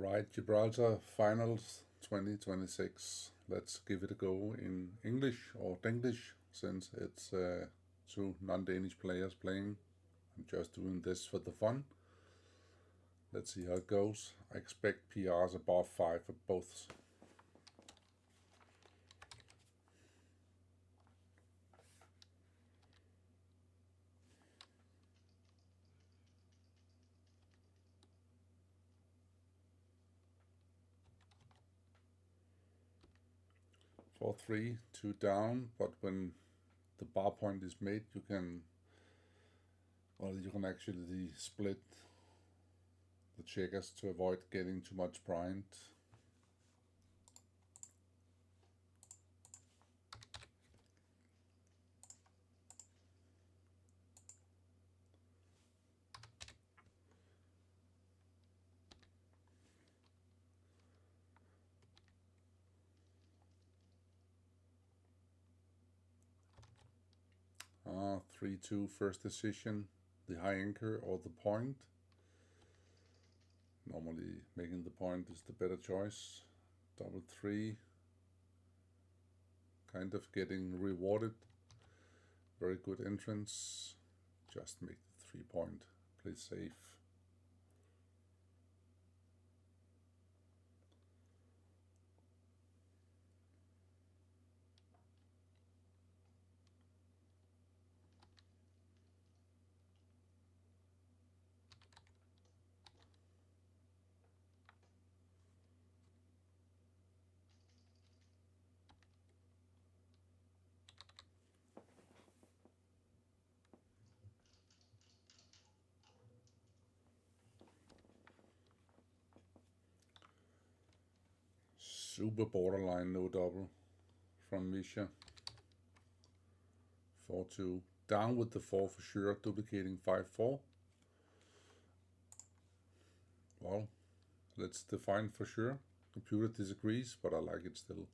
Alright, Gibraltar Finals 2026. Let's give it a go in English or Denglish, since it's two non-Danish players playing. I'm just doing this for the fun. Let's see how it goes. I expect PRs above 5 for both. For 3, 2 down, but when the bar point is made, you can actually split the checkers to avoid getting too much blind. Ah, 3-2 first decision, the high anchor or the point. Normally making the point is the better choice. Double 3, kind of getting rewarded. Very good entrance. Just make the 3 point, play safe. Super borderline, no double from Misja. 4-2. Down with the 4 for sure, duplicating 5-4. Well, let's define for sure. Computer disagrees, but I like it still.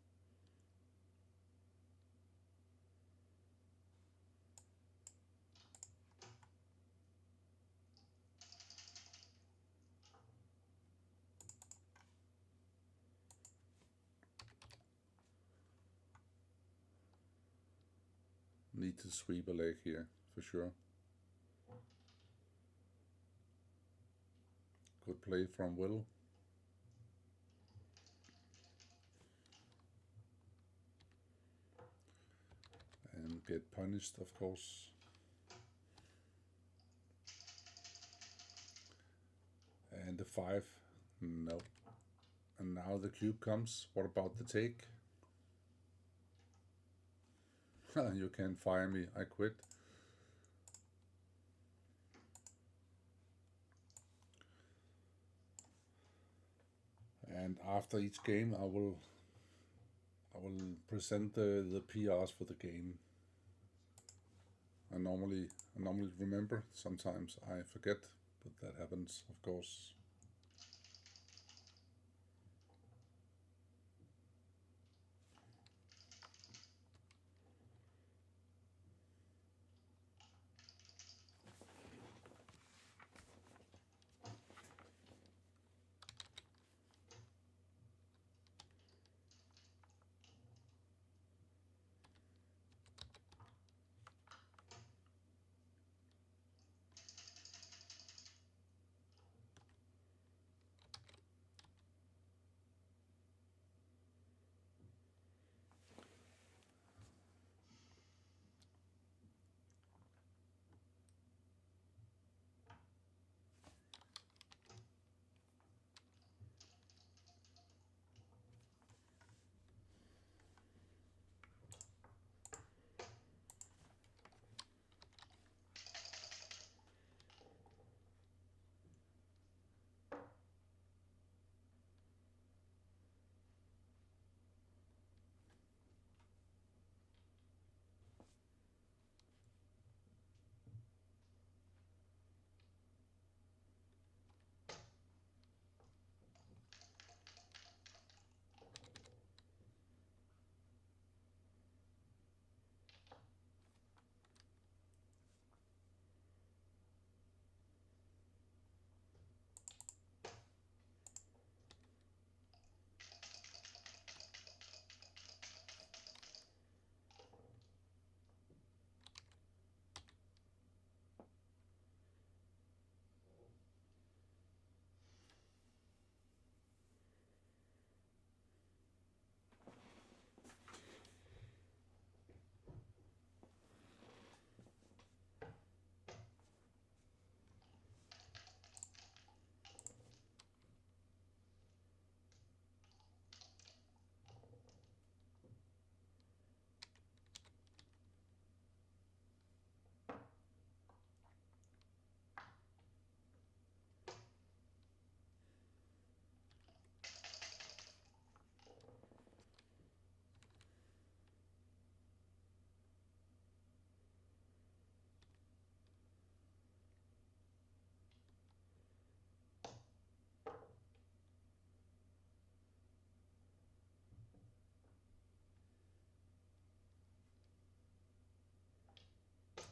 Need to sweep a leg here, for sure. Good play from Will. And get punished, of course. And the 5, no. And now the cube comes. What about the take? You can't fire me, I quit. And after each game I will present the PRs for the game. I normally remember, sometimes I forget, but that happens, of course.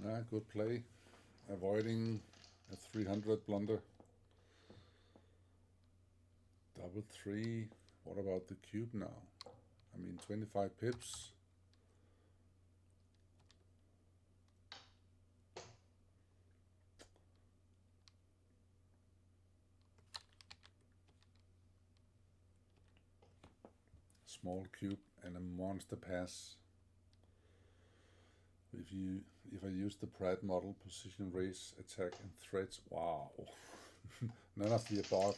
Ah, good play. Avoiding a 300 blunder. Double three. What about the cube now? I mean, 25 pips. Small cube and a monster pass. If I use the Pratt model, position, raise, attack, and threats, wow. None of the above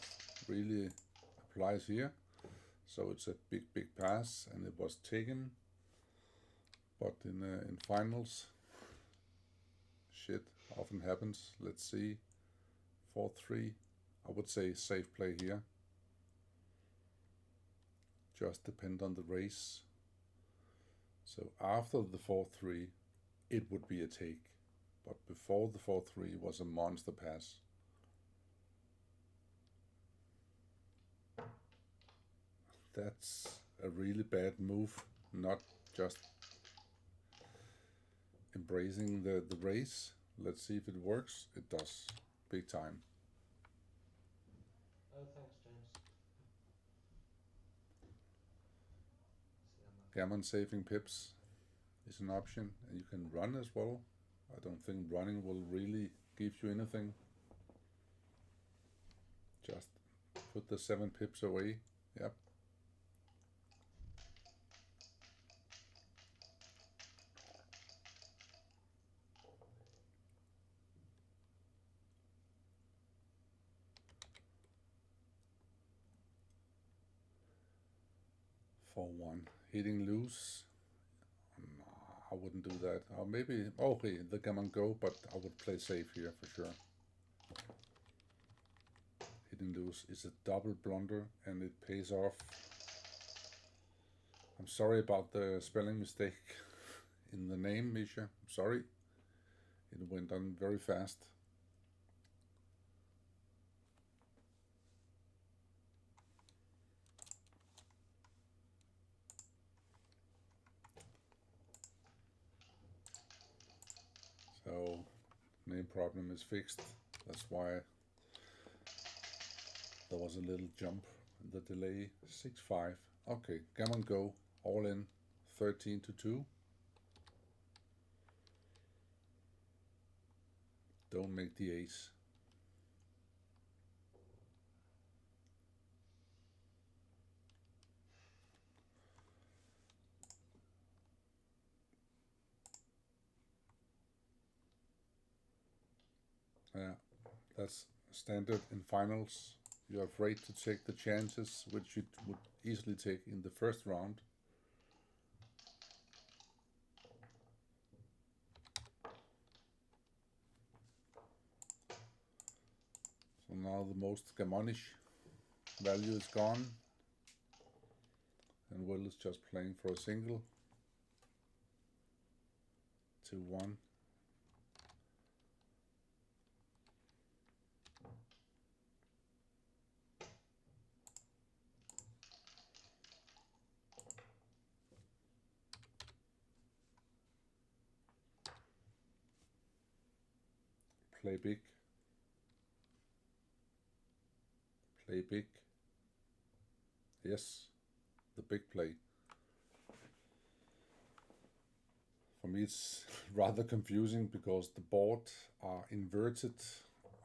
really applies here. So it's a big pass, and it was taken. But in finals, shit often happens. Let's see, 4-3. I would say safe play here. Just depend on the race. So after the 4-3, it would be a take. But before the 4-3 was a monster pass. That's a really bad move, not just embracing the race. Let's see if it works. It does, big time. Oh, thanks, James. Gammon saving pips is an option, and you can run as well. I don't think running will really give you anything. Just put the 7 pips away. Yep. For 1. Hitting loose. No, I wouldn't do that. Or maybe, okay, the gammon go, but I would play safe here for sure. Hitting loose is a double blunder, and it pays off. I'm sorry about the spelling mistake in the name, Misja. I'm sorry. It went on very fast. So, name problem is fixed. That's why there was a little jump in the delay. 6-5. Okay, gammon go. All in. 13-2. Don't make the ace. Yeah, that's standard in finals. You're afraid to take the chances which you would easily take in the first round. So now the most gammonish value is gone, and Will is just playing for a single. 2-1. Play big. Play big. Yes, the big play. For me it's rather confusing because the board are inverted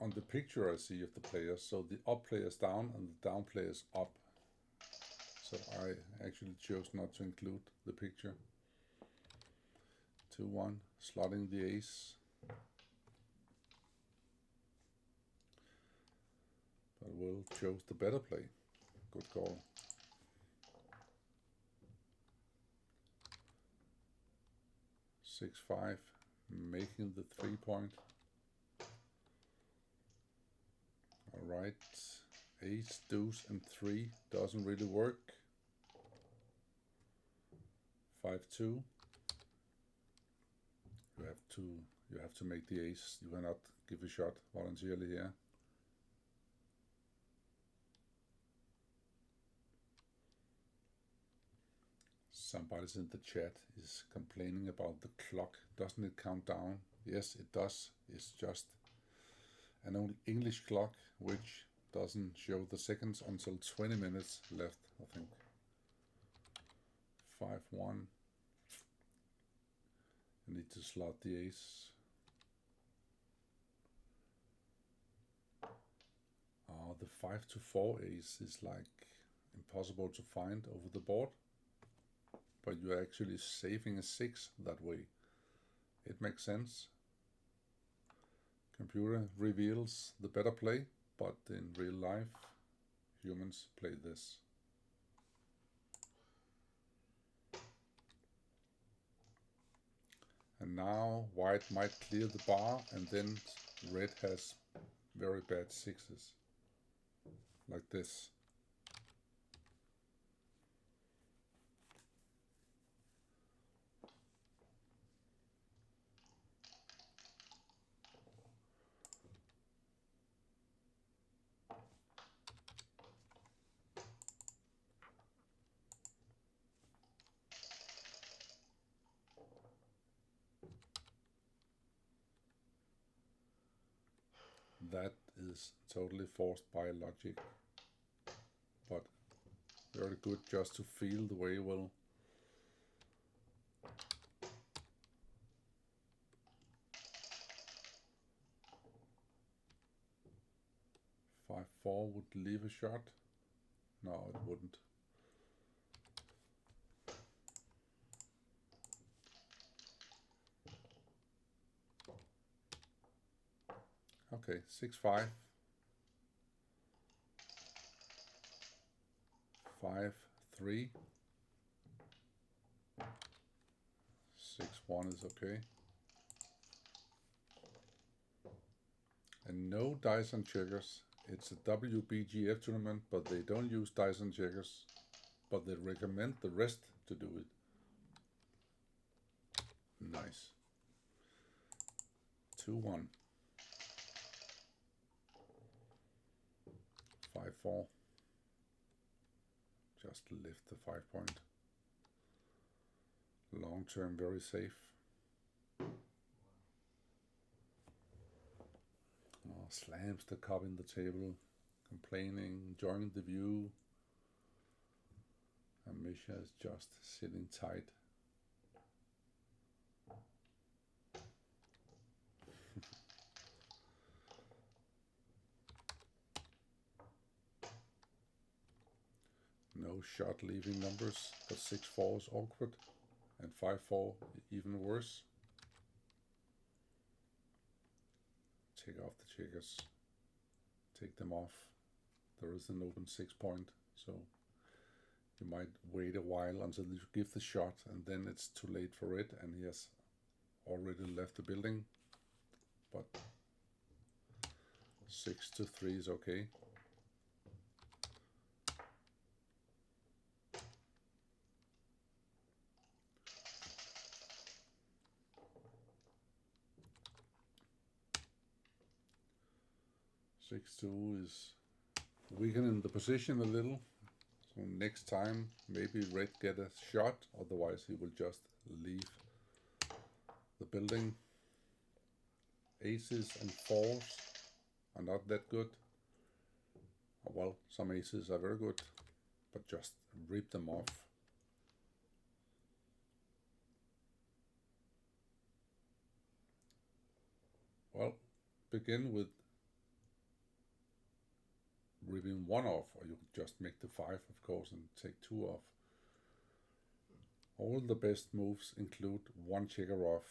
on the picture I see of the players. So the up player is down and the down player is up. So I actually chose not to include the picture. 2-1, slotting the ace. But Will chose the better play. Good call. Six, 5, making the 3-point. Alright, ace, deuce, and 3 doesn't really work. 5-2. You have to make the ace. You cannot give a shot voluntarily here. Somebody's in the chat is complaining about the clock. Doesn't it count down? Yes, it does. It's just an old English clock which doesn't show the seconds until 20 minutes left, I think. 5-1. You need to slot the ace. The 5-4 ace is like impossible to find over the board, but you're actually saving a 6 that way. It makes sense. Computer reveals the better play, but in real life, humans play this. And now white might clear the bar, and then red has very bad 6s. Like this. That is totally forced by logic, but very good just to feel the way will. Five four would leave a shot. No, it wouldn't. Okay, 6-5. 5-3. 6-1 is okay. And no dice and checkers. It's a WBGF tournament, but they don't use dice and checkers, but they recommend the rest to do it. Nice. 2-1. 5-4. Just lift the 5 point. Long term, very safe. Oh, slams the cup in the table, complaining, enjoying the view. And Misja is just sitting tight. No shot leaving numbers, but 6-4 is awkward, and 5-4 even worse. Take off the checkers, take them off. There is an open 6 point, so you might wait a while until you give the shot, and then it's too late for it, and he has already left the building. But 6-3 is okay. Six-two is weakening the position a little. So next time, maybe red get a shot, otherwise he will just leave the building. Aces and 4s are not that good. Well, some aces are very good, but just rip them off. Well, begin with ripping 1 off, or you could just make the 5, of course, and take 2 off. All the best moves include 1 checker off.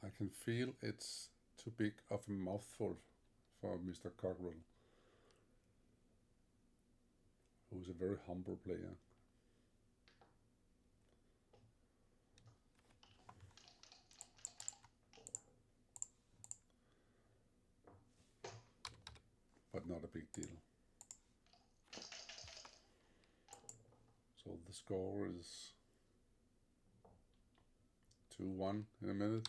I can feel it's too big of a mouthful for Mr. Cockerell, who is a very humble player. but not a big deal. So the score is 2-1 in a minute.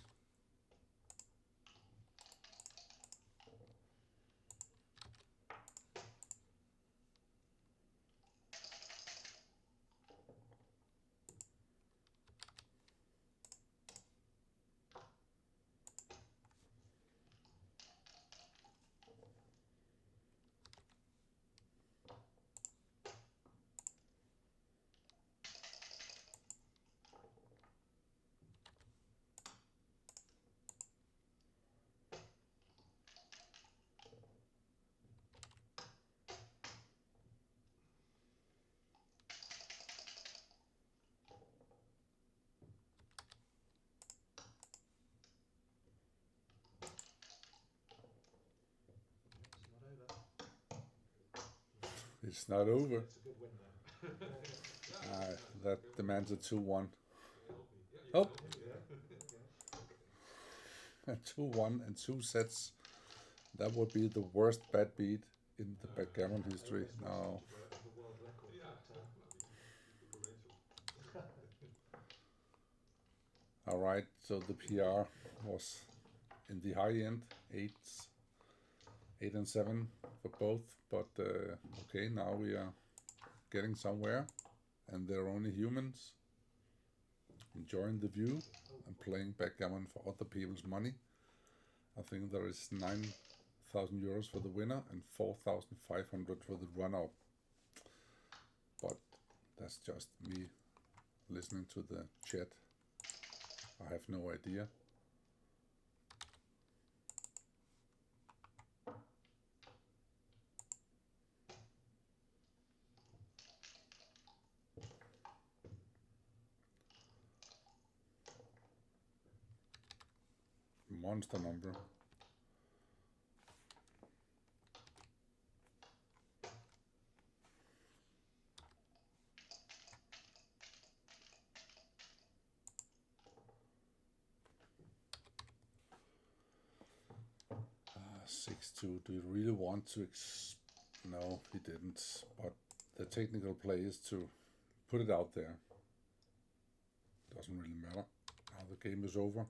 It's not over. It's a good win then. That demands a 2-1. Oh, 2-1 and 2 sets. That would be the worst bad beat in the backgammon history. No. The world record. All right, so the PR was in the high end, 8 and 7 for both. But okay, now we are getting somewhere, and they're only humans enjoying the view and playing backgammon for other people's money. I think there is 9,000 euros for the winner and 4,500 for the runner-up. But that's just me listening to the chat. I have no idea. Monster number. Do you really want to? No, he didn't. But the technical play is to put it out there. Doesn't really matter. Now the game is over.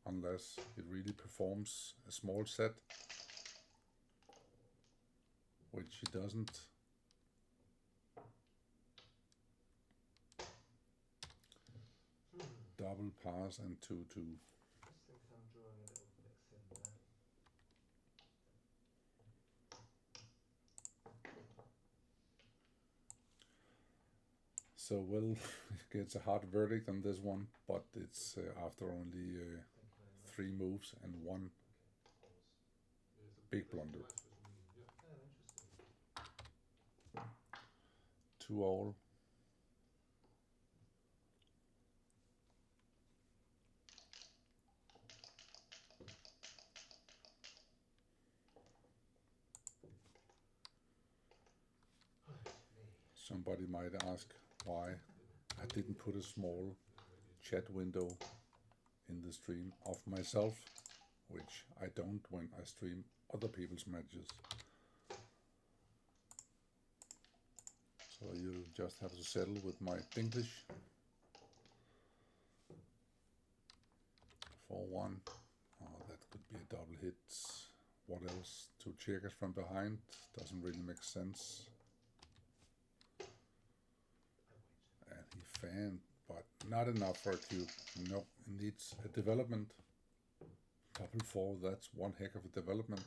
Unless it really performs a small set. Which he doesn't. Double pass and 2-2. I just think I'm drawing a little bit thin there. So Will gets a hard verdict on this one, but it's after only 3 moves and 1 big blunder. 2 all. Somebody might ask why I didn't put a small chat window in the stream of myself, which I don't when I stream other people's matches. So you'll just have to settle with my DEnglish. 4-1. Oh, that could be a double hit. What else? 2 checkers from behind. Doesn't really make sense. And he fanned, but not enough for a cube. No, it needs a development. Double 4, that's one heck of a development.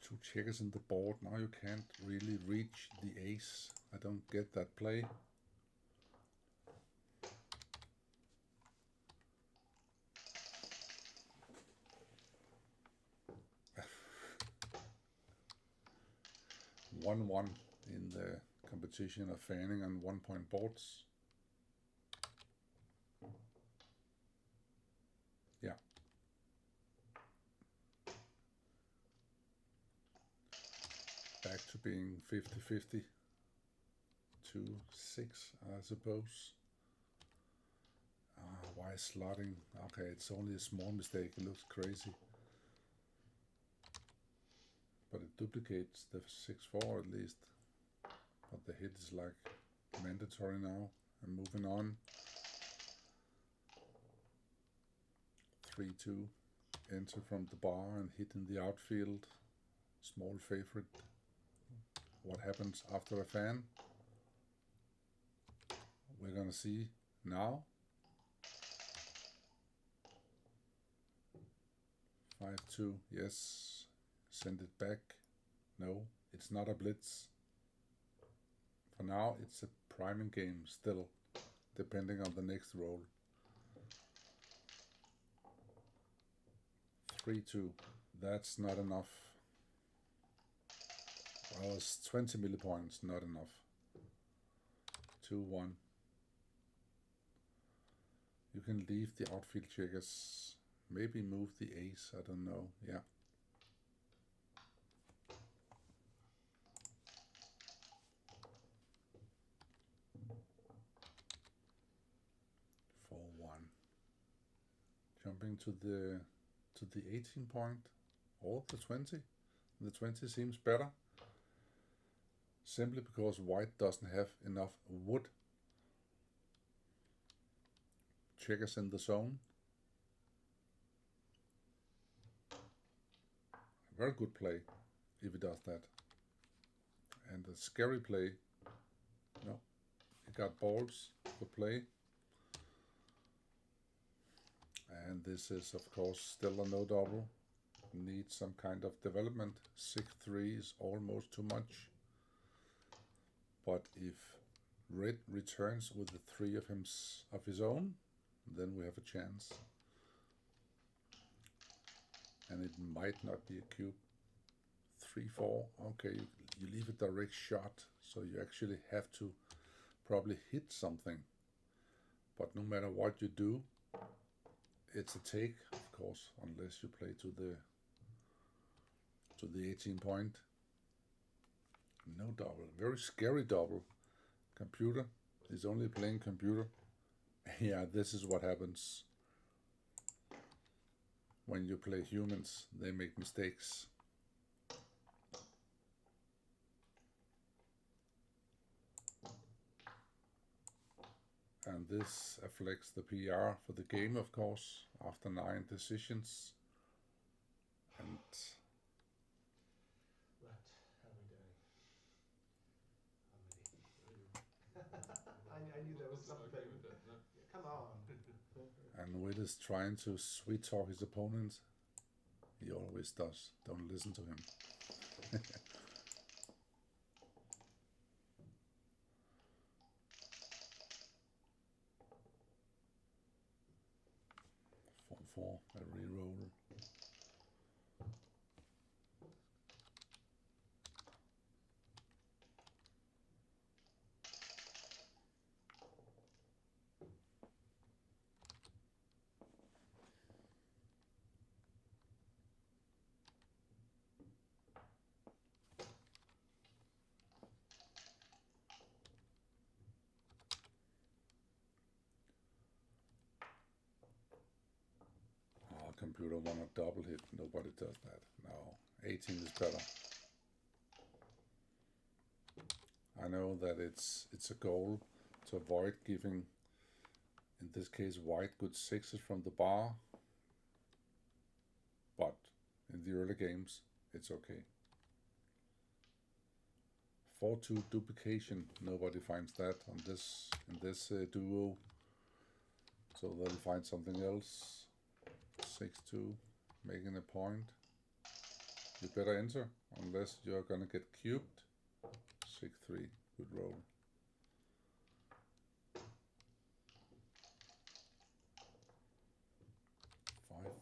Two checkers in the board. Now you can't really reach the ace. I don't get that play. One in the competition of fanning on 1-point boards. Yeah. Back to being 50-50. 2-6, I suppose. Why slotting? Okay, it's only a small mistake. It looks crazy. But it duplicates the 6-4 at least. But the hit is like mandatory now. And moving on. 3-2. Enter from the bar and hit in the outfield. Small favorite. What happens after a fan? We're gonna see now. 5-2, yes. Send it back. No, it's not a blitz. For now, it's a priming game still, depending on the next roll. 3-2, that's not enough. Well, it's 20 millipoints, not enough. 2-1. You can leave the outfield checkers. Maybe move the ace, I don't know. Yeah. Jumping to the 18 point or the 20. The 20 seems better. Simply because white doesn't have enough wood. Checkers in the zone. Very good play if he does that. And a scary play. No, he got balls. Good play. And this is of course still a no double. Needs some kind of development. 6-3 is almost too much. But if red returns with the 3 of his own, then we have a chance. And it might not be a cube. 3-4, okay, you leave a direct shot, so you actually have to probably hit something. But no matter what you do, it's a take, of course, unless you play to the 18 point. No double, very scary double. Computer is only playing computer. Yeah, this is what happens when you play humans. They make mistakes. And this affects the PR for the game, of course, after 9 decisions. And Right, how are we doing? I'm ready. I knew there was something. Come on. And Will is trying to sweet talk his opponent. He always does. Don't listen to him. 4-4, a reroll. Computer want a double hit. Nobody does that. No, 18 is better. I know that it's a goal to avoid giving, in this case, white good 6s from the bar. But in the early games, it's okay. 4-2 duplication. Nobody finds that on this in this duo. So they'll find something else. 6-2, making a point. You better enter, unless you're gonna get cubed. 6-3, good roll.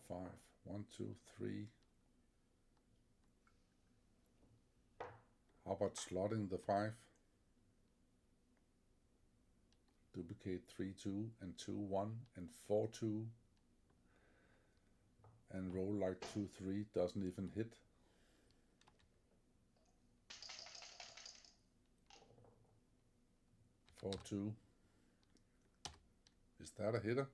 Five. 1, 2, 3. How about slotting the 5? Duplicate 3-2 and 2-1 and 4-2. And roll like 2-3, doesn't even hit. Four, 2. Is that a hitter?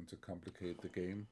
trying to complicate the game.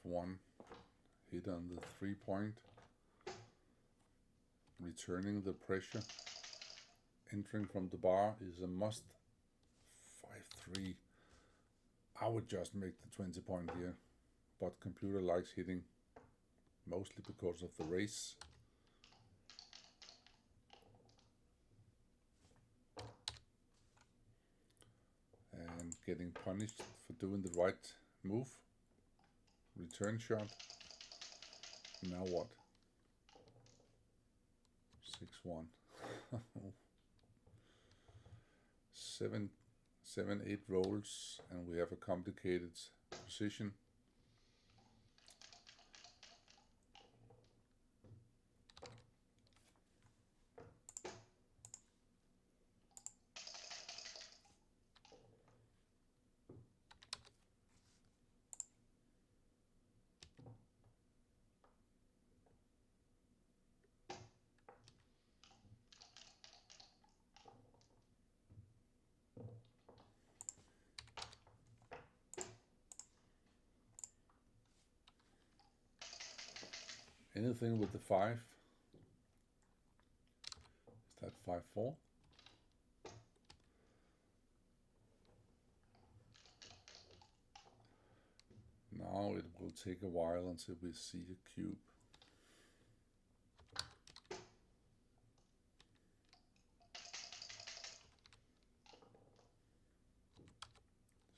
One hit on the 3-point, returning the pressure, entering from the bar is a must. 5-3. I would just make the 20-point here, but computer likes hitting, mostly because of the race. And getting punished for doing the right move. Return shot. Now what? 6-1. 7-8 rolls, and we have a complicated position. Anything with the 5? Is that 5-4? Now it will take a while until we see a cube.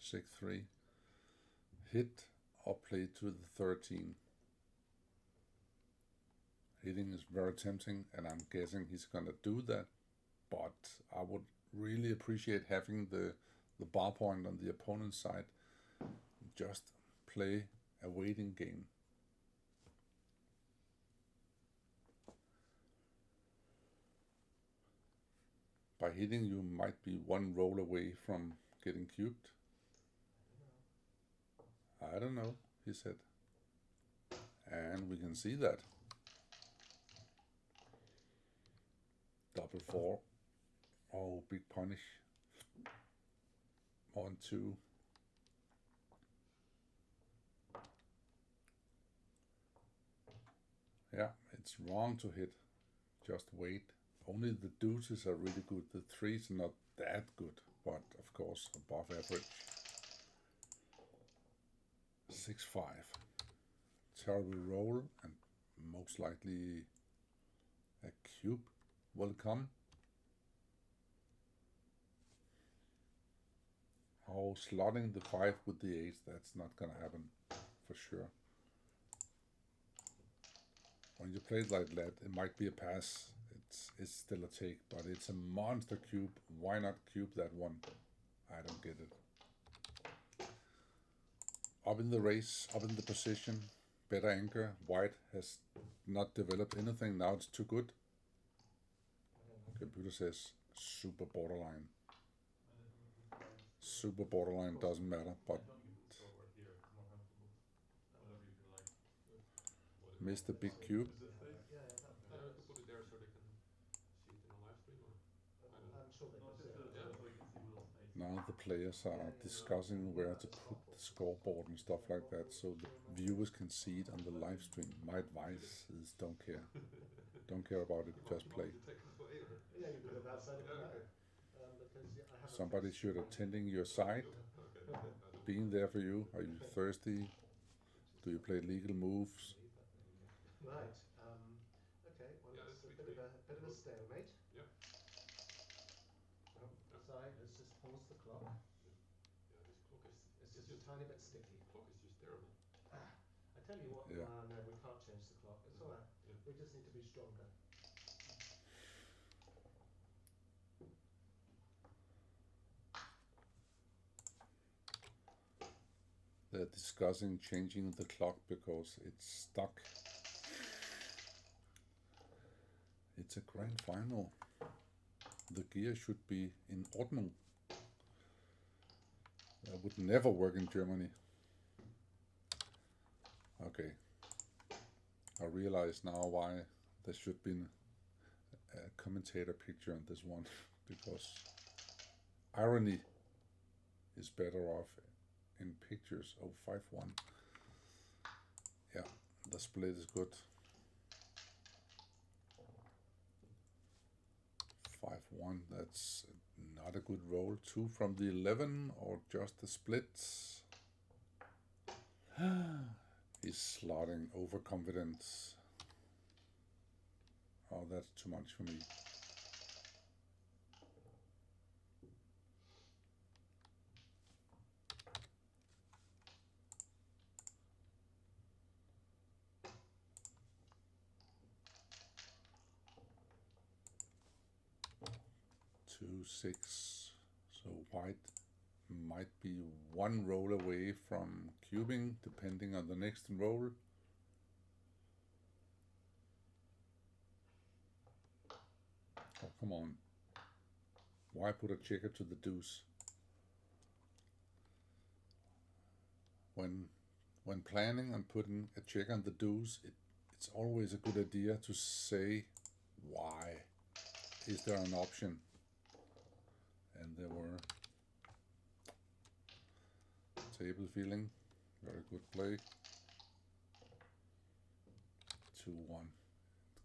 Six 3. Hit or play to the 13. Hitting is very tempting, and I'm guessing he's gonna do that. But I would really appreciate having the bar point on the opponent's side. Just play a waiting game. By hitting, you might be one roll away from getting cubed. I don't know, he said. And we can see that. Double 4. Oh, big punish. 1-2. Yeah, it's wrong to hit. Just wait. Only the deuces are really good. The 3s are not that good, but of course above average. 6-5. Terrible roll, and most likely a cube will come. Oh, slotting the 5 with the 8, that's not gonna happen for sure. When you play it like that, it might be a pass. It's still a take, but it's a monster cube. Why not cube that one? I don't get it. Up in the race, up in the position, better anchor. White has not developed anything. Now it's too good. Computer says super borderline. Super borderline doesn't matter, but missed the big cube. Yeah, that Yeah, I was. could put it there so they can see it in a live stream, or I'm sure they could see it. Yeah. so we can see Will's face. Now the players are discussing where to put the scoreboard and stuff like that, so the viewers can see it on the live stream. My advice is don't care. Don't care about it, just play. to take it away, or? Yeah, you could have outside of Yeah, now. okay. Because I have Somebody should attending your side, Okay. I don't being there for you. Are you thirsty? Do you play legal moves? Right. Okay. Well, Yeah, it's a that's bit of a stalemate. Yeah. Oh, Yeah. sorry. Let's just pause the clock. Yeah, this clock is. It's just a tiny bit sticky. Clock is just terrible. I tell you what. Yeah. No, we can't change the clock. It's all right. Yeah. We just need to be stronger. discussing changing the clock because it's stuck. It's a grand final. The gear should be in Ordnung. That would never work in Germany. Okay. I realize now why there should be a commentator picture on this one, because irony is better off in pictures. Oh, 5-1. Yeah, the split is good. 5-1, that's not a good roll. 2 from the 11 or just a split. He's slotting overconfidence. Oh, that's too much for me. Two, 6. So white might be one roll away from cubing, depending on the next roll. Oh, come on. Why put a checker to the deuce? When planning on putting a check on the deuce, it's always a good idea to say why. Is there an option? And there were. Table feeling, very good play. 2-1.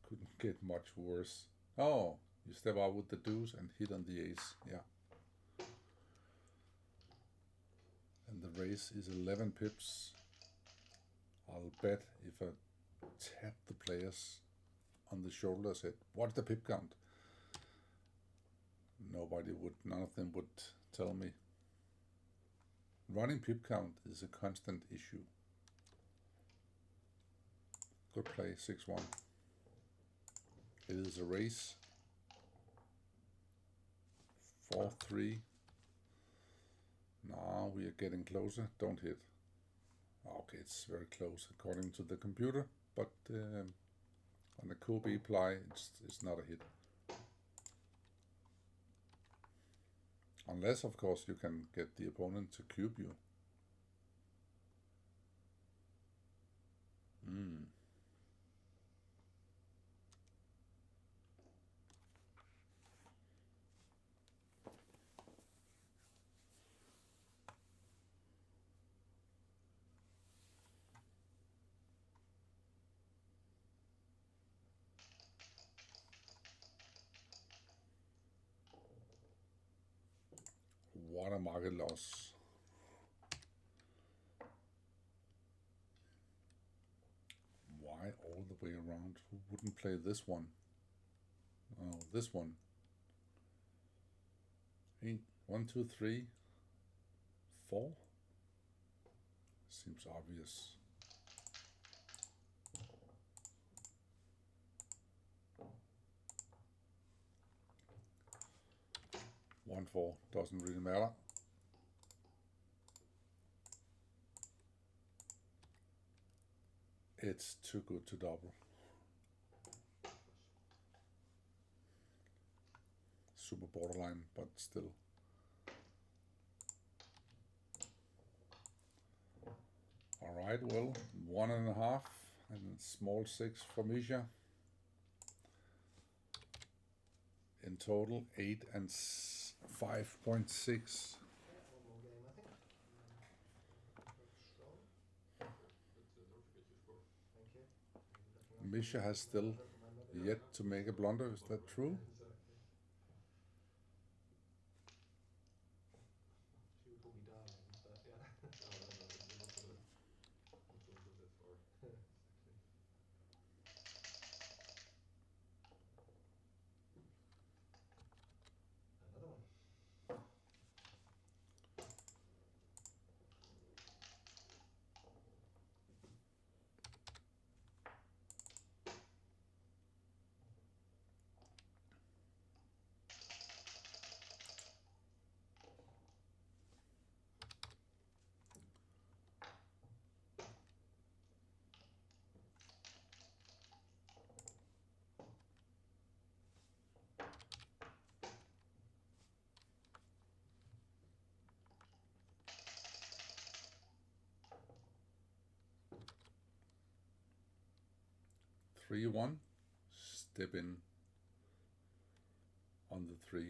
Couldn't get much worse. Oh, you step out with the deuce and hit on the ace. Yeah. And the race is 11 pips. I'll bet if I tap the players on the shoulder and said, what's the pip count? None of them would tell me. Running pip count is a constant issue. Good play, 6-1. It is a race. 4-3. Now we are getting closer. Don't hit. Okay, it's very close according to the computer, but on the Kobe ply, it's not a hit. Unless, of course, you can get the opponent to cube you. What a market loss. Why all the way around? Who wouldn't play this one? Oh, this one. 1, 2, 3, 4. Seems obvious. One, 4 doesn't really matter. It's too good to double. Super borderline, but still. Alright, well, 1.5 and small 6 for Misja. In total, 8 and 5.6. One more game, I think. Strong. But don't forget your score. Thank you. Looking up Misja has still look at my mobile. yet to make a blunder, is that true? Exactly. She would call me darling, but yeah. No, we're not gonna go that far. Exactly. Another one. 3-1. Step in on the 3.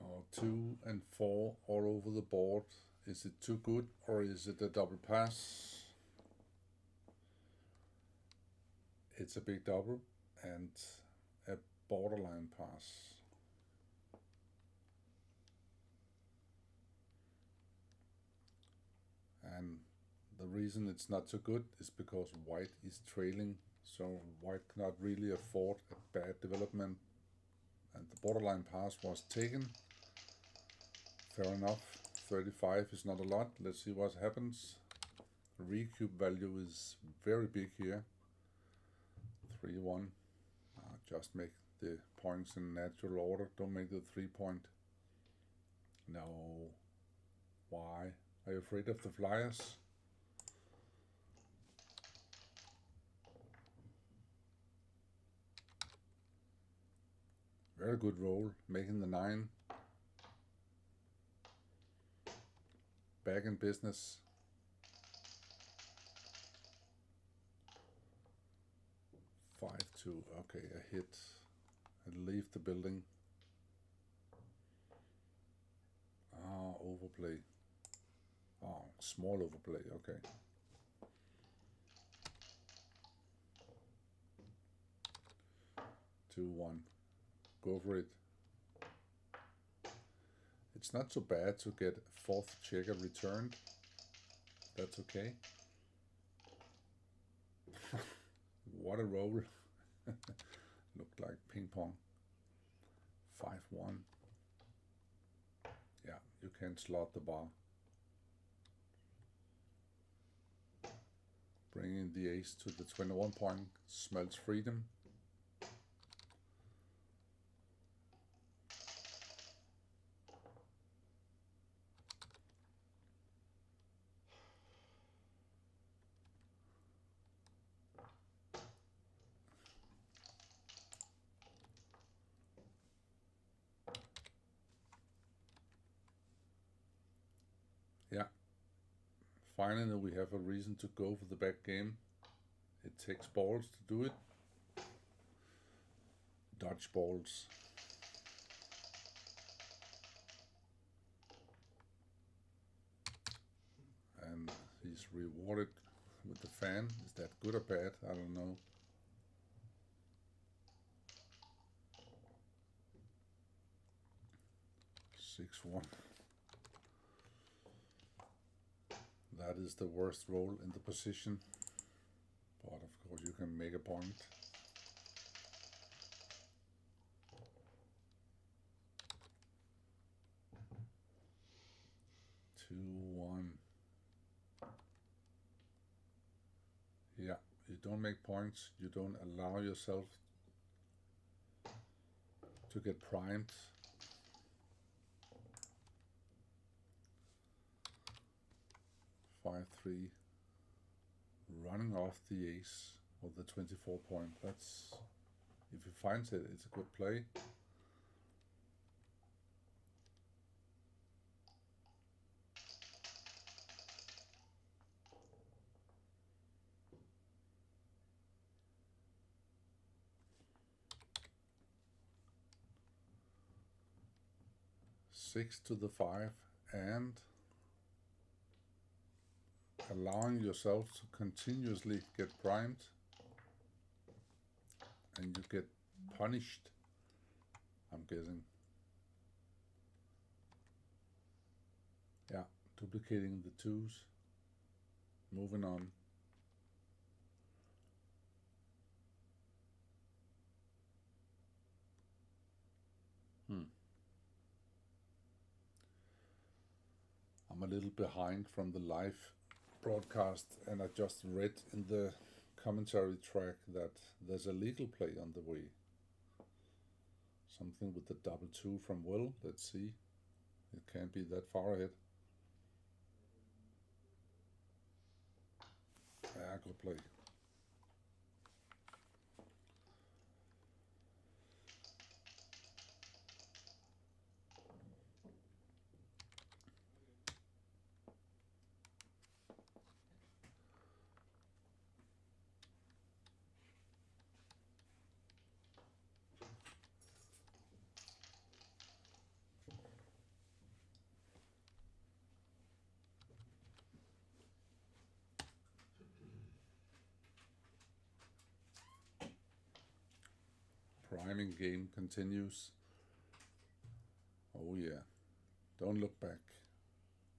Oh, 2 and 4 all over the board. Is it too good or is it a double pass? It's a big double and a borderline pass. And the reason it's not so good is because white is trailing, so white cannot really afford a bad development. And the borderline pass was taken. Fair enough. 35 is not a lot. Let's see what happens. The recube value is very big here. 3-1. Just make the points in natural order. Don't make the 3 point. No. Why? Are you afraid of the flyers? Very good roll, making the 9. Back in business. 5-2. Okay, a hit. And leave the building. Overplay. Small overplay, okay. Two, 1. Go for it. It's not so bad to get 4th checker returned. That's okay. What a roll. Looked like ping pong. 5-1. Yeah, you can slot the bar. Bringing the ace to the 21 point. Smells freedom. Yeah. Finally, we have a reason to go for the backgammon. It takes balls to do it. Dodge balls. And he's rewarded with the fan. Is that good or bad? I don't know. Six, 1. That is the worst roll in the position. But of course you can make a point. 2-1. Yeah, you don't make points. You don't allow yourself to get primed. 5-3. Running off the ace or the 24 point. That's, if he finds it, it's a good play. Six to the 5 and allowing yourself to continuously get primed, and you get punished, I'm guessing. Yeah, duplicating the 2s. Moving on. I'm a little behind from the live broadcast, and I just read in the commentary track that there's a legal play on the way. Something with the 2-2 from Will. Let's see. It can't be that far ahead. Yeah, good play. Priming game continues. Oh yeah. Don't look back.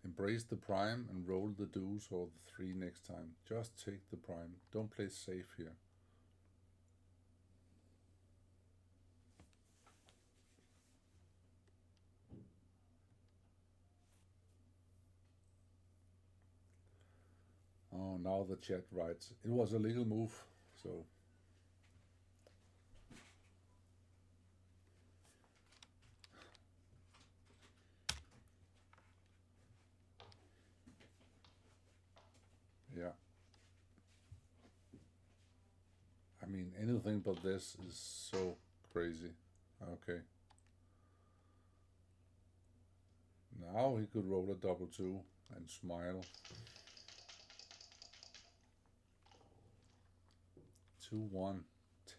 Embrace the prime and roll the deuce or the 3 next time. Just take the prime. Don't play safe here. Oh, now the chat writes, it was a legal move, so. Yeah. I mean, anything but this is so crazy. Okay. Now he could roll a 2-2 and smile. 2-1.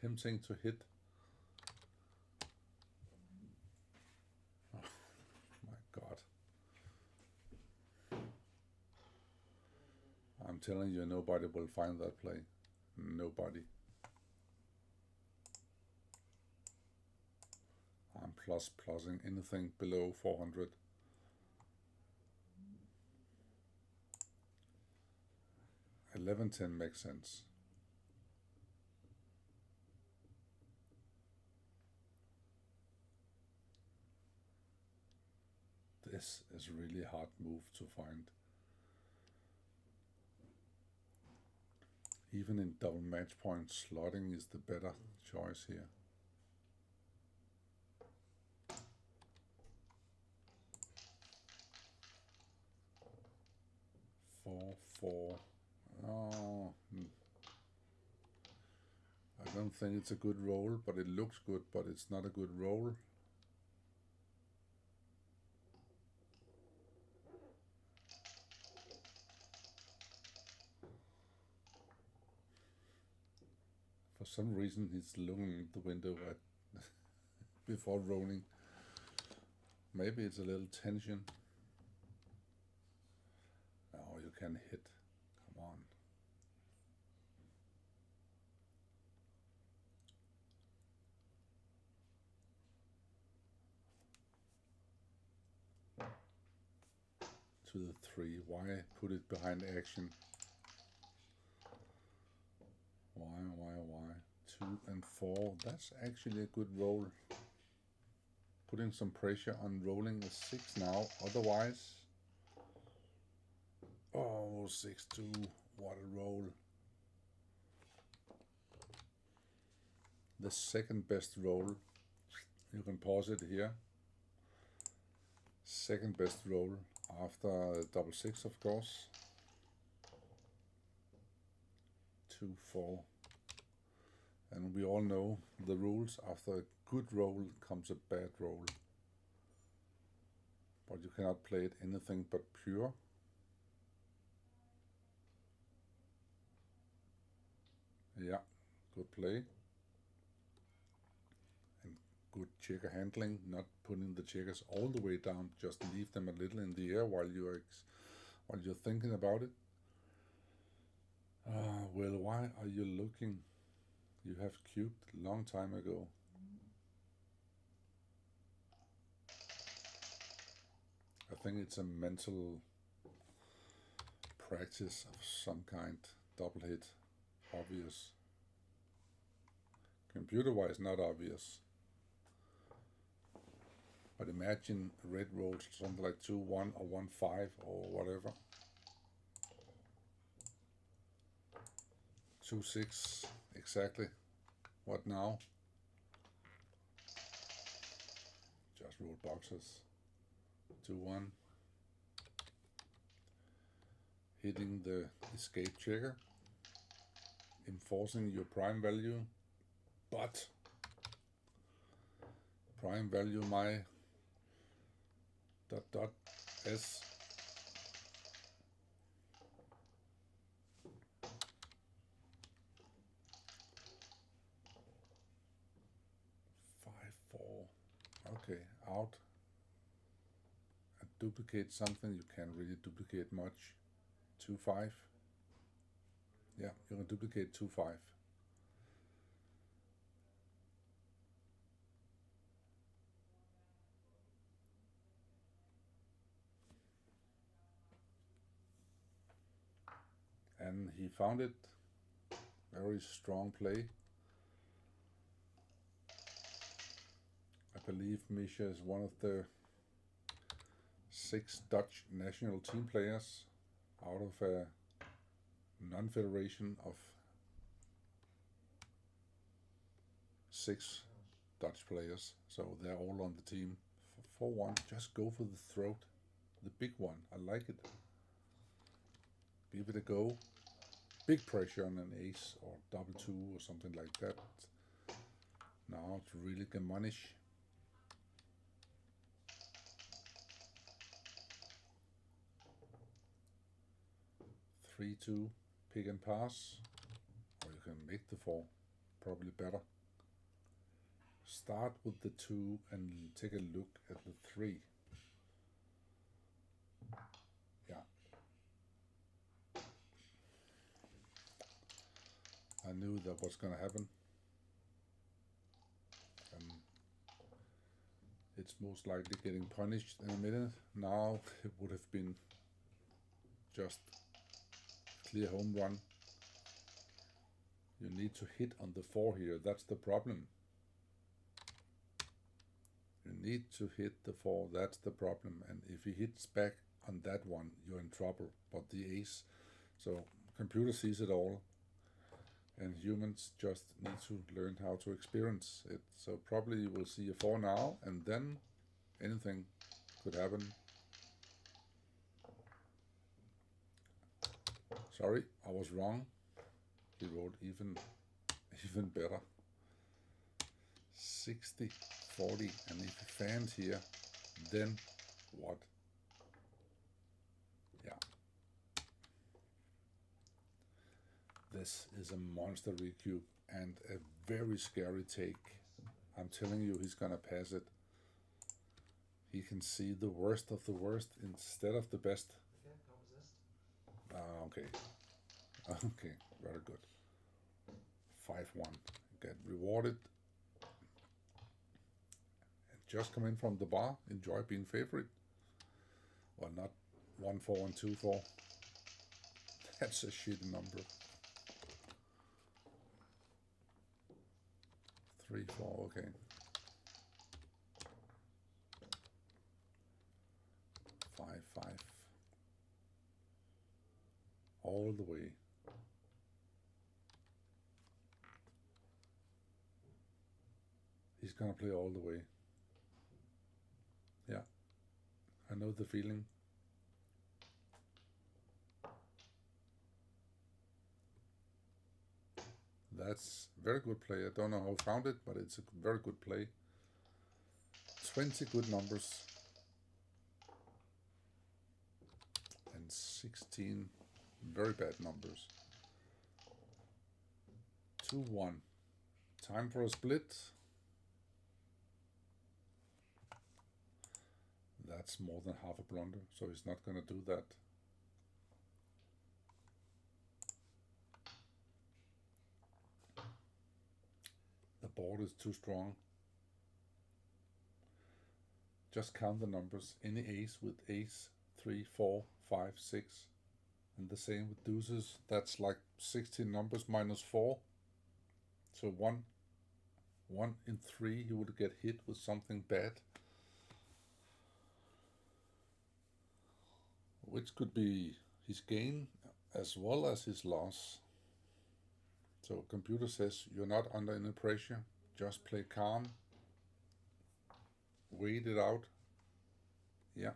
Tempting to hit. Oh my God. I'm telling you, nobody will find that play. Nobody. I'm plusing anything below 400. $11.10 makes sense. This is really hard move to find. Even in double match point, slotting is the better choice here. 4-4. Oh, I don't think it's a good roll, but it looks good, but it's not a good roll. For some reason, he's looking at the window at before rolling. Maybe it's a little tension. Oh, you can hit. Come on. To the 3. Why put it behind action? Why? 2 and 4. That's actually a good roll. Putting some pressure on rolling a 6 now. Otherwise, oh, 6-2. What a roll. The second best roll. You can pause it here. Second best roll after 6-6, of course. 2-4. And we all know the rules. After a good roll comes a bad roll. But you cannot play it anything but pure. Yeah, good play. And good checker handling, not putting the checkers all the way down, just leave them a little in the air while you're thinking about it. Well, why are you looking? You have cubed a long time ago. I think it's a mental practice of some kind. Double hit, obvious. Computer-wise, not obvious. But imagine red rolls something like 2-1 or 1-5 or whatever. 2-6, exactly. What now? Just roll boxes. 2-1. Hitting the escape checker. Enforcing your prime value. But prime value my ... s. Five, 4. Okay, out. And duplicate something. You can't really duplicate much. 2-5. Yeah, you can duplicate 2-5. And he found it. Very strong play. I believe Misja is one of the 6 Dutch national team players out of a non-federation of 6 Dutch players. So they're all on the team. 4-1, just go for the throat. The big one, I like it. Give it a go. Big pressure on an ace or double 2 or something like that. Now it's really gammonish. 3-2, pick and pass. Or you can make the 4, probably better. Start with the 2 and take a look at the 3. Yeah. I knew that was gonna happen. It's most likely getting punished in a minute. Now it would have been just clear home run. You need to hit on the 4 here. That's the problem. You need to hit the 4. That's the problem. And if he hits back on that one, you're in trouble. But the ace, so computer sees it all, and humans just need to learn how to experience it. So probably you will see a 4 now, and then anything could happen. Sorry, I was wrong. He wrote even better. 60, 40, and if he fans here, then what? Yeah. This is a monster recube and a very scary take. I'm telling you, he's gonna pass it. He can see the worst of the worst instead of the best. Again, can't resist. Okay. Okay, very good. 5-1. Get rewarded. And just come in from the bar. Enjoy being favorite. Well, not 1-4 and 2-4. That's a shitty number. 3-4, okay. 5-5. All the way. He's gonna play all the way. Yeah, I know the feeling. That's very good play. I don't know how I found it, but it's a very good play. 20 good numbers. And 16 very bad numbers. 2-1. Time for a split. That's more than half a blunder, so he's not going to do that. The board is too strong. Just count the numbers. Any ace with ace, 3, 4, 5, 6. And the same with deuces. That's like 16 numbers minus 4. So 1 in 3 you would get hit with something bad. which could be his gain as well as his loss. So computer says you're not under any pressure, just play calm, wait it out. Yeah,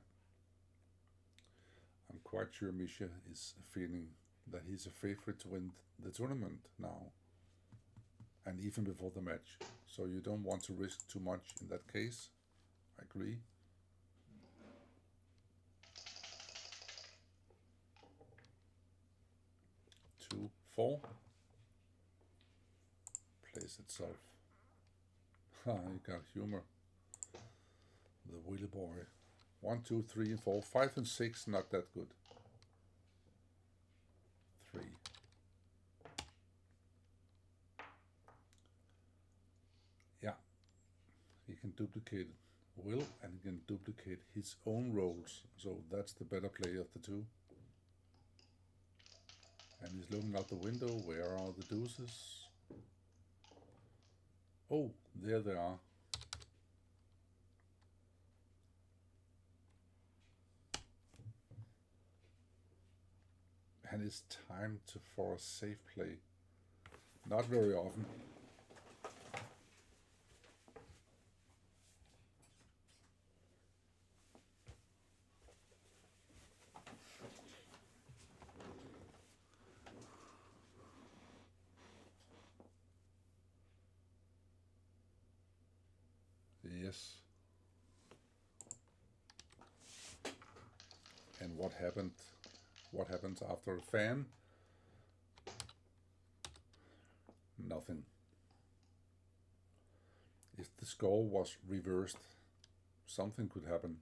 I'm quite sure Misja is feeling that he's a favorite to win the tournament now, and even before the match. So you don't want to risk too much in that case. I agree. Two, four. Plays itself. You got humor. The Willy boy. 1, 2, 3, and 4. 5 and 6, not that good. 3. Yeah, he can duplicate Will and he can duplicate his own rolls. So that's the better play of the two. And he's looking out the window. Where are the deuces? Oh, there they are. And it's time for a safe play. Not very often. Yes. And what happened? What happens after a fan? Nothing. If the score was reversed, something could happen.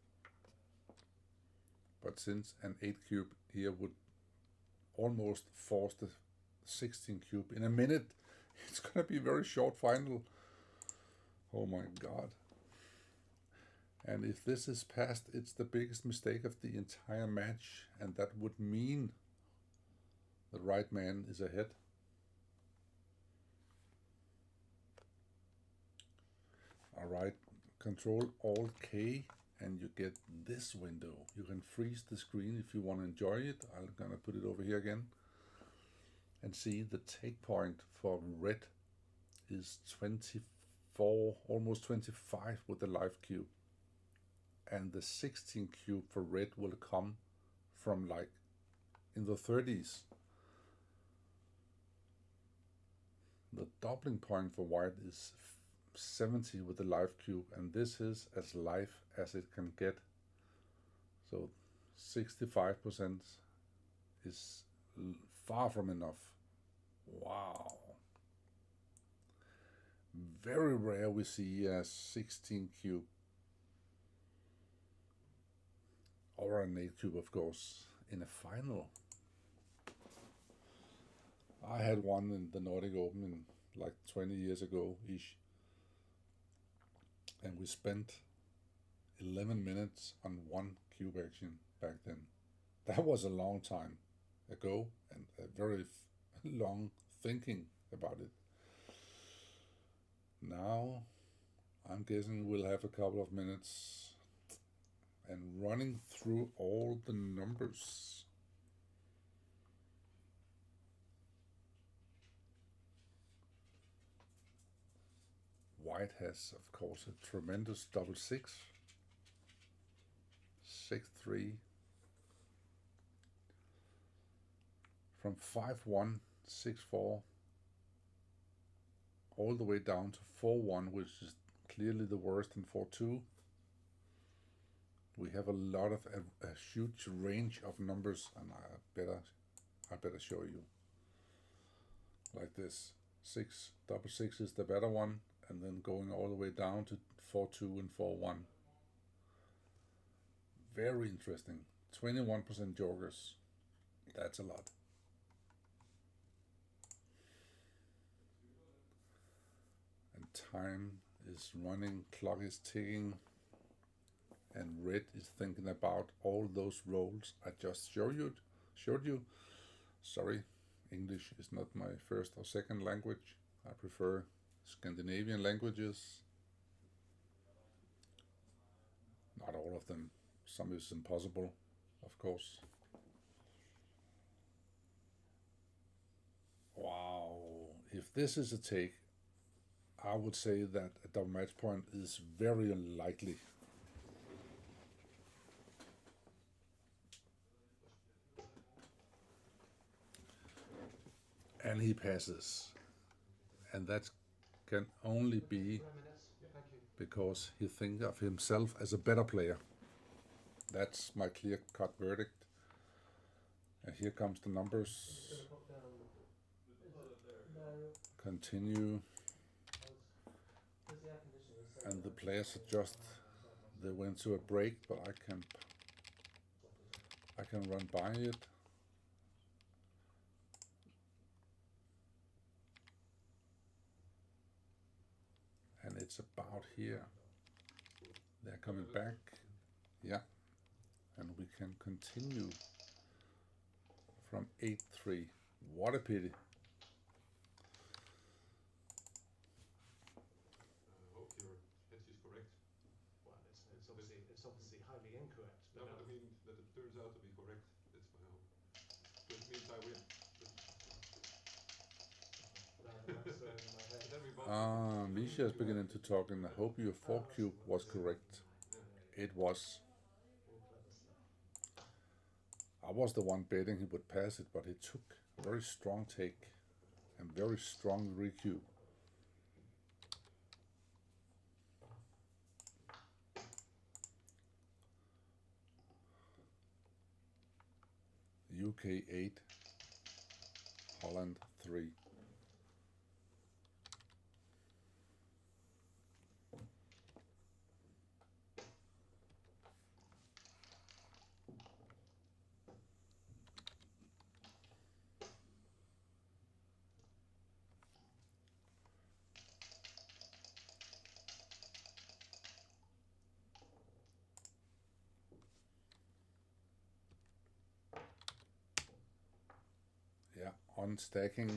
But since an 8 cube here would almost force the 16 cube in a minute, it's gonna be a very short final. Oh my god. And if this is passed, it's the biggest mistake of the entire match, and that would mean the right man is ahead. Alright, Control Alt K and you get this window. You can freeze the screen if you want to enjoy it. I'm gonna put it over here again. And see the take point for red is 24, almost 25 with the live cube. And the 16 cube for red will come from like in the 30s. The doubling point for white is 70 with the live cube, and this is as live as it can get. So 65% is far from enough. Wow. Very rare we see a 16 cube. Or an 8 cube, of course, in a final. I had one in the Nordic Open in like 20 years ago-ish. And we spent 11 minutes on one cube action back then. That was a long time ago and a very long thinking about it. Now, I'm guessing we'll have a couple of minutes and running through all the numbers. White has, of course, a tremendous double 6, 6-3, from 5-1, 6-4, all the way down to 4-1, which is clearly the worst in 4-2. We have a lot of a huge range of numbers, and I better show you. Like this, double 6 is the better one, and then going all the way down to 4-2 and 4-1. Very interesting. 21% jokers. That's a lot. And time is running, clock is ticking, and red is thinking about all those rolls I just showed you. Sorry, English is not my first or second language. I prefer Scandinavian languages. Not all of them. Some is impossible, of course. this is a take, I would say that a double match point is very unlikely. And he passes. And that can only be 3 minutes. Thank you. because he thinks of himself as a better player. That's my clear-cut verdict. And here comes the numbers. Put down. No. Continue. Does the air conditioner say And the that? players adjust. They went to a break, but I can run by it. And it's about here. They're coming back. Yeah. And we can continue from 8-3. What a pity. I hope your guess is correct. Well, it's obviously highly incorrect. No, but I mean that it turns out to be correct. That's my hope. Which means I win. That's in my head. But then we both Misja is beginning to talk, and I hope your 4 cube was correct. It was. All clever stuff. I was the one betting he would pass it, but he took a very strong take and very strong recue. UK 8, Holland 3. Yeah, unstacking,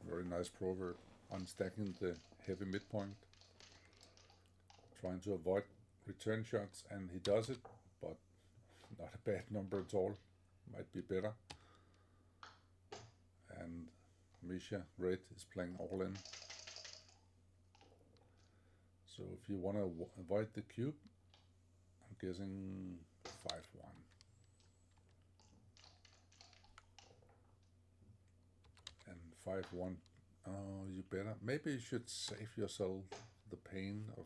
very nice proverb. Unstacking the heavy midpoint, trying to avoid return shots, and he does it, but not a bad number at all. Might be better. And Misja, red, is playing all in. So if you want to avoid the cube, I'm guessing 5-1. And 5-1. Oh, you better. Maybe you should save yourself the pain of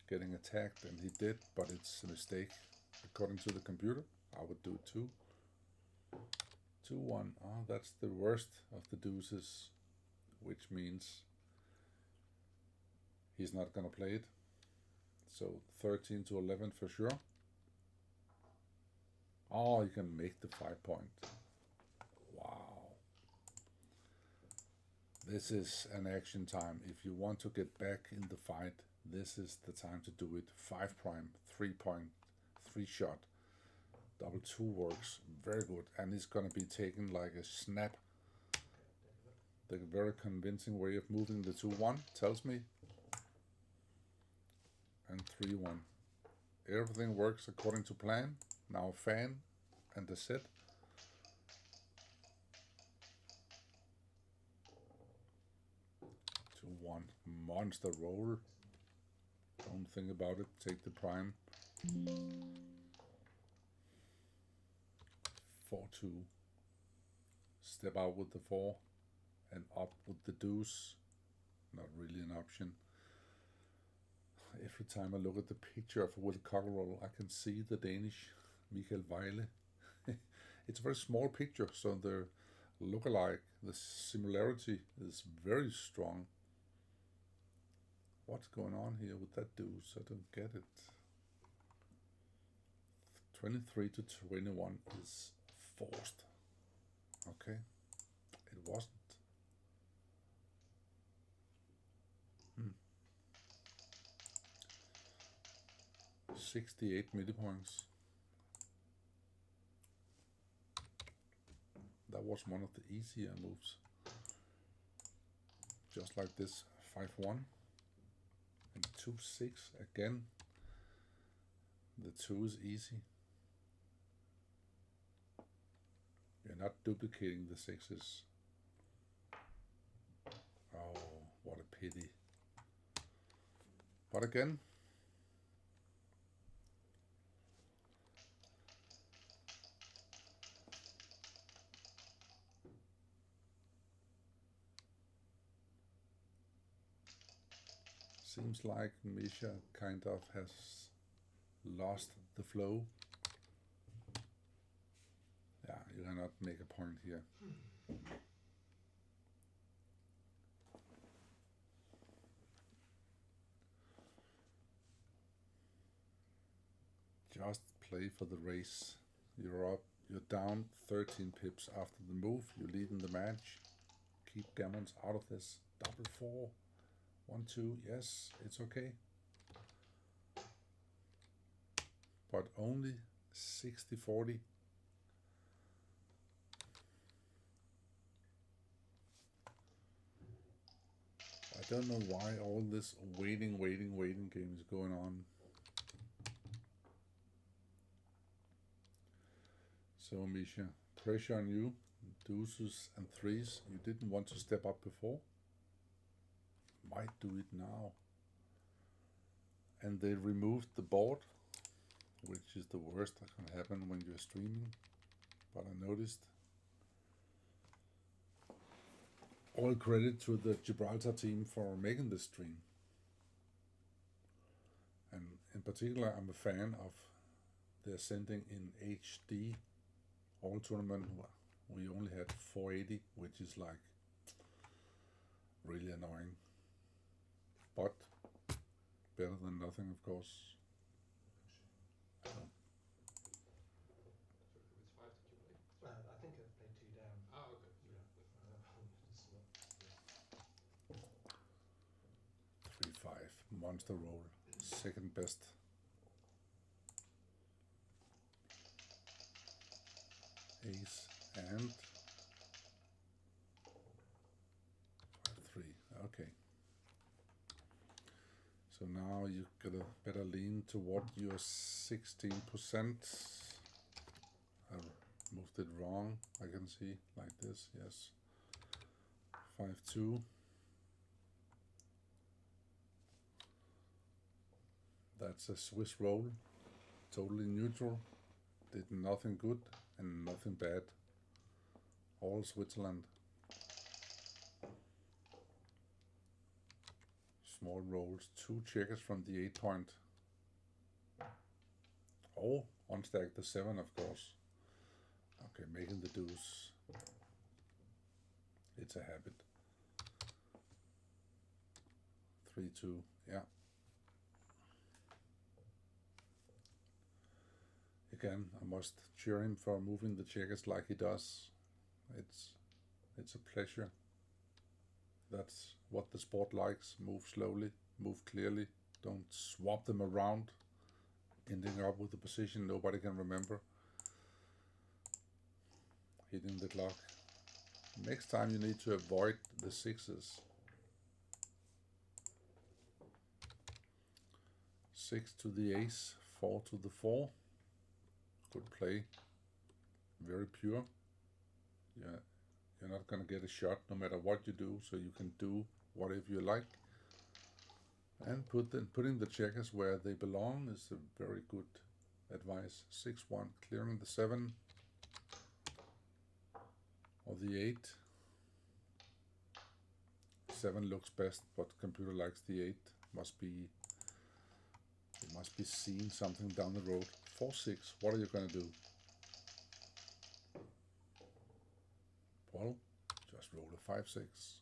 getting attacked, and he did, but it's a mistake. According to the computer, I would do 2. 2-1. Oh, that's the worst of the deuces, which means he's not gonna play it. So 13-11 for sure. Oh, you can make the 5 point. Wow. This is an action time. If you want to get back in the fight, this is the time to do it. 5 prime, 3 point, 3 shot. Double 2 works very good, and it's gonna be taken like a snap. The very convincing way of moving the 2-1 tells me. And 3-1. Everything works according to plan. Now fan and the set. 2-1. Monster roll. Don't think about it. Take the prime. 4-2. Step out with the 4 and up with the deuce. Not really an option. Every time I look at the picture of Will Cockerell, I can see the Danish Michael Weile. It's a very small picture, so the lookalike, the similarity is very strong. What's going on here with that deuce? I don't get it. 23-21 is forced. Okay, it wasn't. 68 millipoints. That was one of the easier moves. Just like this 5-1 and 2-6 again. The 2 is easy. You're not duplicating the 6s. Oh, what a pity. But again, seems like Misja kind of has lost the flow. Yeah, you cannot make a point here. Just play for the race. You're down 13 pips after the move. You lead in the match. Keep gammons out of this. Double 4. 1, 2. Yes, it's okay. But only 60-40. I don't know why all this waiting game is going on. So Misja, pressure on you. Deuces and threes. You didn't want to step up before. Might do it now. And they removed the board, which is the worst that can happen when you're streaming. But I noticed. All credit to the Gibraltar team for making this stream. And in particular, I'm a fan of their sending in HD. All tournament, we only had 480, which is like really annoying. But better than nothing, of course. So it's 5 that you play? I think I've played 2 down. Ah, okay. Just what, 3-5, monster roll, second best. Ace and 5-3. Okay. So now you gotta better lean toward your 16%. I moved it wrong. I can see like this. Yes. 5-2. That's a Swiss roll. Totally neutral. Did nothing good and nothing bad. All Switzerland. Small rolls, 2 checkers from the 8 point. Oh, unstack the 7, of course. Okay, making the deuce. It's a habit. 3-2, yeah. Again, I must cheer him for moving the checkers like he does. It's a pleasure. That's what the sport likes. Move slowly, move clearly. Don't swap them around, ending up with a position nobody can remember. Hitting the clock. Next time you need to avoid the 6s. 6 to the ace, 4 to the 4. Good play. Very pure. Yeah, you're not gonna get a shot no matter what you do, so you can do whatever you like. And putting the checkers where they belong is a very good advice. 6-1, clearing the 7 or the 8. 7 looks best, but computer likes the 8. It must be seeing something down the road. 4-6, what are you gonna do? Well, just roll a 5-6.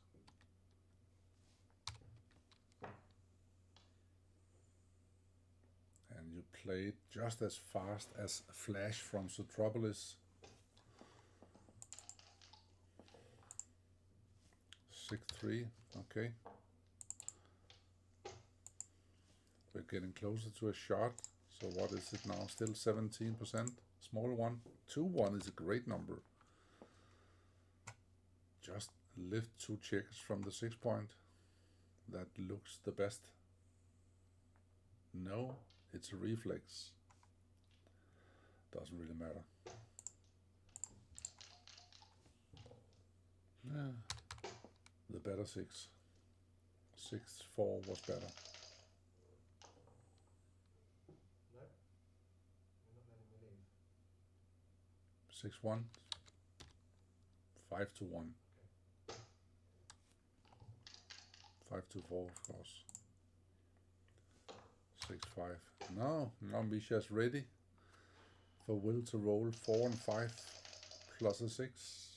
And you play it just as fast as Flash from Zootropolis. 6-3, okay. We're getting closer to a shot. So what is it now? Still 17%. Small one. 2-1 is a great number. Just lift 2 checkers from the 6 point. That looks the best. No, it's a reflex. Doesn't really matter. The better 6. 6-4 was better. No? You're not letting me leave. 6-1. 5-1. 5-4, of course. 6-5. Now Misja's ready for Will to roll 4 and 5 plus a 6.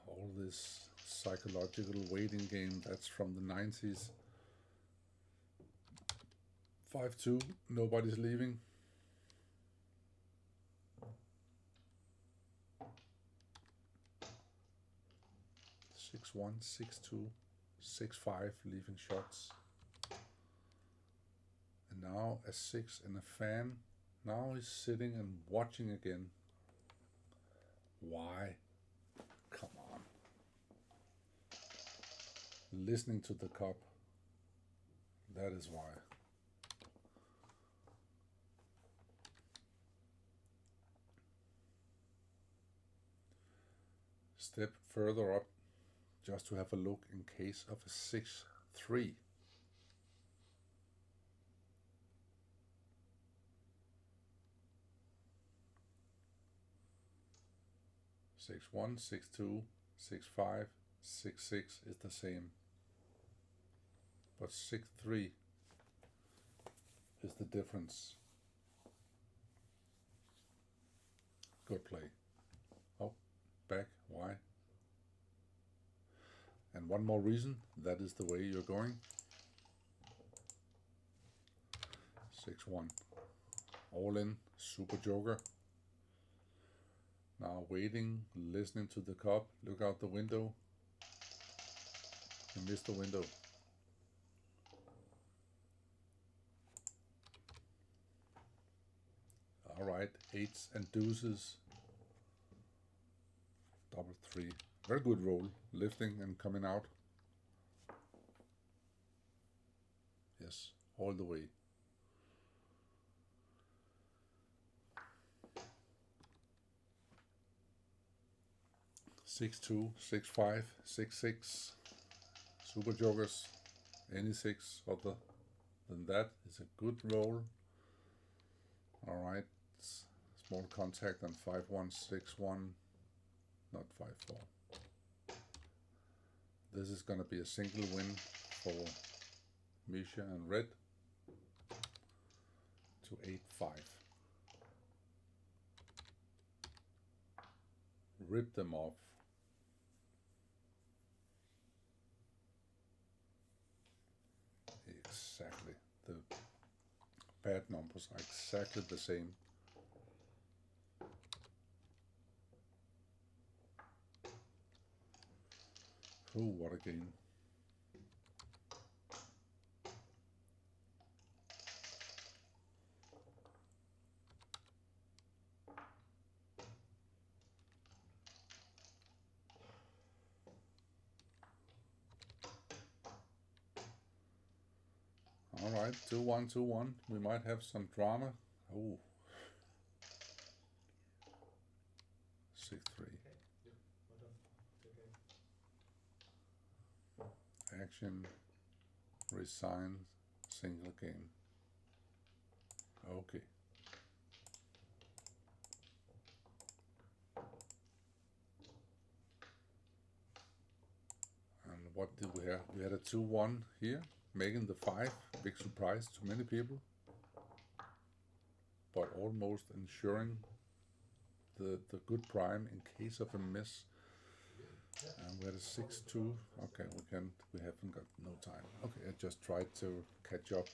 All this psychological waiting game, that's from the 90s. 5-2, nobody's leaving. 6-1, 6-2, 6-5, leaving shots. And now a 6 and a fan. Now he's sitting and watching again. Why? Come on. Listening to the cup. That is why. Step further up just to have a look in case of a 6-3. Six one, 6-2, 6-5, 6-6 is the same. But 6-3 is the difference. Good play. Oh, back, why? And one more reason, that is the way you're going. 6-1. All in, super joker. Now waiting, listening to the cup, look out the window. You missed the window. Alright, 8s and deuces. Double 3. Very good roll, lifting and coming out. Yes, all the way. Six two, 6-5, 6-6. Super jokers. Any 6 other than that is a good roll. Alright, small contact on 5-1, 6-1, not 5-4. This is gonna be a single win for Misja and Red to 8-5. Rip them off. Exactly. The bad numbers are exactly the same. Oh, what a game. Alright, 2-1, 2-1. We might have some drama. Oh. 6-3. Okay. Yep. Well done. Good game. Action. Resign. Single game. Okay. And what did we have? We had a 2-1 here, making the 5. Big surprise to many people. But almost ensuring the good prime in case of a miss. And we had a 6-2. Okay, we haven't got no time. Okay, I just tried to catch up.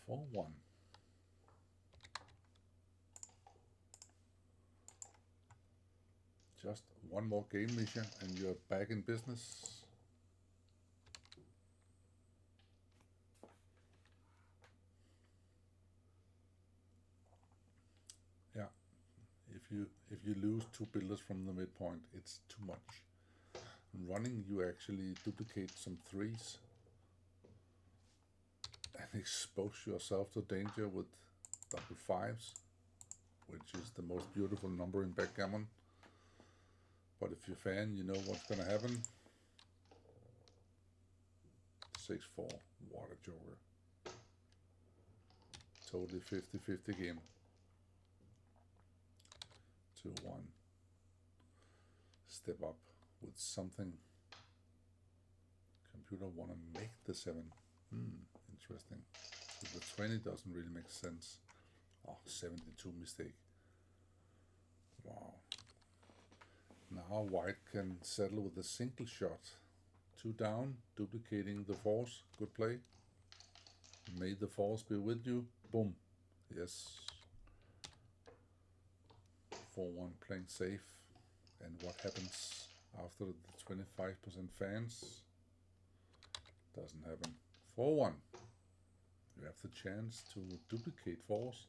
4-1. Just one more game, Misja, and you're back in business. Yeah, if you lose 2 builders from the midpoint, it's too much. In running, you actually duplicate some 3s and expose yourself to danger with double 5s, which is the most beautiful number in backgammon. But if you're a fan, you know what's gonna happen. 6-4. What a joker. Totally 50-50 game. 2-1. Step up with something. Computer wanna make the 7. Interesting. So the 20 doesn't really make sense. Oh, 72 mistake. Wow. Now white can settle with a single shot. 2 down, duplicating the force. Good play. May the force be with you. Boom. Yes. 4-1 playing safe. And what happens after the 25% fans? Doesn't happen. 4-1. You have the chance to duplicate force.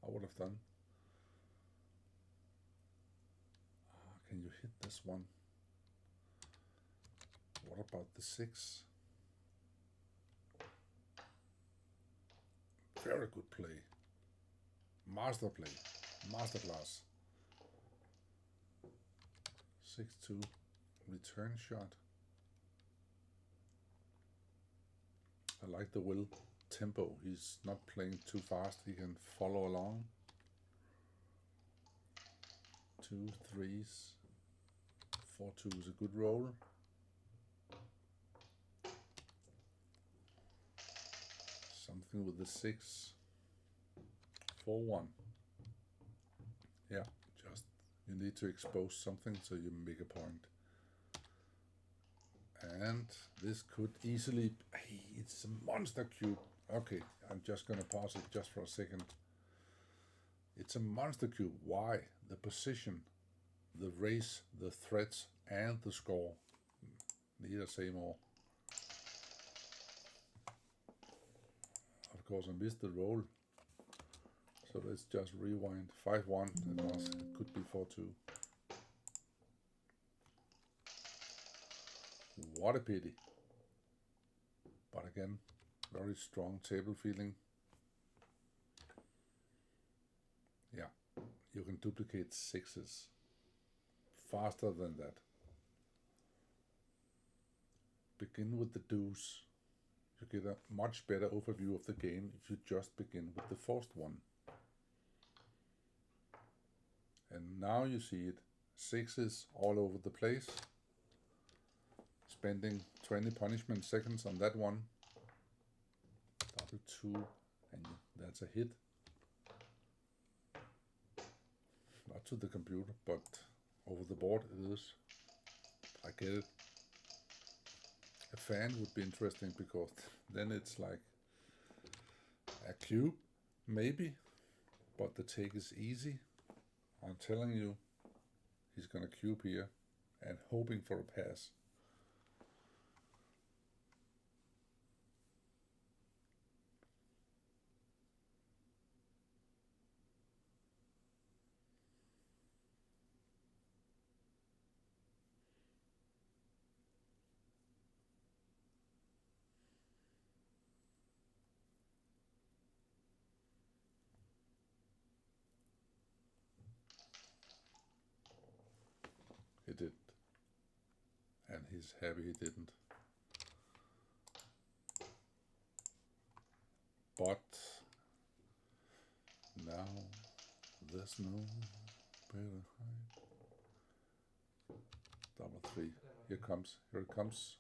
I would have done. Can you hit this one? What about the 6? Very good play. Master play. Masterclass. 6-2. Return shot. I like the will tempo. He's not playing too fast. He can follow along. 2 3s. 4-2 is a good roll. Something with the 6. 4-1. Yeah, just you need to expose something so you make a point. And this could easily... Hey, it's a monster cube. Okay, I'm just gonna pause it just for a second. It's a monster cube. Why? The position, the race, the threats, and the score. Need I say more? Of course, I missed the roll. So let's just rewind. 5-1. It could be 4-2. What a pity. But again, very strong table feeling. Yeah, you can duplicate 6s faster than that. Begin with the deuce. You get a much better overview of the game if you just begin with the first one. And now you see it. 6s all over the place. Spending 20 punishment seconds on that one. Double 2, and that's a hit. Not to the computer, but over the board it is. I get it. A fan would be interesting because then it's like a cube, maybe, but the take is easy. I'm telling you, he's gonna cube here and hoping for a pass. He did. And he's happy he didn't. But now there's no better height. Double 3. Here it comes.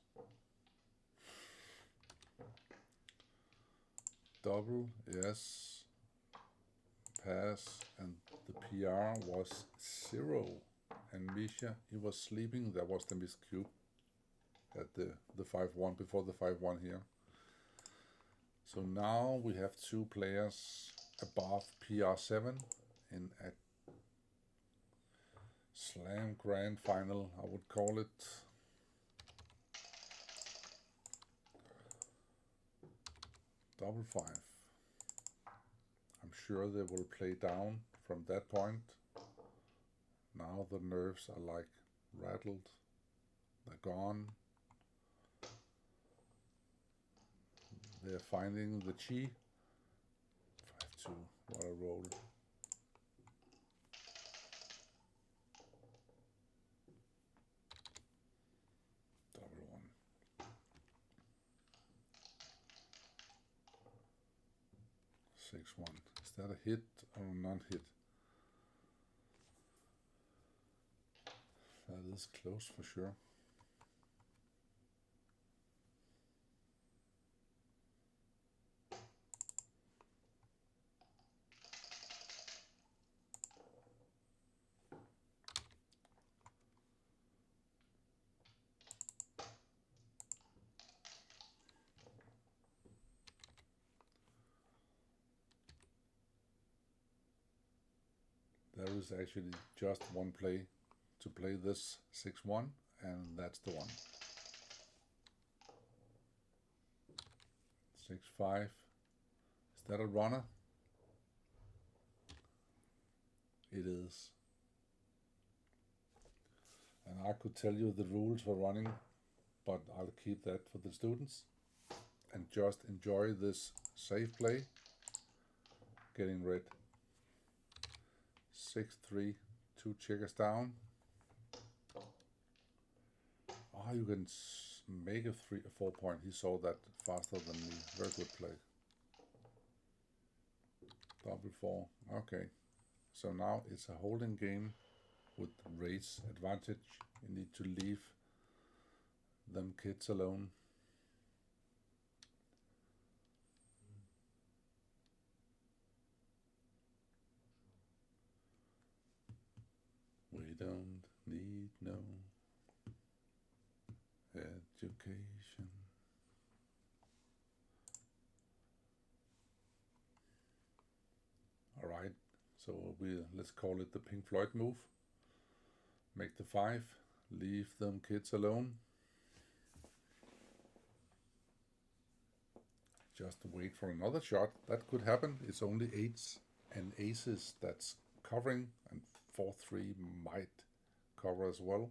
Double, yes. Pass, and the PR was 0. And Misja, he was sleeping. That was the missed cube at the 5-1 before the 5-1 here. So now we have 2 players above PR7 in a slam grand final, I would call it. Double 5. I'm sure they will play down from that point. Now the nerves are like rattled. They're gone. They're finding the chi. 5-2. What a roll. 6-1. Is that a hit or a non-hit? That is close for sure. There is actually just one play to play this 6-1, and that's the one. 6-5. Is that a runner? It is. And I could tell you the rules for running, but I'll keep that for the students and just enjoy this safe play. Getting red. 6-3, 2 checkers down. Ah, you can make a 4 point. He saw that faster than me. Very good play. Double 4. Okay. So now it's a holding game with race advantage. You need to leave them kids alone. We don't need no education. All right, so let's call it the Pink Floyd move. Make the 5, leave them kids alone. Just wait for another shot. That could happen. It's only 8s and aces that's covering, and 4-3 might cover as well.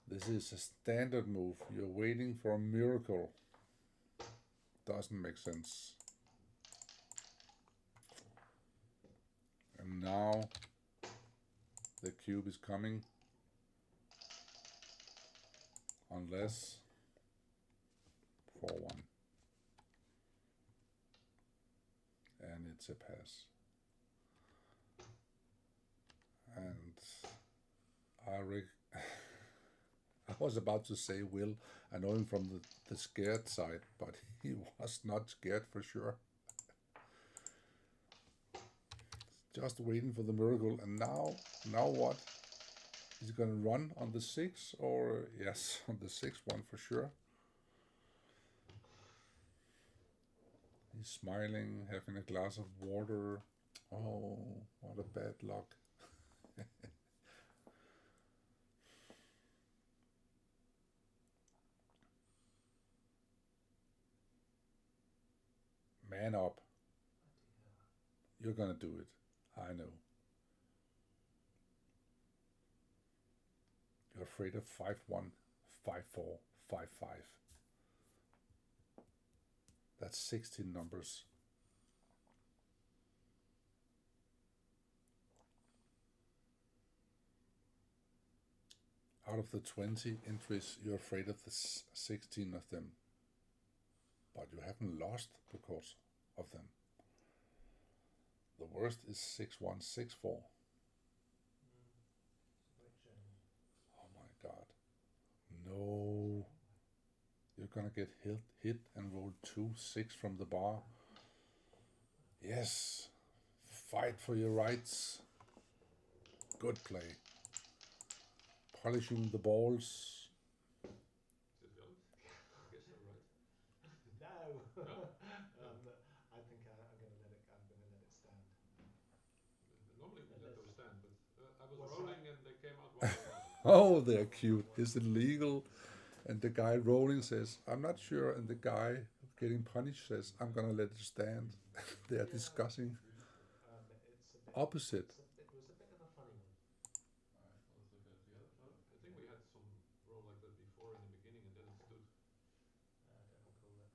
This is a standard move. You're waiting for a miracle. Doesn't make sense. And now the cube is coming. Unless 4-1. And it's a pass. And I was about to say Will, I know him from the scared side, but he was not scared for sure. Just waiting for the miracle. And now what? Is he going to run on the 6 or yes, on the 6-1 for sure? He's smiling, having a glass of water. Oh, what a bad luck. Man up. You're going to do it. I know. You're afraid of 5-1, 5-4, 5-5. That's 16 numbers. Out of the 20 entries, you're afraid of the 16 of them. But you haven't lost because of them. The worst is 6-1, 6-4. Oh my God. No. You're gonna get hit and roll 2-6 from the bar. Yes. Fight for your rights. Good play. Polishing the balls. Is it valid? I guess I'm right. No. No? I think I'm going to let it. I'm going to let it stand. Normally we let those stand, but I was What's rolling that? and they came out 1-1. Oh, they're cute. Is it legal? And the guy rolling says, I'm not sure. And the guy getting punished says, I'm gonna let it stand. They are discussing It's a bit opposite. It was a bit of a funny one. Alright, well, let's look at it together, shall we? I think we had some roll like that before in the beginning and then it stood. I don't recall it.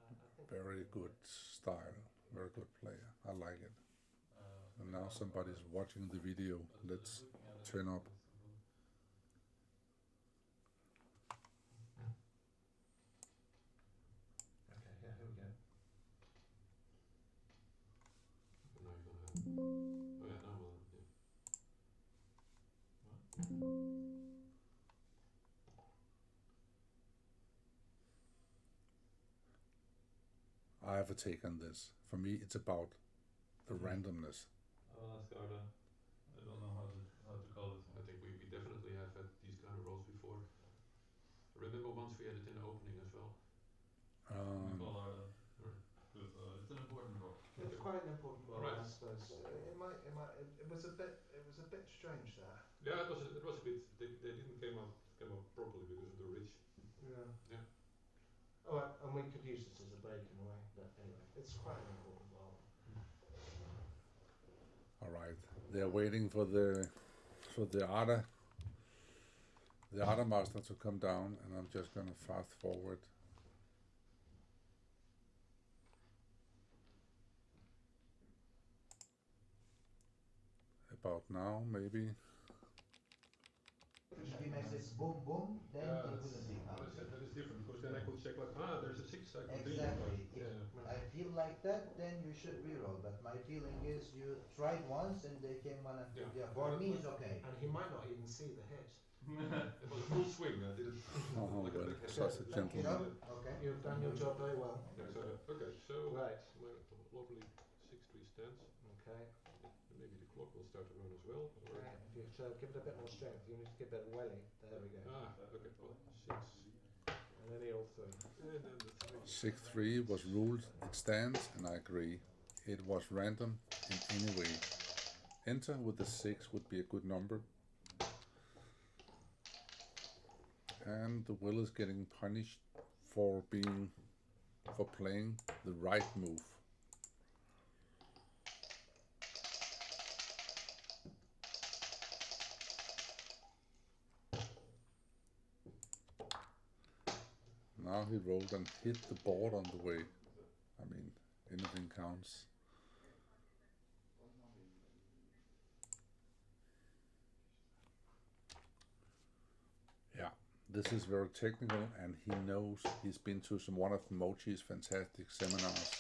I think Very good style. Very good player. I like it. And now somebody's watching the video. Let's turn up. I have a take on this. For me, it's about the randomness. I don't know how to call this I one. think we definitely have had these kind of rolls before. I remember once we had it in the opening as well. We Um, call our that. Right. It's an important role. It's quite an important role, Right. I suppose. It was a bit strange that. Yeah, it was a bit. They didn't came out properly because of the ridge. Yeah. Yeah. Oh, and we could use this as a break in a way, but anyway, it's quite an important role. all right, they're waiting for the other master to come down, and I'm just gonna fast forward. About now, maybe. If he makes this boom boom, then Yeah, it that's, wouldn't be that counted. is different because then I could check like, there's a 6, I continue. Exactly. Yeah. If I feel like that, then you should reroll. But my feeling is you tried once and they came one after Yeah. the other. For me, it's okay. And he might not even see the hit. It was a full swing. I did it Oh, like a well, backhand. such a Lucky gentleman. dog. Okay. You've done your job very well. Yeah, okay, so Right. my lovely 6-3 stance. Okay. Maybe the clock will start to run as well. Or Okay. If you give it a bit more strength, you need to give it a welly. There we go. okay, well, 6. And then he'll 3. And then the 3. 6-3 was ruled. It stands, and I agree. It was random in any way. Enter with the 6 would be a good number. And the will is getting punished for playing the right move. Now he rolled and hit the board on the way. I mean, anything counts. Yeah, this is very technical, and he knows. He's been to one of Mochi's fantastic seminars.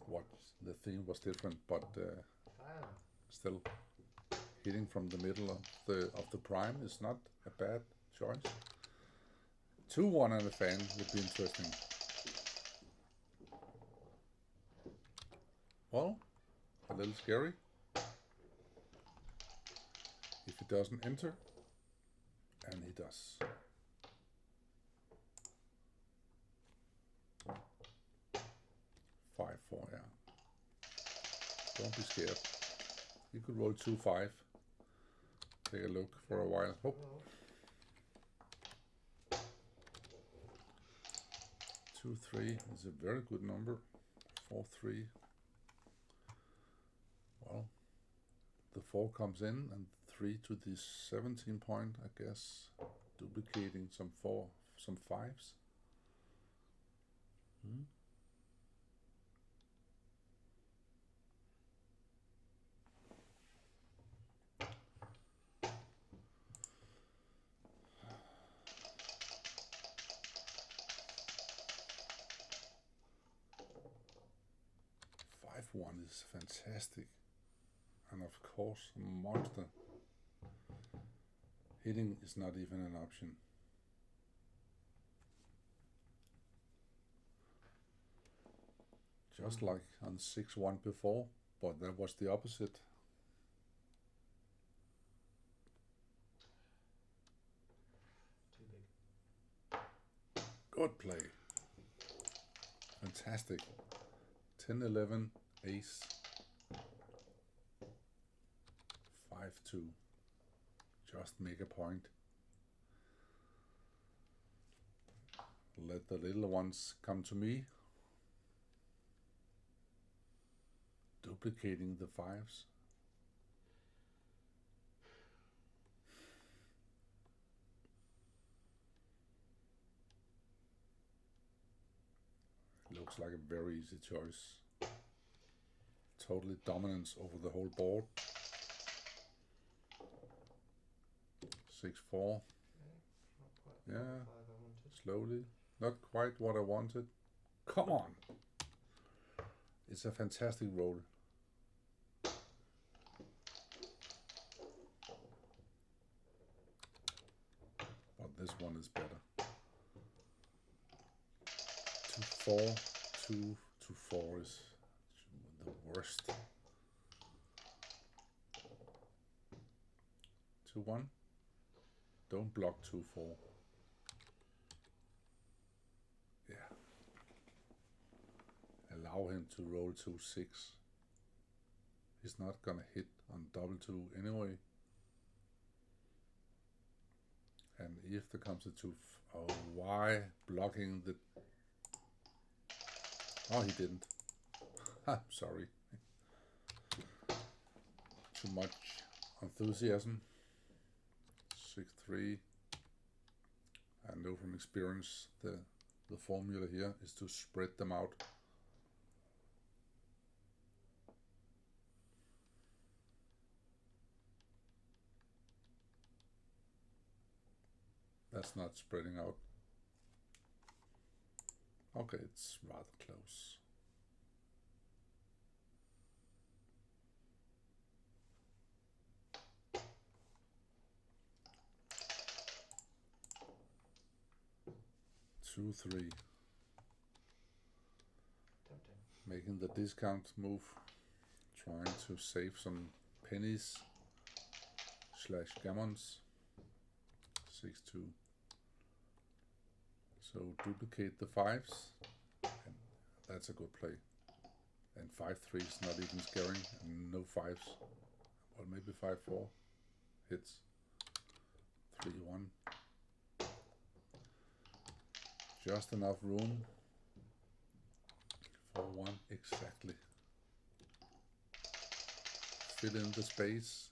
What the theme was different, but still hitting from the middle of the prime is not a bad choice. 2-1 and a fan would be interesting. Well, a little scary. If he doesn't enter, and he does. Five, 4, yeah. Don't be scared. You could roll 2-5. Take a look for a while. Hope. 2-3 is a very good number. 4-3. Well, the 4 comes in, and 3 to the 17 point, I guess, duplicating some 5s. Hmm? One is fantastic, and of course a monster. Hitting is not even an option. Just like on 6-1 before, but that was the opposite. Too big. Good play. Fantastic. 10-11, ace. 5-2. Just make a point. Let the little ones come to me. Duplicating the 5s. Looks like a very easy choice. Totally dominance over the whole board. 6-4. Okay. Not quite Yeah. the 5 I wanted. Slowly. Not quite what I wanted. Come on. It's a fantastic roll. But this one is better. 4-2-4 is the worst. 2-1. Don't block 2-4. Yeah. Allow him to roll 2-6. He's not gonna hit on double 2 anyway. And if there comes a 2, oh, why blocking the? Oh, he didn't. I'm sorry. Too much enthusiasm. 6-3. I know from experience the formula here is to spread them out. That's not spreading out. Okay, it's rather close. Two, 3. Tempting. Making the discount move. Trying to save some pennies / gammons. 6-2. So duplicate the 5s. And that's a good play. And 5-3 is not even scaring. And no 5s. Well, maybe 5-4 hits. 3-1. Just enough room. 4-1 exactly. Fill in the space.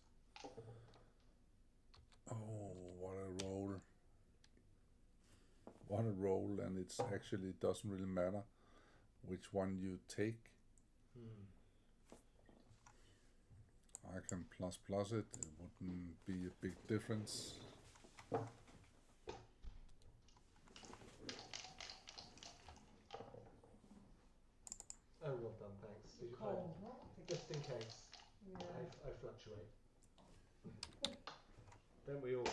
Oh, what a roll. What a roll, and it's actually doesn't really matter which one you take. I can plus it. It wouldn't be a big difference. Oh, well done, thanks. So you Cold, find, what? just in case, Yeah. I fluctuate. Don't we all? I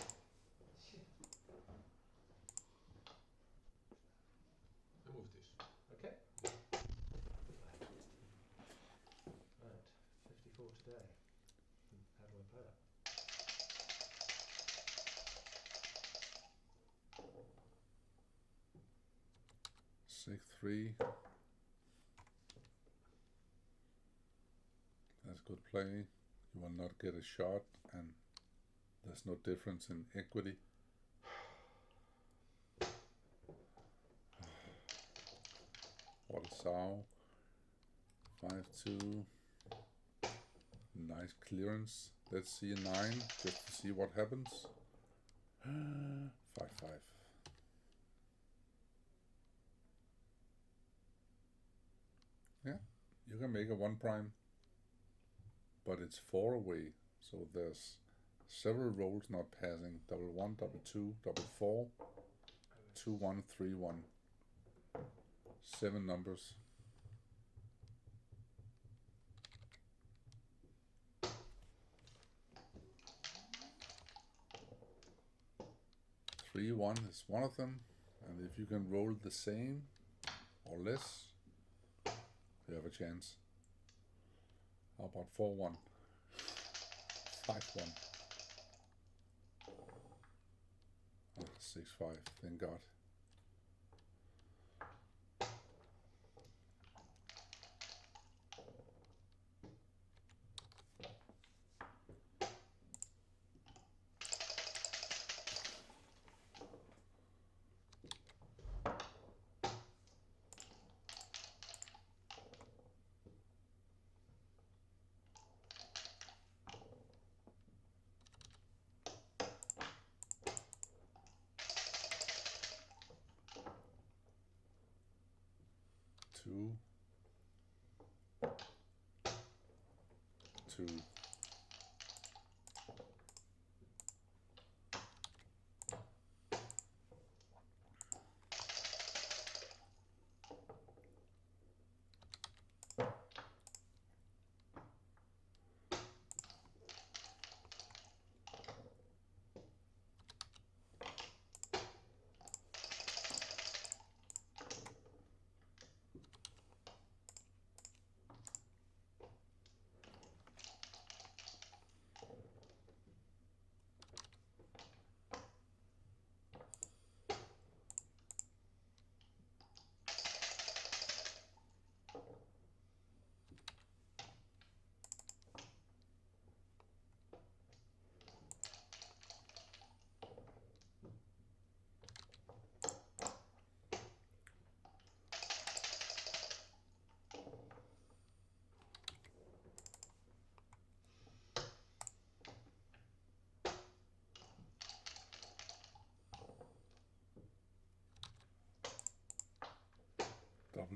move this. Okay. Right, 54 today. How do I play that? Six, 3. That's good play. You will not get a shot, and there's no difference in equity. What a sow. 5-2. Nice clearance. Let's see a 9 just to see what happens. 5-5. Yeah, you can make a 1 prime, but it's 4 away, so there's several rolls not passing. Double 1, double 2, double 4, 2-1, 3-1. 7 numbers. Three, 1 is one of them, and if you can roll the same or less, you have a chance. How about 4-1? 5-1. 6-5, thank God. Two. 2.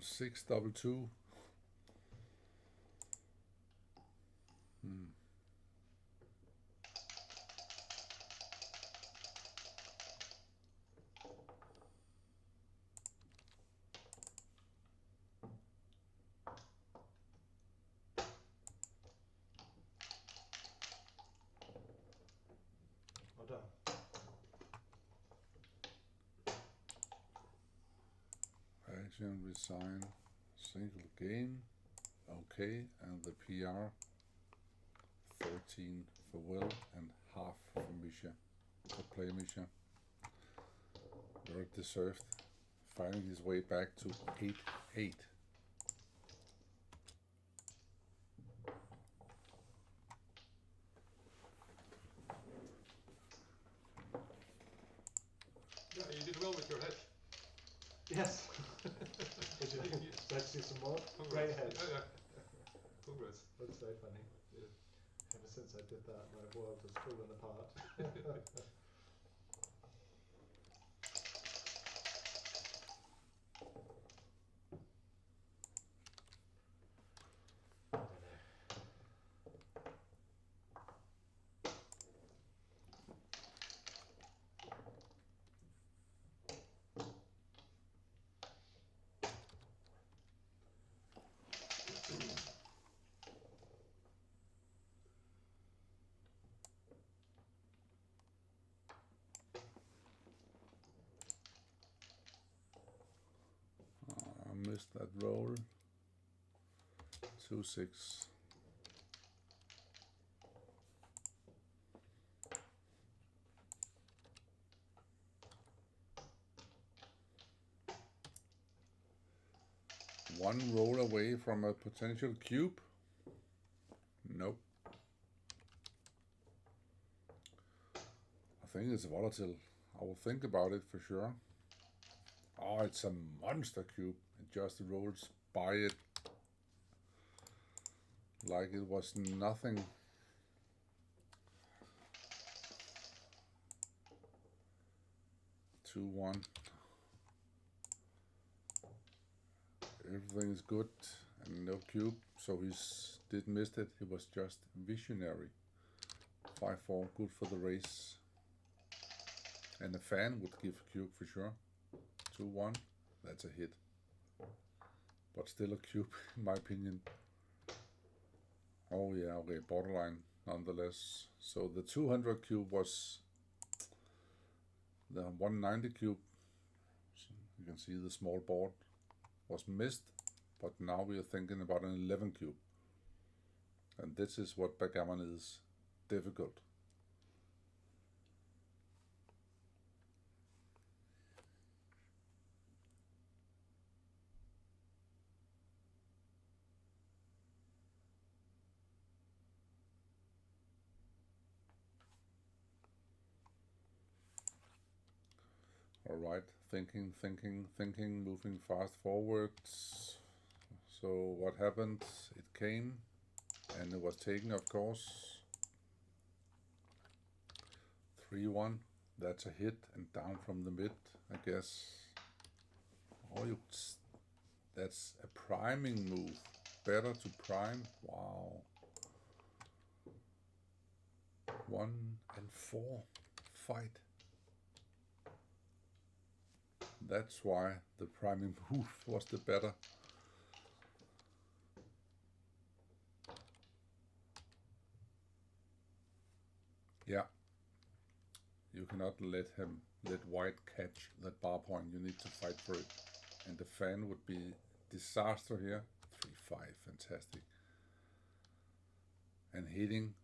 6, double 2. Well done. Action, resign, single game. Okay, and the PR 13 for Will and half for Misja. For player Misja. Very deserved. Finding his way back to 8-8. Yeah, you did well with your hedge. Yes. Would you like to see some more? Great heads. Yeah. Congrats. That's so funny. Yeah. Ever since I did that, my world has fallen apart. I don't know. I missed that roll. 2-6. One roll away from a potential cube. Nope. I think it's volatile. I will think about it for sure. Oh, it's a monster cube. It just rolls by it like it was nothing. Two, one. Everything is good and no cube, so he did miss it. He was just visionary. 5-4, good for the race. And a fan would give a cube for sure. 2-1, that's a hit. But still a cube, in my opinion. Oh yeah, okay, borderline nonetheless. So the 200 cube was the 190 cube. So you can see the small board was missed, but now we are thinking about an 11 cube. And this is what backgammon is, difficult. Alright, thinking, moving fast forwards. So what happened? It came, and it was taken, of course. 3-1, that's a hit, and down from the mid, I guess. Oh, that's a priming move. Better to prime, wow. 1 and 4, fight. That's why the priming move was the better. Yeah. You cannot let white catch that bar point. You need to fight for it. And the fan would be disaster here. 3-5, fantastic. And hitting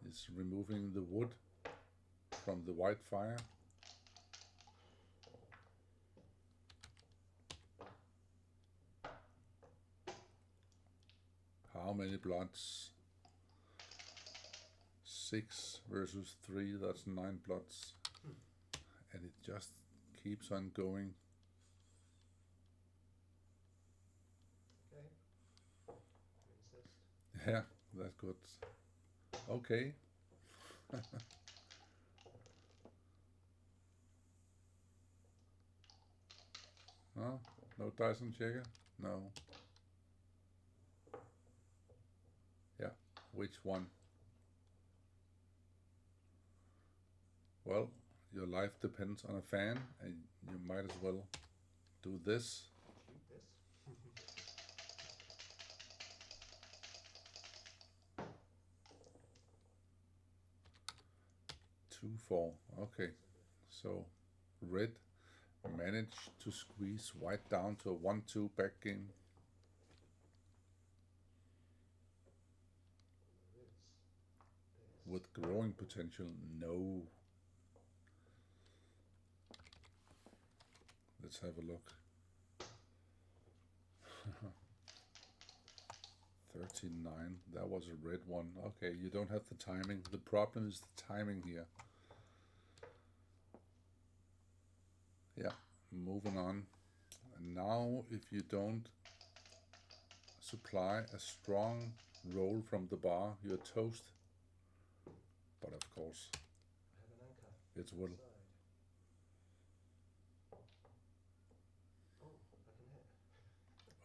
is removing the wood from the white fire. How many bloods? 6 versus 3, that's 9 bloods. And it just keeps on going. Okay. You insist. Yeah, that's good. Okay. No, no Dyson checker. No. Yeah, which one? Well, your life depends on a fan, and you might as well do this. Shoot this. 2-4. Okay, so red managed to squeeze white down to a 1-2 back game. There is this. With growing potential. No. Let's have a look. 13-9. That was a red one. Okay, you don't have the timing. The problem is the timing here. Yeah, moving on. And now, if you don't supply a strong roll from the bar, you're toast. But of course, I have an anchor. it's will. Side.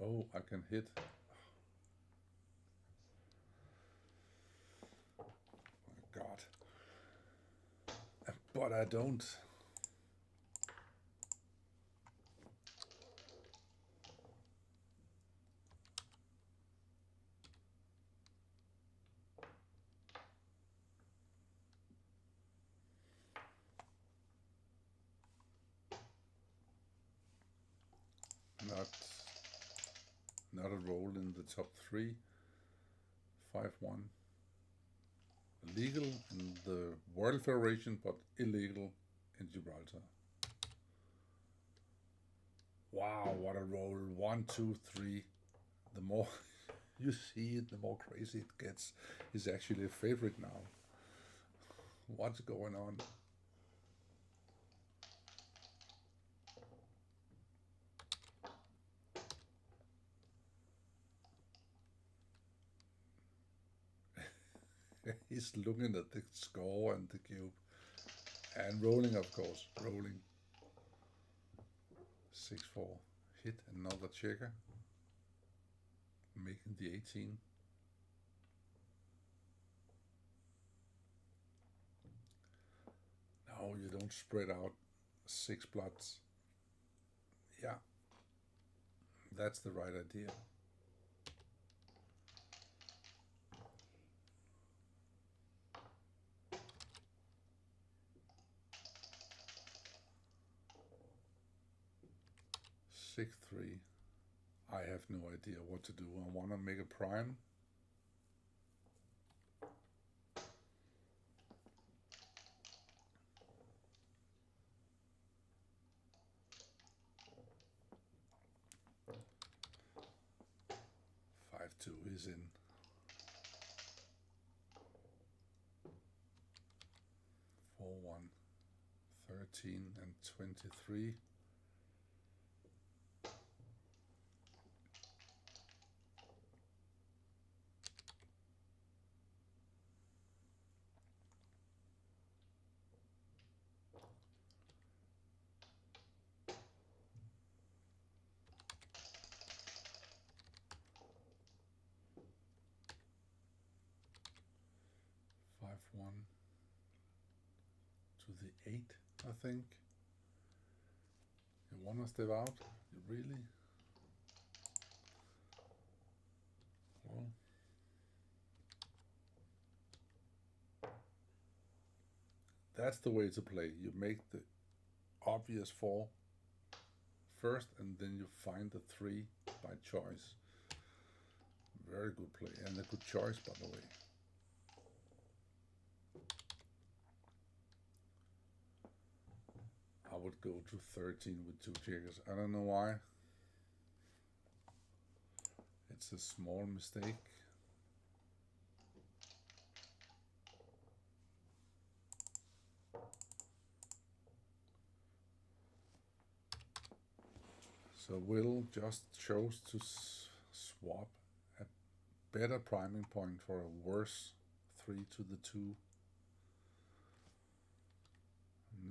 Oh, I can hit. Oh, I can hit. My God. But I don't. Not a roll in the top three. 5-1. Legal in the World Federation, but illegal in Gibraltar. Wow, what a roll. 1, 2, 3. The more you see it, the more crazy it gets. He's actually a favorite now. What's going on? He's looking at the score and the cube. And rolling, of course. Rolling. 6-4. Hit another checker. Making the 18. No, you don't spread out 6 blots. Yeah. That's the right idea. Six, 3. I have no idea what to do. I want to make a prime. Five, 2 is in. 4-1. 13 and 23. One to the 8, I think. You wanna step out? You really? Well, that's the way to play. You make the obvious 4 first, and then you find the 3 by choice. Very good play, and a good choice, by the way. I would go to 13 with 2 checkers. I don't know why. It's a small mistake. So Will just chose to swap a better priming point for a worse 3 to the 2.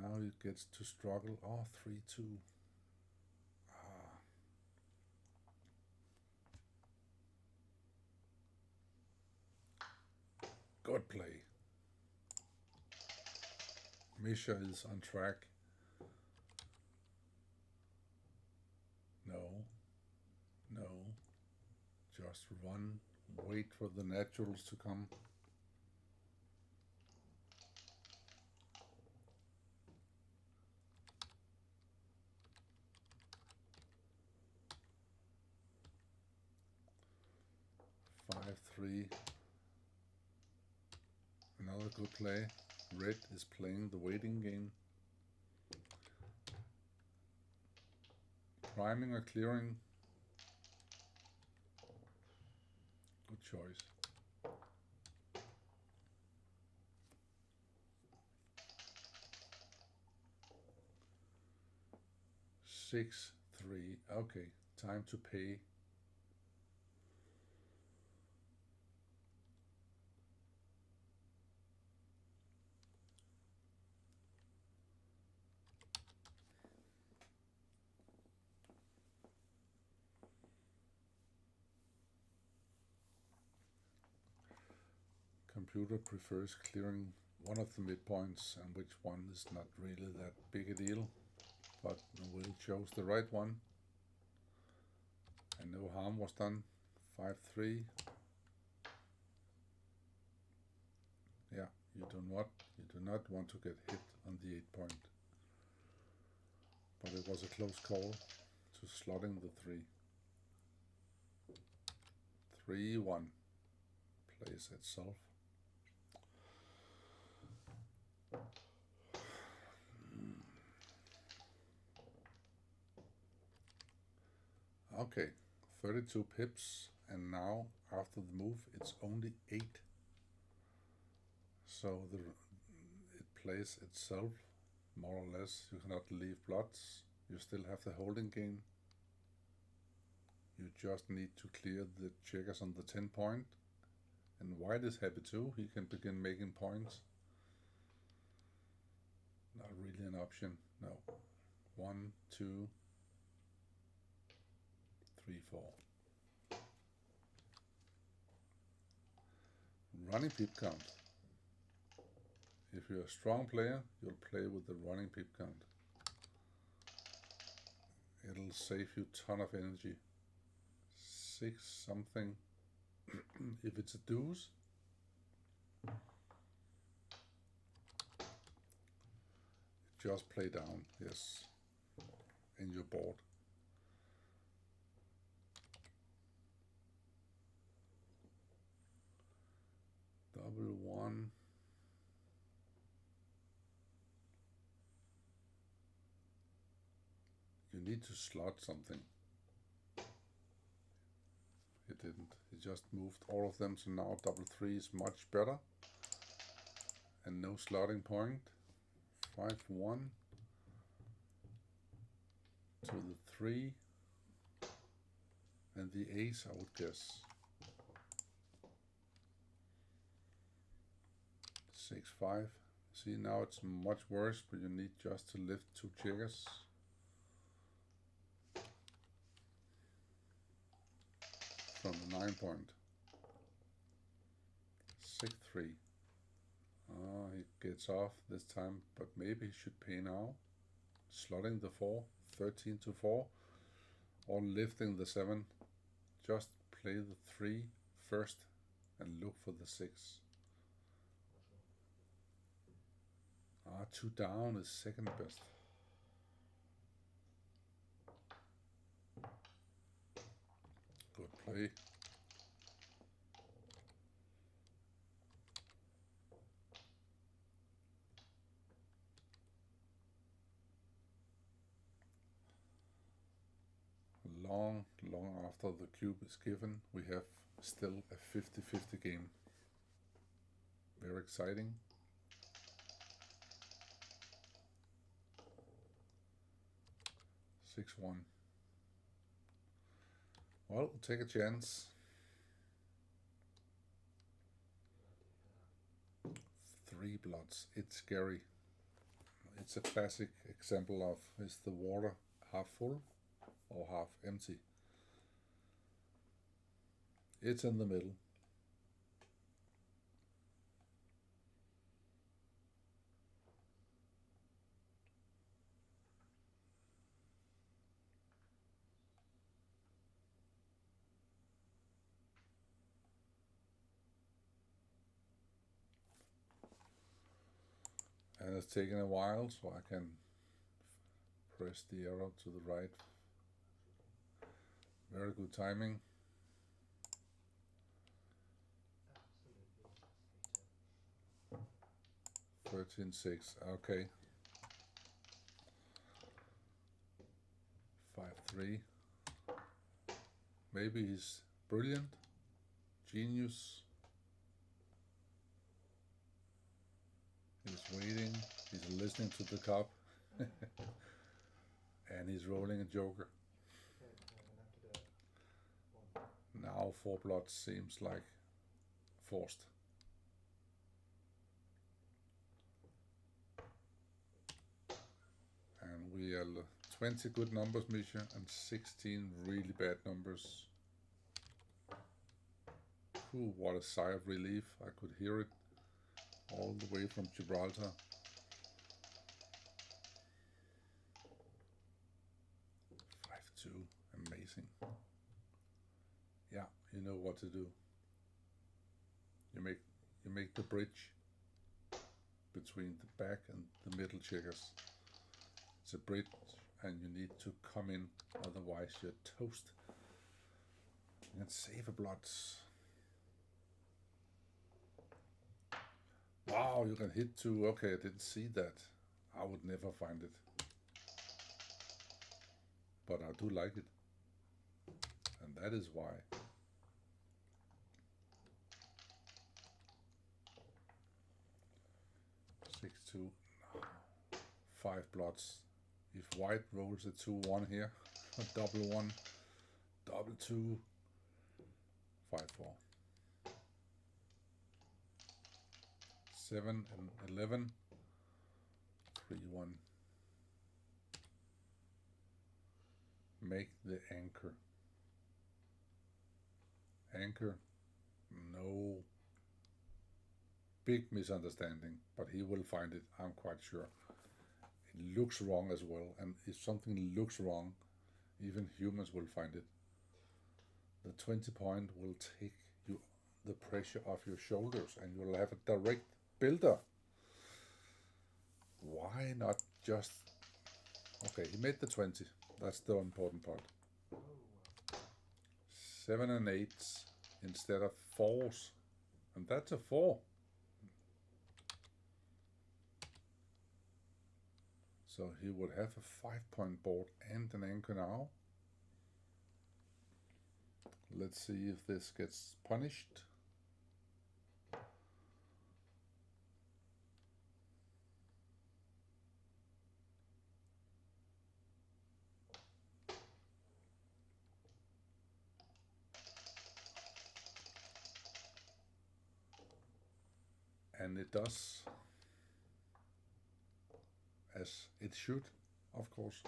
Now he gets to struggle. Oh, 3-2. Good play. Misja is on track. No. Just run. Wait for the naturals to come. Five, 3. Another good play. Red is playing the waiting game. Priming or clearing? Good choice. Six, 3. Okay, time to pay. Computer prefers clearing one of the midpoints, and which one is not really that big a deal, but Will chose the right one, and no harm was done. 5, 3. Yeah, you do not want to get hit on the 8 point, but it was a close call to slotting the 3. 3, 1 plays itself. Okay, 32 pips, and now after the move it's only 8. So it plays itself, more or less. You cannot leave blots. You still have the holding game. You just need to clear the checkers on the 10 point. And white is happy too. He can begin making points. Not really an option, no. 1, 2, 3, 4. Running pip count. If you're a strong player, you'll play with the running pip count. It'll save you a ton of energy. 6 something. If it's a deuce, just play down, yes, and you're bored. Double 1. You need to slot something. It didn't. It just moved all of them, so now double 3 is much better. And no slotting point. 5, 1. To the 3. And the ace, I would guess. 6, 5. See, now it's much worse, but you need just to lift 2 checkers. From the 9 point. 6, 3. He gets off this time, but maybe he should pay now. Slotting the 4, 13 to 4, or lifting the 7. Just play the 3 first and look for the 6. 2 down is second best. Good play. Long after the cube is given, we have still a 50-50 game. Very exciting. Six, 1. Well, take a chance. 3 blots. It's scary. It's a classic example of, is the water half full or half empty? It's in the middle. has taken a while, so I can press the arrow to the right. Very good timing. Absolutely. 13-6. Okay. 5-3. Maybe he's brilliant, genius. He's waiting. He's listening to the cup, and he's rolling a joker. Okay, I'm gonna have to do it. One. Now 4 blood seems like forced. And we are 20 good numbers, Misja, and 16 really bad numbers. Ooh, what a sigh of relief. I could hear it all the way from Gibraltar. Two, amazing. Yeah, you know what to do. You make the bridge between the back and the middle checkers. It's a bridge, and you need to come in, otherwise you're toast. You can save a blood. Wow, you can hit 2. Okay, I didn't see that. I would never find it. But I do like it. And that is why. Six, 2, 5 blots. If white rolls a 2-1 here, a double 1, double 2, 5-4. 7 and 11, 3-1. Make the anchor. Anchor, no big misunderstanding, but he will find it, I'm quite sure. It looks wrong as well, and if something looks wrong, even humans will find it. The 20 point will take you the pressure off your shoulders, and you will have a direct builder. Why not just... Okay, he made the 20. That's the important part. 7 and 8s instead of 4s, and that's a 4. So he would have a 5-point board and an anchor now. Let's see if this gets punished. And it does, as it should, of course.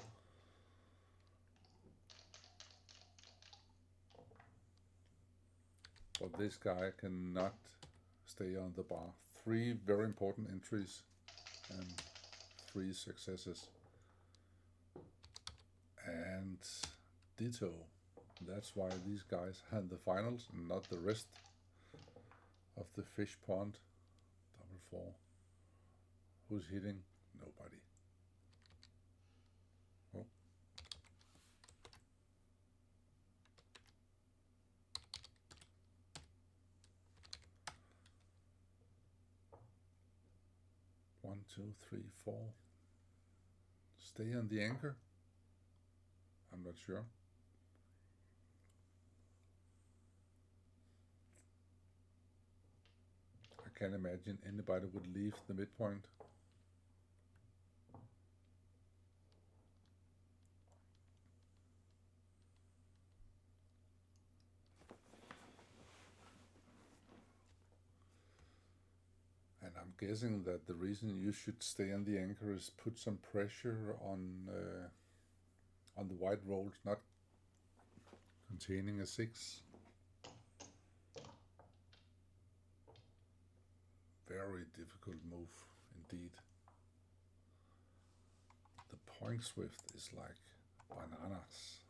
But this guy cannot stay on the bar. 3 very important entries and 3 successes. And ditto. That's why these guys had the finals and not the rest of the fish pond. 4. Who's hitting? Nobody. Oh. One, 2, 3, 4. Stay on the anchor? I'm not sure. I can't imagine anybody would leave the midpoint. And I'm guessing that the reason you should stay on the anchor is put some pressure on the white rolls not containing a 6. Very difficult move indeed. The point swift is like bananas.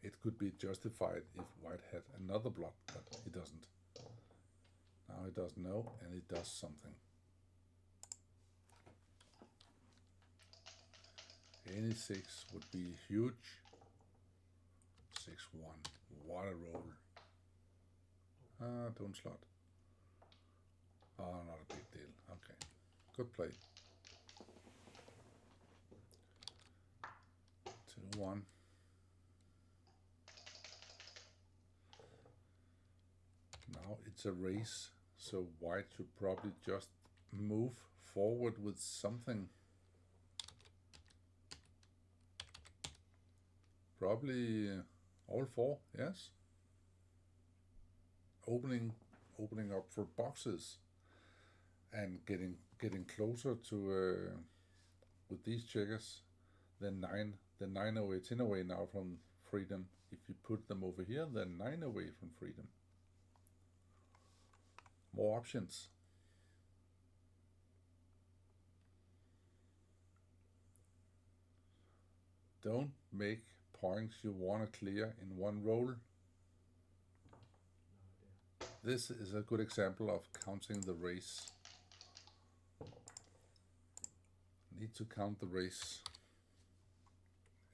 It could be justified if white had another block, but he doesn't. Now he doesn't know, and he does something. Any 6 would be huge. 6-1. What a roll. Don't slot. Oh, not a big deal. Okay. Good play. 2-1. Now it's a race, so white should probably just move forward with something. Probably all 4, yes. Opening up for boxes and getting closer to with these checkers. Then 9 away, 10 away now from freedom. If you put them over here, then 9 away from freedom. More options. Don't make points you want to clear in one roll. No idea. This is a good example of counting the race. Need to count the race.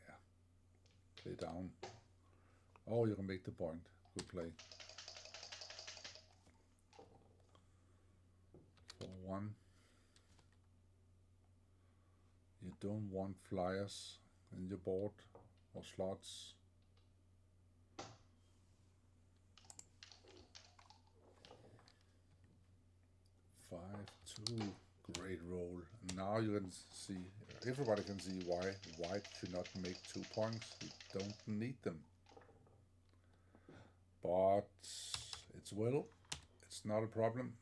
Yeah. Play down. Oh, you can make the point. Good play. 4-1. You don't want flyers in your board or slots. 5-2. Great roll. Now you can see, everybody can see why white should not make 2 points. You don't need them. But it's it's not a problem.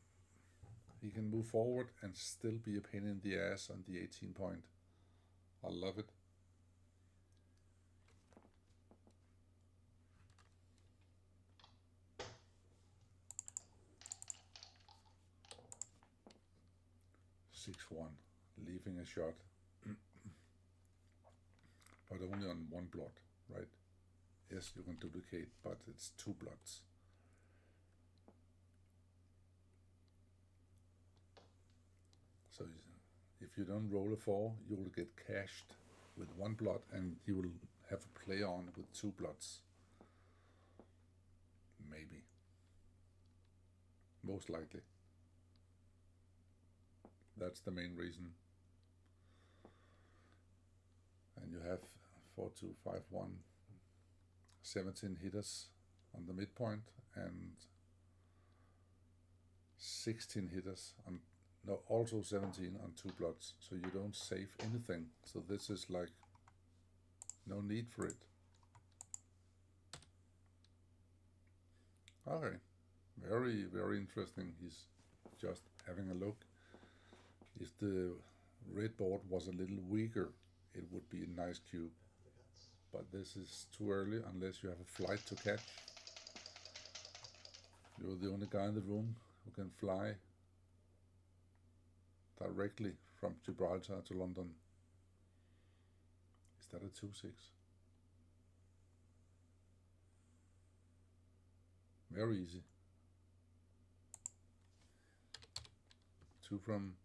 He can move forward and still be a pain in the ass on the 18 point. I love it. (6-1), leaving a shot, but only on 1 blot, right? Yes, you can duplicate, but it's 2 blots. So if you don't roll a 4, you will get cashed with 1 blot, and you will have a play on with 2 blots. Maybe. Most likely. That's the main reason. And you have 4-2, 5-1, 17 hitters on the midpoint and 16 hitters on, no, also 17 on 2 blots. So you don't save anything. So this is like no need for it. Okay, very, very interesting. He's just having a look. If the red board was a little weaker, it would be a nice cube. But this is too early unless you have a flight to catch. You're the only guy in the room who can fly directly from Gibraltar to London. Is that a 2-6? Very easy. 2 from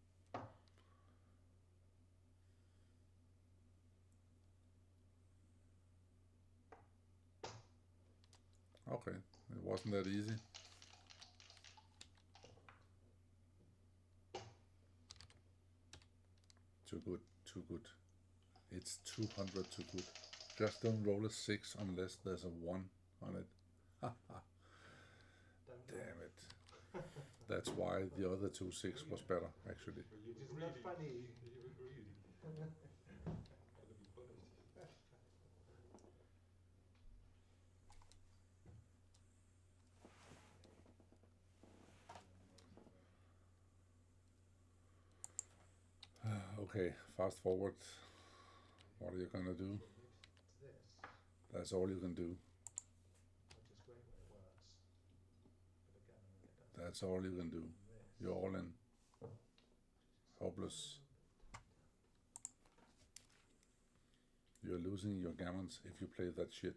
okay, it wasn't that easy. Too good, too good. It's 200 too good. Just don't roll a 6 unless there's a 1 on it. Damn it. That's why the other 2-6 was better, actually. You It is were not greedy. funny. You were greedy. Gonna be punished. Okay, fast forward. What are you gonna do? It's this, That's all you can do. which is great when it works. But again, when it doesn't, That's all you can do. this, You're all in. Hopeless. You're losing your gammons if you play that shit.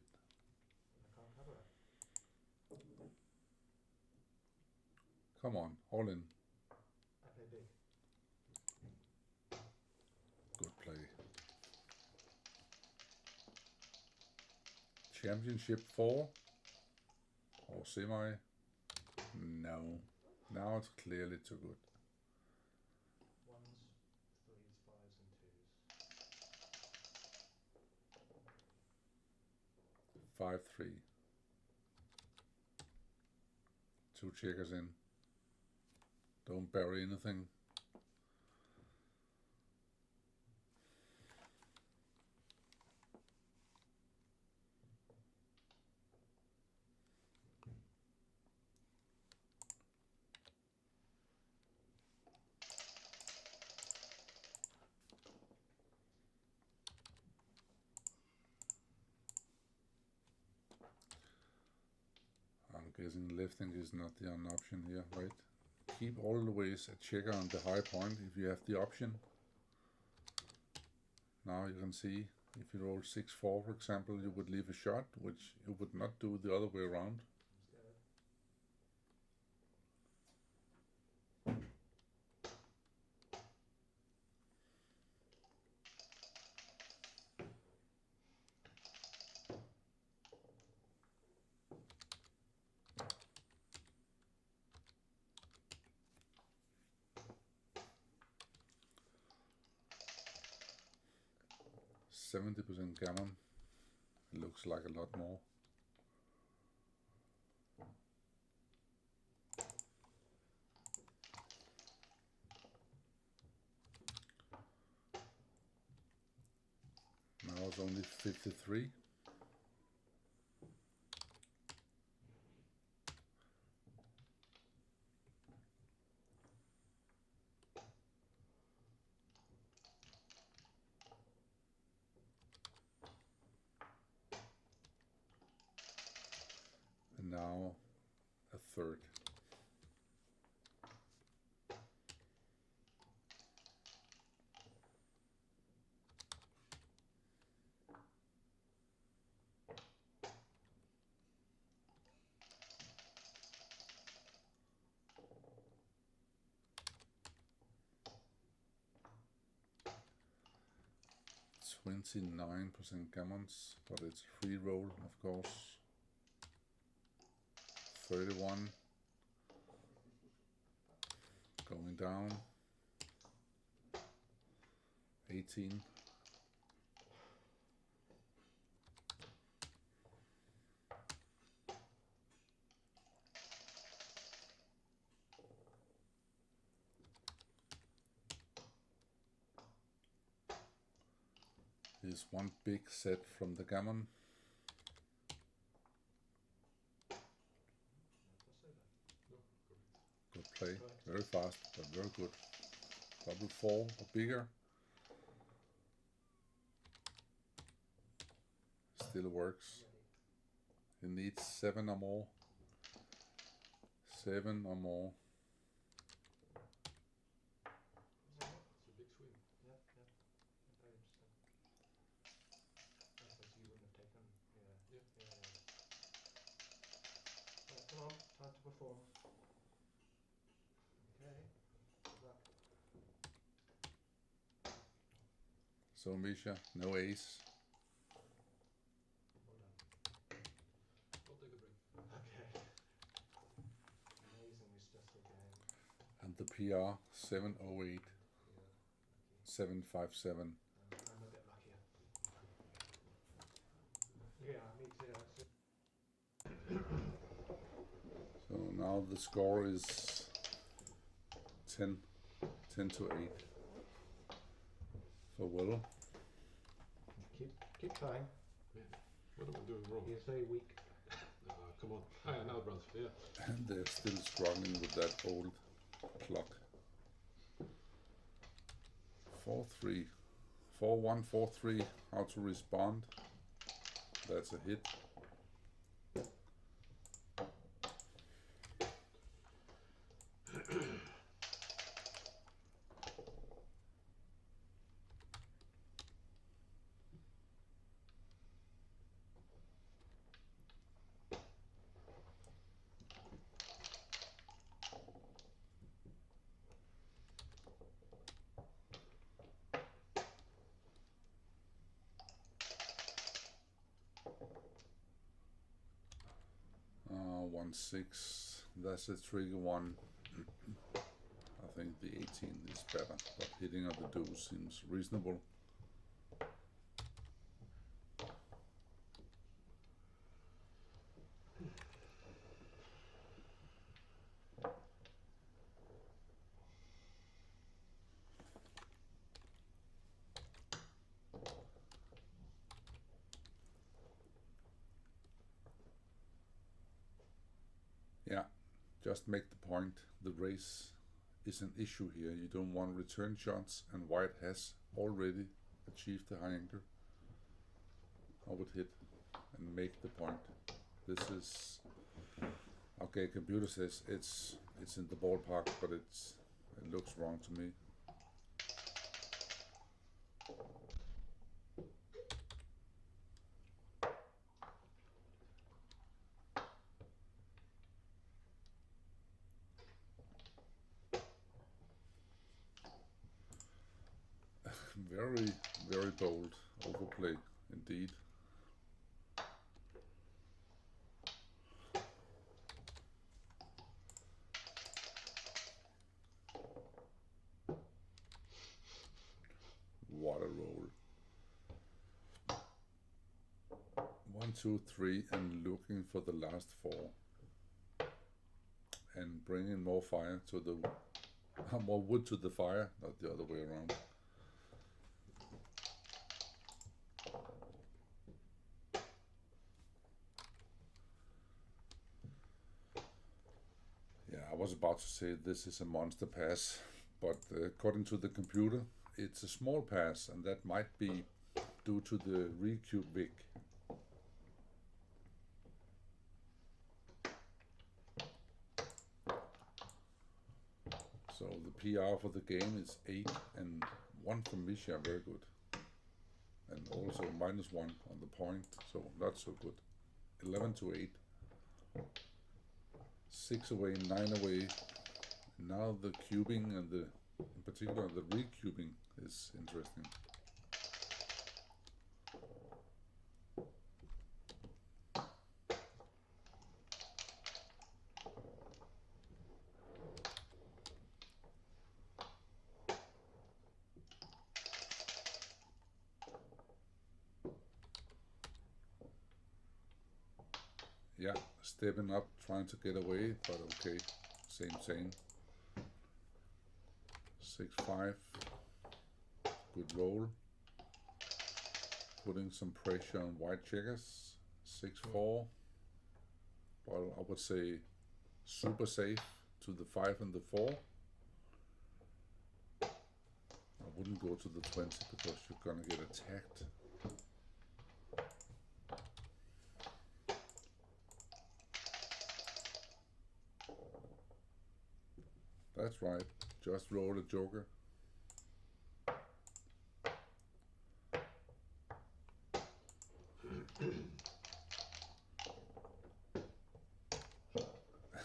I can't cover it. Come on, all in. I play big. Good play. Championship 4 or semi? No. Now it's clearly too good. Ones, threes, fives, and twos. 5-3. 2 checkers in. Don't bury anything. I'm guessing lifting is not the an option here, right? Keep always a checker on the high point if you have the option. Now you can see if you roll 6-4, for example, you would leave a shot, which you would not do the other way around. Scared. 70% gammon. It looks like a lot more. Now it's only 53. And now a third. %29% gammons, but it's free roll, of course. 31 going down. 18. Here's one big set from the gammon. Good play, very fast, but very good. Double 4 or bigger. Still works. It needs 7 or more. 7 or more. It's a big swing. Yep, yep. Very interesting. Otherwise you wouldn't have taken. Yeah. Yeah. Yeah. Right, come on, time to perform. Okay. Good luck. So Misja, no ace. Well done. I'll take a break. Okay. Amazing is just a game. And the PR 708 Yeah. 757. I'm a bit luckier. Yeah, me too actually. So now the score is 10 to 8 for Will. Keep trying. Man, what am I doing wrong? He is very weak. Come on. Now it runs. Yeah. And they're still struggling with that old clock. 4-3. 4-1, 4-3. How to respond? That's a hit. 1-6. That's a tricky one. I think the 18 is better, but hitting on the deuce seems reasonable. Yeah, just make the point. The race is an issue here. You don't want return shots, and white has already achieved the high anchor. I would hit and make the point. This is okay. Computer says it's in the ballpark, but it looks wrong to me. Very, very bold overplay indeed. What a roll. 1, 2, 3, and looking for the last 4. And bringing more fire to the more wood to the fire, not the other way around. Yeah, I was about to say this is a monster pass, but according to the computer, it's a small pass, and that might be due to the recube Vic. So the PR for the game is 8 and 1 from Misja, very good. And also -1 on the point, so not so good. 11-8. 6 away, 9 away. Now the cubing and in particular the recubing is interesting. Yeah, stepping up, trying to get away, but okay, same. 6-5, good roll. Putting some pressure on white checkers. 6-4, well, I would say super safe to the 5 and the 4. I wouldn't go to the 20 because you're gonna get attacked. That's right, just roll a joker.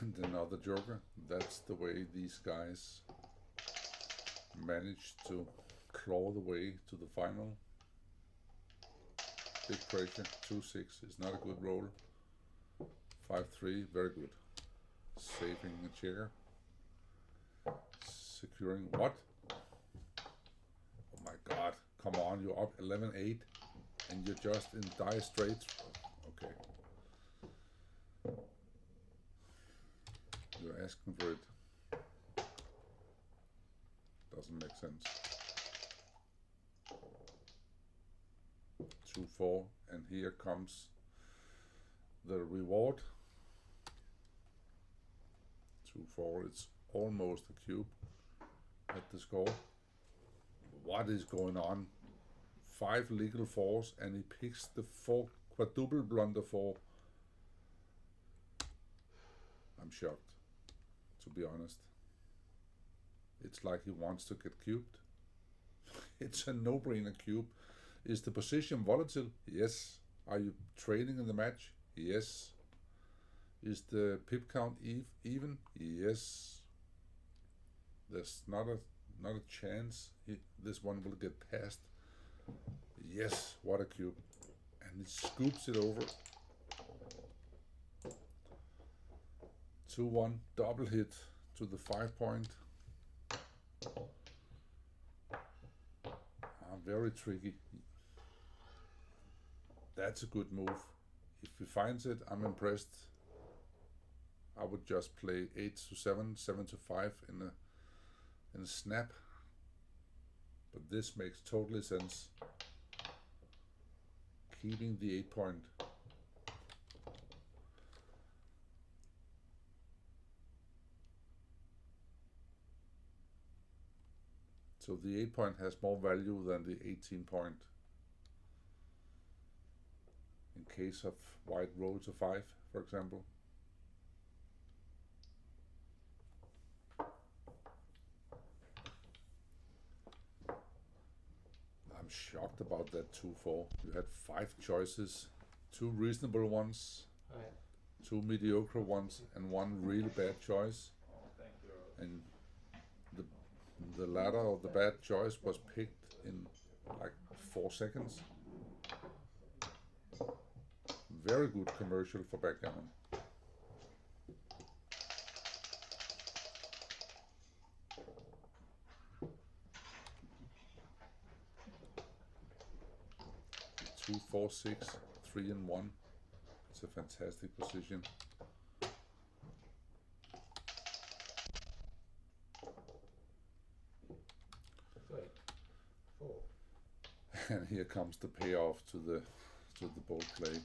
And another joker. That's the way these guys managed to claw the way to the final. Big pressure. 2-6 is not a good roll. 5-3, very good. Saving a checker. Securing what? Oh my god, come on, you're up 11-8 and you're just in dire straits. Okay. You're asking for it. Doesn't make sense. 2-4, and here comes the reward. 2-4, it's almost a cube at the score. What is going on? 5 legal 4s, and he picks the 4 quadruple blunder 4. I'm shocked, to be honest. It's like he wants to get cubed. It's a no-brainer cube. Is the position volatile? Yes. Are you trading in the match? Yes. Is the pip count even? Yes. There's not a chance this one will get past. Yes, what a cube. And it scoops it over. 2-1 double hit to the 5 point. Very tricky. That's a good move. If he finds it, I'm impressed. I would just play 8-7, 7-5 in a snap. But this makes totally sense. Keeping the 8 point. So the 8 point has more value than the 18 point. In case of white rolls a 5, for example. I'm shocked about that 2-4. You had 5 choices, 2 reasonable ones, Oh, yeah. 2 mediocre ones, and 1 really bad choice. Thank you. And the latter of the bad choice was picked in like 4 seconds. Very good commercial for Backgammon. Two, 4, 6, 3 and 1. It's a fantastic position. Wait. 4. And here comes the payoff to the bold play.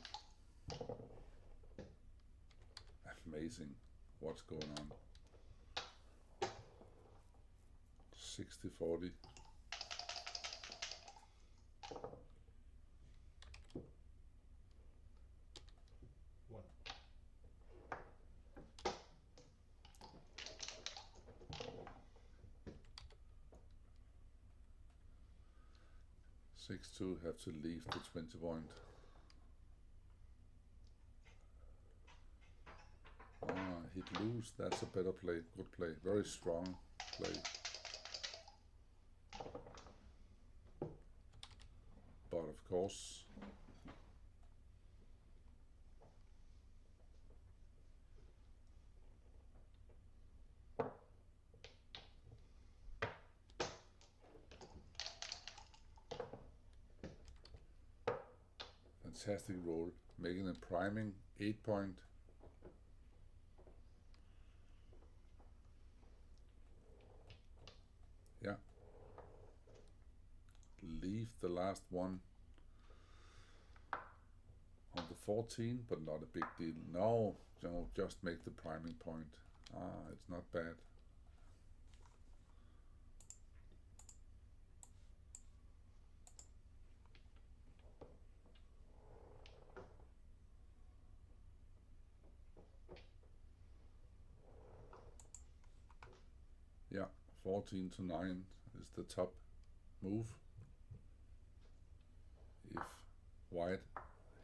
Amazing what's going on. 60-40. One. Six two have to leave the 20 point. Hit loose, that's a better play, good play, very strong play. But of course, fantastic roll, making a priming 8 point. Yeah. Leave the last one on the 14, but not a big deal. No, just make the priming point. It's not bad. Yeah, 14-9 is the top move. If white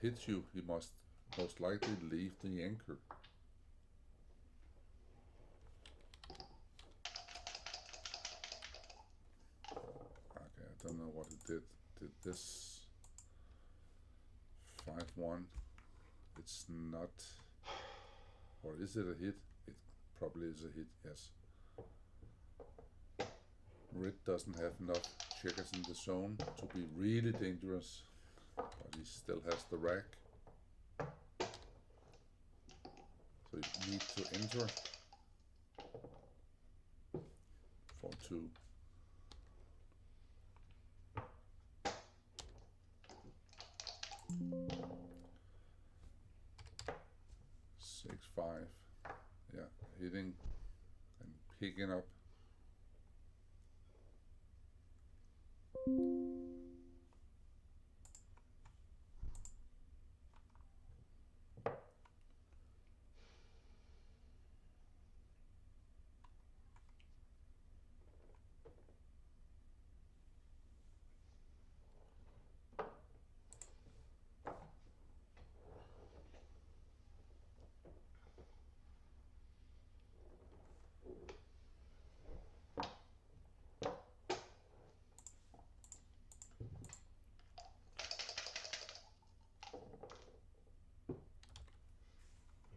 hits you, he must most likely leave the anchor. Okay, I don't know what it did. Did this 5-1? It's not, or is it a hit? It probably is a hit, yes. Red doesn't have enough checkers in the zone to be really dangerous, but he still has the rack. So you need to enter. 4-2. Six, 5. Yeah, hitting and picking up. I've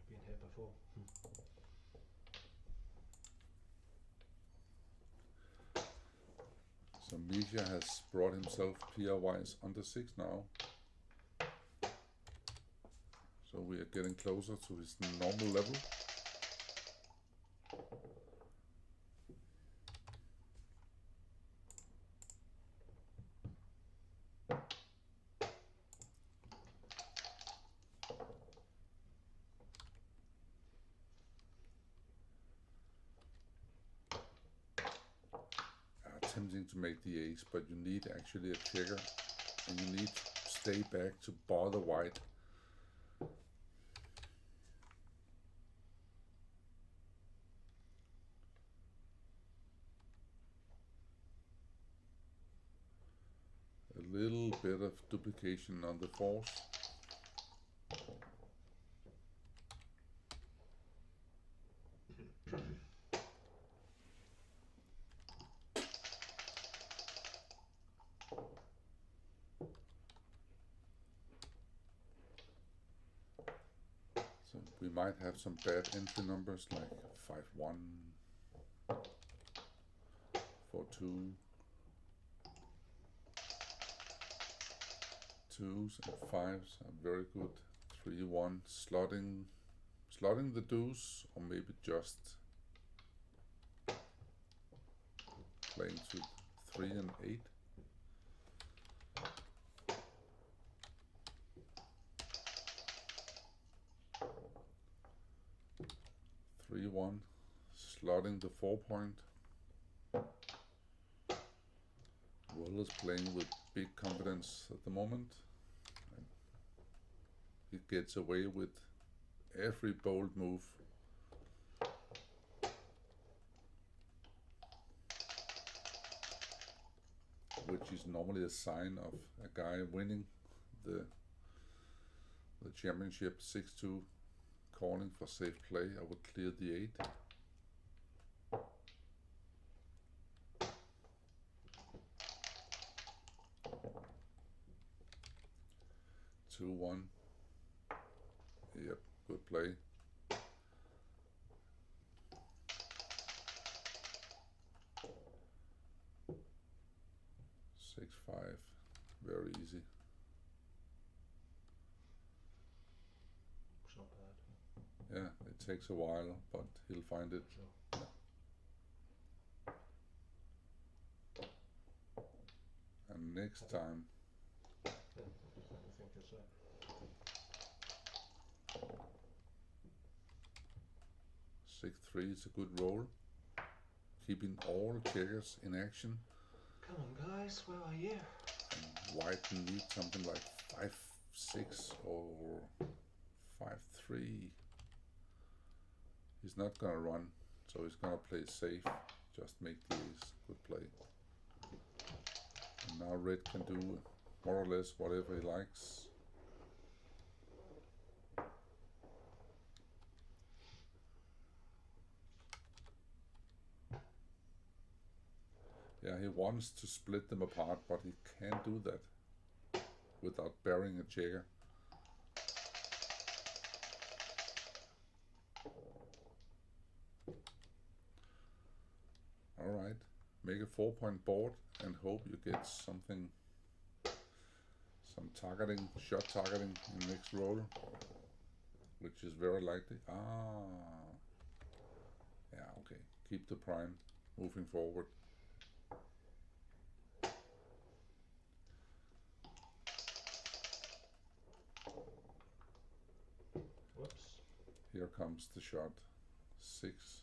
been here before. Misja has brought himself PR-wise under 6 now. So we are getting closer to his normal level. Tempting to make the ace, but you need actually a checker, and you need to stay back to bother white. A little bit of duplication on the force. So we might have some bad entry numbers like 5-1, 4-2, 2s and 5s are very good. 3-1, slotting the deuce, or maybe just playing to 3 and 8. Slotting the 4-point. Will is playing with big confidence at the moment. And he gets away with every bold move. Which is normally a sign of a guy winning the championship. 6-2. Calling for safe play. I would clear the 8. Two, 1. Yep, good play. 6-5, very easy. It's not bad. Yeah, it takes a while, but he'll find it. Sure. And next time, Yeah, I think it's it. six three is a good roll. Keeping all checkers in action. Come on, guys, where are you? And white needs something like 5-6 or 5-3. He's not gonna run, so he's gonna play safe. Just make the ace. Good play. And now red can do more or less whatever he likes. Yeah, he wants to split them apart, but he can't do that without burying a checker. Alright, make a 4-point board and hope you get something, some targeting, shot targeting in the next roll, which is very likely. Yeah, okay, keep the prime moving forward. Whoops. Here comes the shot. 6.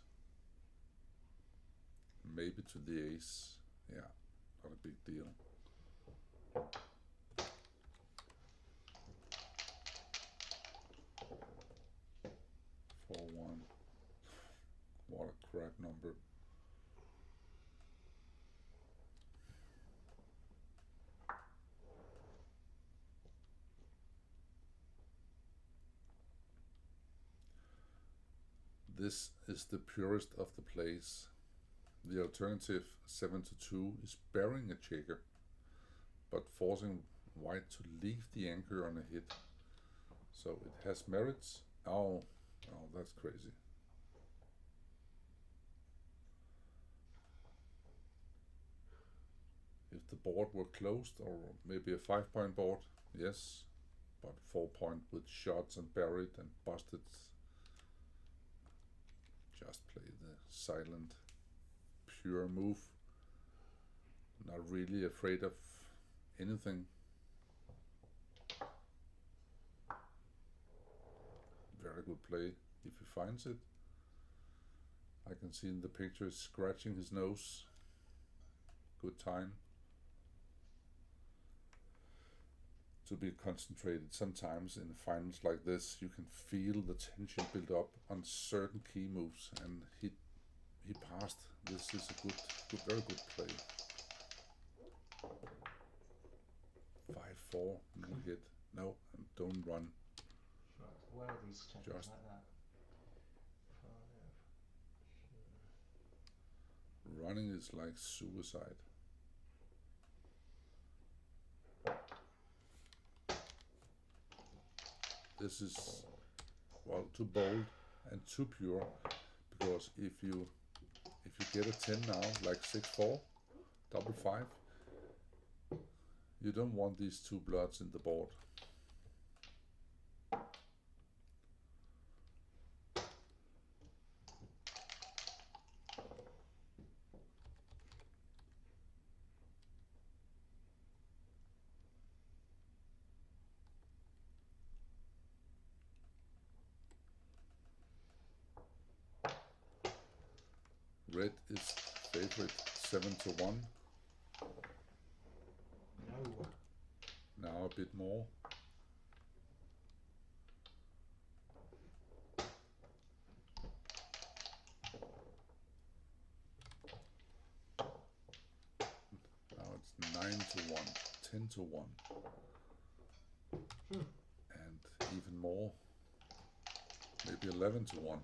Maybe to the ace. Yeah, not a big deal. One. What a crap number. This is the purest of the plays. The alternative 7-2 is burying a checker, but forcing white to leave the anchor on a hit. So it has merits. Oh, that's crazy. If the board were closed, or maybe a 5-point board, yes, but 4-point with shots and buried and busted. Just play the silent, pure move. Not really afraid of anything. Very good play if he finds it. I can see in the picture he's scratching his nose. Good time to be concentrated. Sometimes in finals like this you can feel the tension build up on certain key moves, and he passed. This is a good, very good play. 5-4, no hit. No, and don't run. Right, where are these checkers Just- like that? 5. Running is like suicide. This is, well, too bold and too pure, because if you get a 10 now, like 6-4, double 5, you don't want these two bloods in the board. Red is favorite 7-1. No. Now a bit more. Now it's 9-1, 10-1. And even more. Maybe 11-1.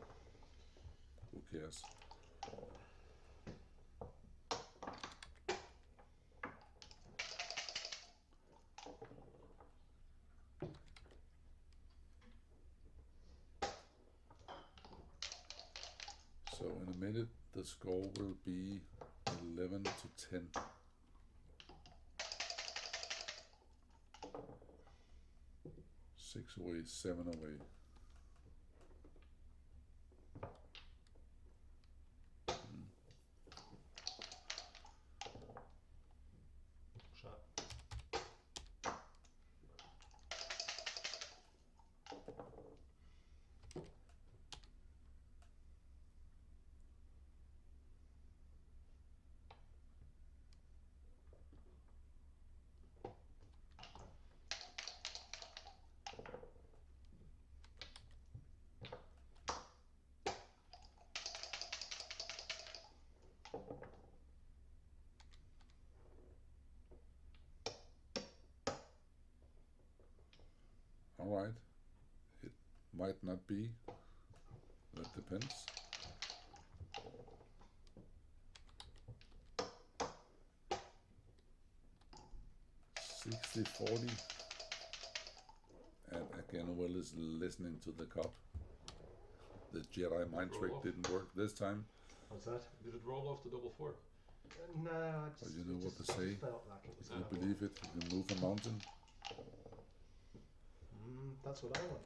Who cares? So in a minute the score will be 11-10. Six away, 7 away. Shot. All right. It might not be. That depends. $60-40. And again, Will is listening to the cup. The Jedi mind trick didn't work this time. What's that? Did it roll off the double 4? No, I just, But you know it what just to say. felt like it was You double. believe it? You can move a mountain. That's what I want.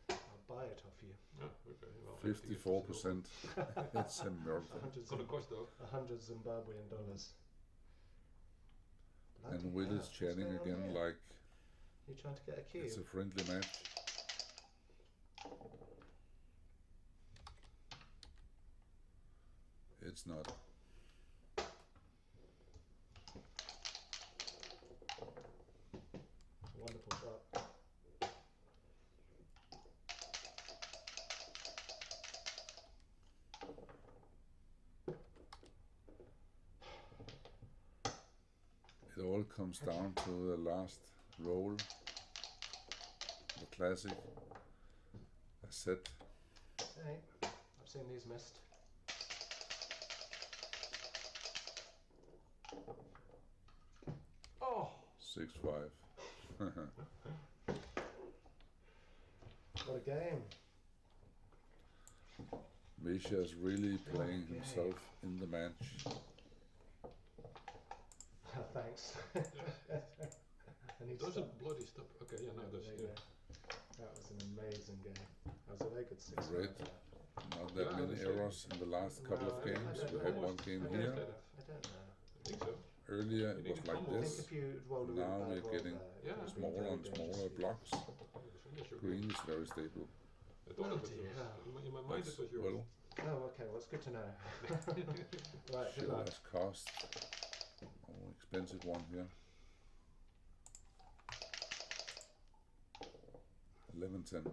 I'll buy it off you. Yeah, okay. Well, I think it's 54%. It's a miracle. 100 It's gonna cost though. 100 Zimbabwean dollars. And Bloody Will hell, is what's chatting going on again here? like You trying to get a cube? it's a friendly match. It's not. Wonderful shot. It all comes down to the last roll. The classic. A set. Hey, I've seen these missed. Oh, 6-5. what a game. Misja is really playing himself in the match. thanks. I need to Doesn't stop. bloody stop. Okay, yeah, no, that's There you yeah. go. That was an amazing game. That was a very good 6 Great. Not that Yeah, many that's it. errors in the last couple of No, I games. don't We know. had one game Almost here. get it. I don't know. I think so. Earlier it You was need like almost. I think this. if you rolled a really Now bad we're roll getting there, it Yeah. would have been smaller very and dangerous smaller for you. blocks. It was finished your Green game. is very stable. I thought it was Bloody yours. hell. In my mind That's it was yours. well, Oh, okay. Well, it's good to know. Right, good show luck. us cost. Oh, expensive one here. 11-10.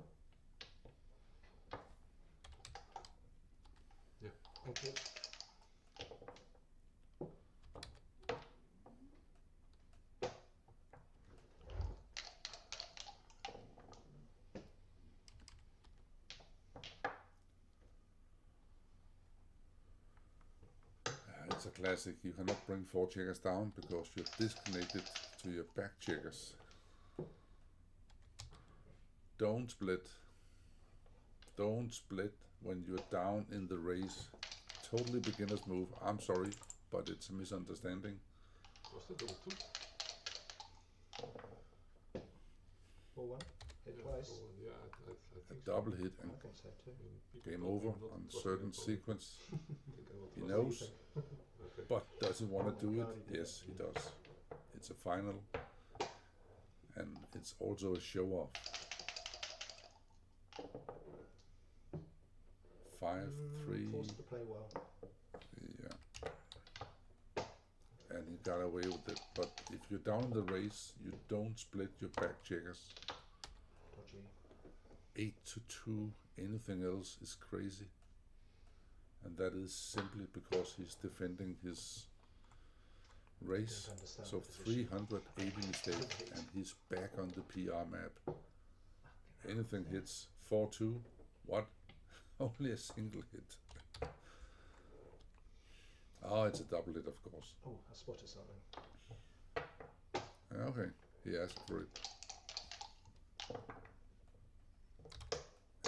Thank you. It's a classic. You cannot bring 4 checkers down because you're disconnected to your back checkers. Don't split. Don't split when you're down in the race. Totally beginner's move. I'm sorry, but it's a misunderstanding. Was that double two? 4-1. Hit Yeah, twice. so, yeah, I A think so. double hit I and think so too. I mean, people game told me over not on to trust certain me, probably. sequence. Think I will He trust knows, Okay. but does he want Oh to my do God, it? he did Yes, it. he does. It's a final, and it's also a show off. 5-3. Forced to play well. Yeah. And he got away with it. But if you're down in the race, you don't split your back checkers. Dodgy. 8-2. Anything else is crazy. And that is simply because he's defending his race. Don't understand So the position. 380 mistake, and he's back on the PR map. Anything hits 4-2. What? Only a single hit. Oh, it's a double hit, of course. Oh, I spotted something. Okay, he asked for it.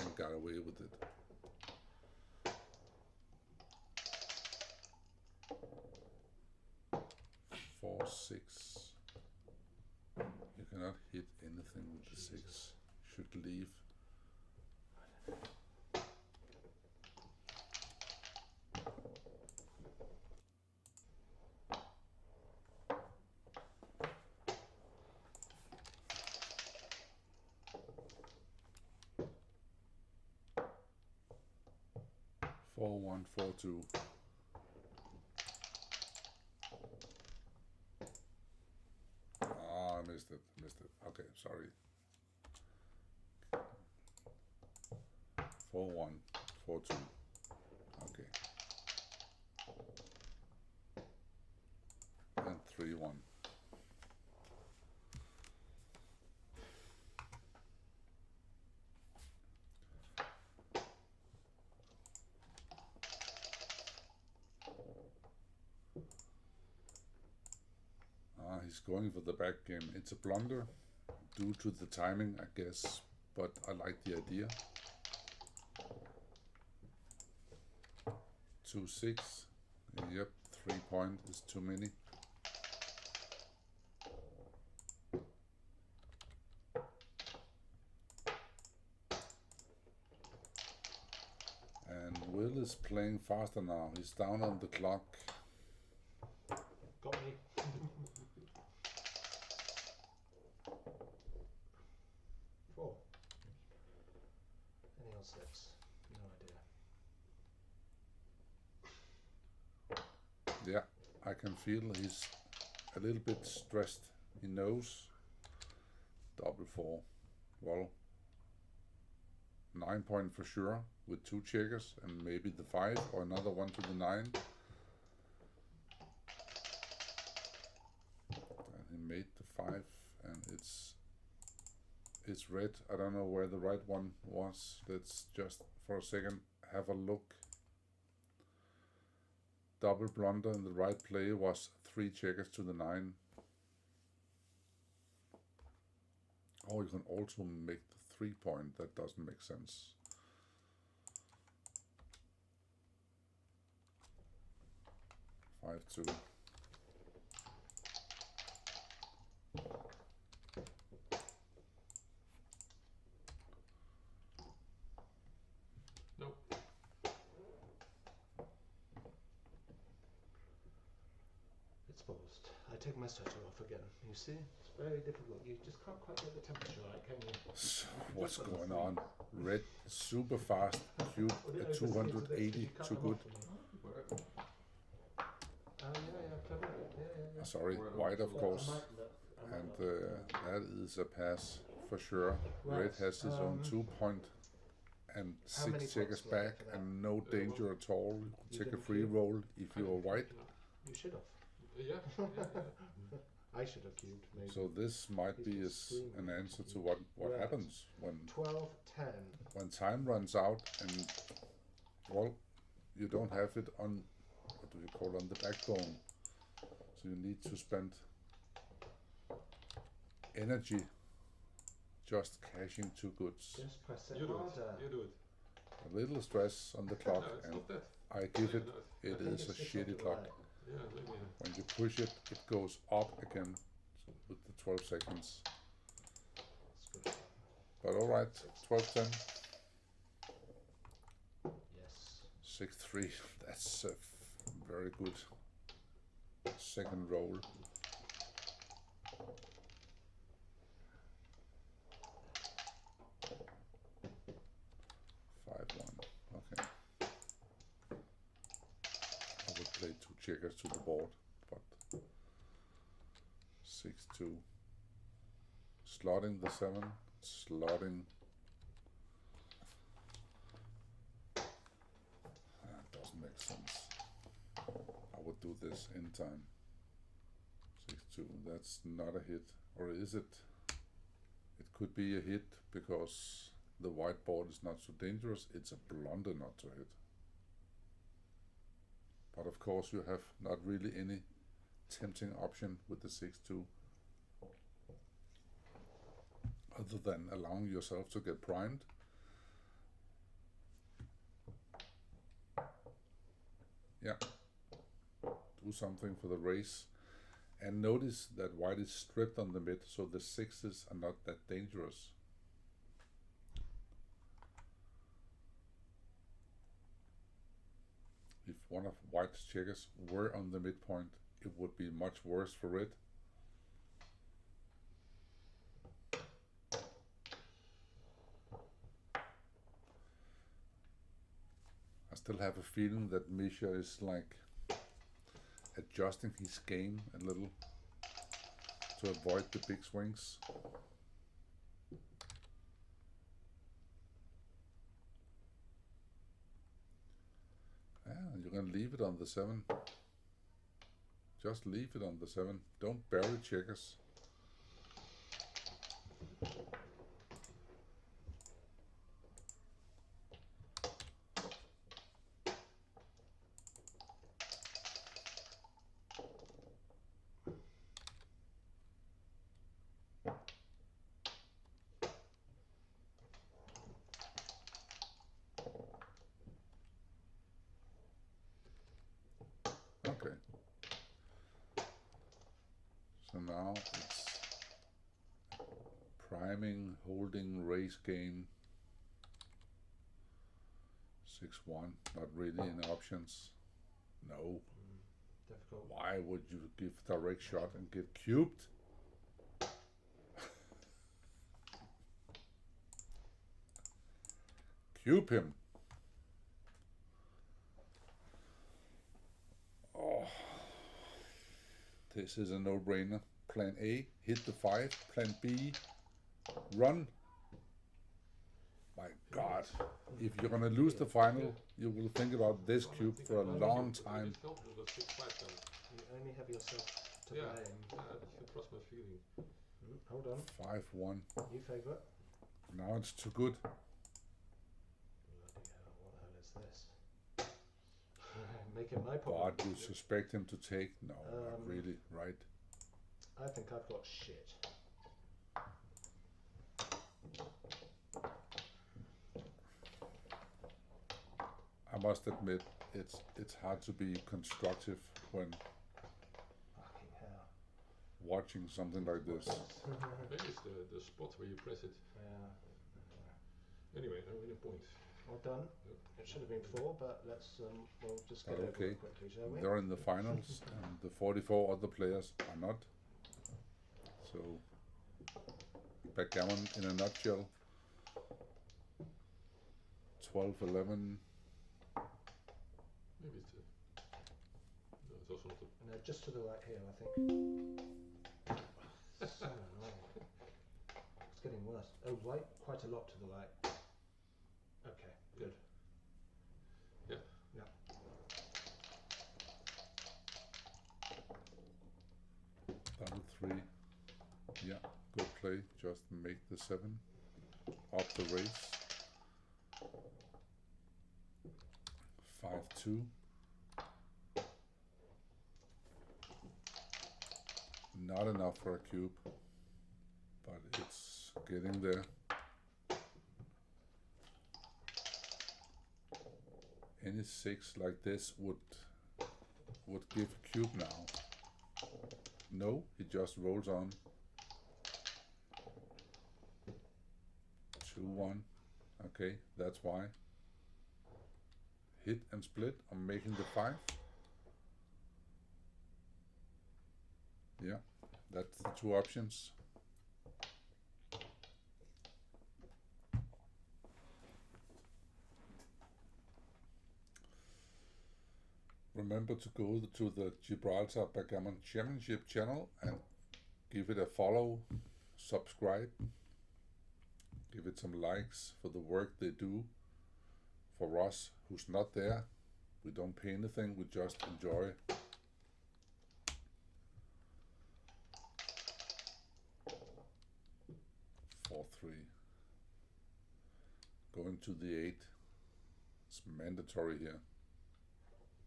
And got away with it. Four, 6. You cannot hit anything with the 6. Should leave. Four, 1, 4-2. Ah, I missed it. Okay, sorry. 4-1, 4-2. Okay. And 3-1. He's going for the backgammon. It's a blunder due to the timing, I guess, but I like the idea. 2-6. Yep, 3 point is too many. And Will is playing faster now. He's down on the clock. Got me. Four. Anything on 6? No idea. Yeah, I can feel he's a little bit stressed. He knows. Double 4. Well, 9 point for sure with 2 checkers and maybe the 5 or another one to the 9. And he made the 5 and it's red. I don't know where the right one was. Let's just for a second have a look. Double blunder in the right play was 3 checkers to the 9. Oh, you can also make the 3 point. That doesn't make sense. Five, 2. exposed. I take my sweater off again. You see, it's very difficult. You just can't quite get the temperature right, can you? So what's going on? Red super fast, cube at 280, too good. Clever. Yeah. Sorry, white of course. And that is a pass for sure. Red has his own 2 point and How many 6 checkers points were there back for that? and no danger at all. You You take a didn't free cube? roll if you are white. You should have. Yeah. I should have cubed, maybe. So this might He's be just an screaming. answer to what Right. happens 12, 10. when time runs out and well, you don't have it on what do you call on the backbone. So you need to spend energy just cashing 2 goods. Just press it You do harder. it. You do it. A little stress on the clock, No, it's and not that. I give it. No, It I think is a it's just shitty not clock. right. yeah, maybe. When you push it, it goes up again with the 12 seconds. It's good. But all right, 12-10, Yes. 6-3. That's a very good second roll. Okay. I would play 2 checkers to the board, but 6-2. Slotting the 7, slotting. That doesn't make sense. I would do this in time. 6-2. That's not a hit, or is it? It could be a hit because the white board is not so dangerous. It's a blunder not to hit. But of course you have not really any tempting option with the 6-2 other than allowing yourself to get primed. Yeah, do something for the race. And notice that white is stripped on the mid, so the 6s are not that dangerous. If one of white's checkers were on the midpoint, it would be much worse for red. I still have a feeling that Misja is like adjusting his game a little to avoid the big swings. Yeah, you can leave it on the 7. Just leave it on the 7. Don't bury checkers. Okay. So now it's priming, holding, race game. 6-1, not really in options. No. Difficult. Why would you give direct shot and get cubed? Cube him. Oh, this is a no-brainer. Plan A, hit the 5. Plan B, run. My God, if you're gonna lose the final, you will think about this cube for a long time. It helped with the 6-5 then. You only have yourself to Yeah. blame. You trust my feeling. Hold on. 5-1. You favourite? Now it's too good. Bloody hell, what the hell is this? Make it my problem. But you suspect him to take? No, not Um, really, right? I think I've got shit. I must admit, it's hard to be constructive when Fucking hell. watching something like this. Maybe it's the spot where you press it. Yeah. Anyway, I win a point. Well done. It should have been 4, but we'll just get over Okay. it quickly, shall we? They're in the finals, and the 44 other players are not. So, backgammon in a nutshell. 12-11. Maybe it's no, it's also not the. No, just to the right here, I think. So annoying. It's getting worse. Oh, right, quite a lot to the right. Okay, good. Double 3. Yeah, good play. Just make the 7. Up the race. 5-2. Not enough for a cube, but it's getting there. Any 6 like this would give cube now. No, he just rolls on. 2-1. Okay, that's why. Hit and split. I'm making the 5. Yeah, that's the 2 options. Remember to go to the Gibraltar Backgammon Championship channel and give it a follow, subscribe, give it some likes for the work they do. For us who's not there, we don't pay anything, we just enjoy. Four, 3. Going to the 8. It's mandatory here.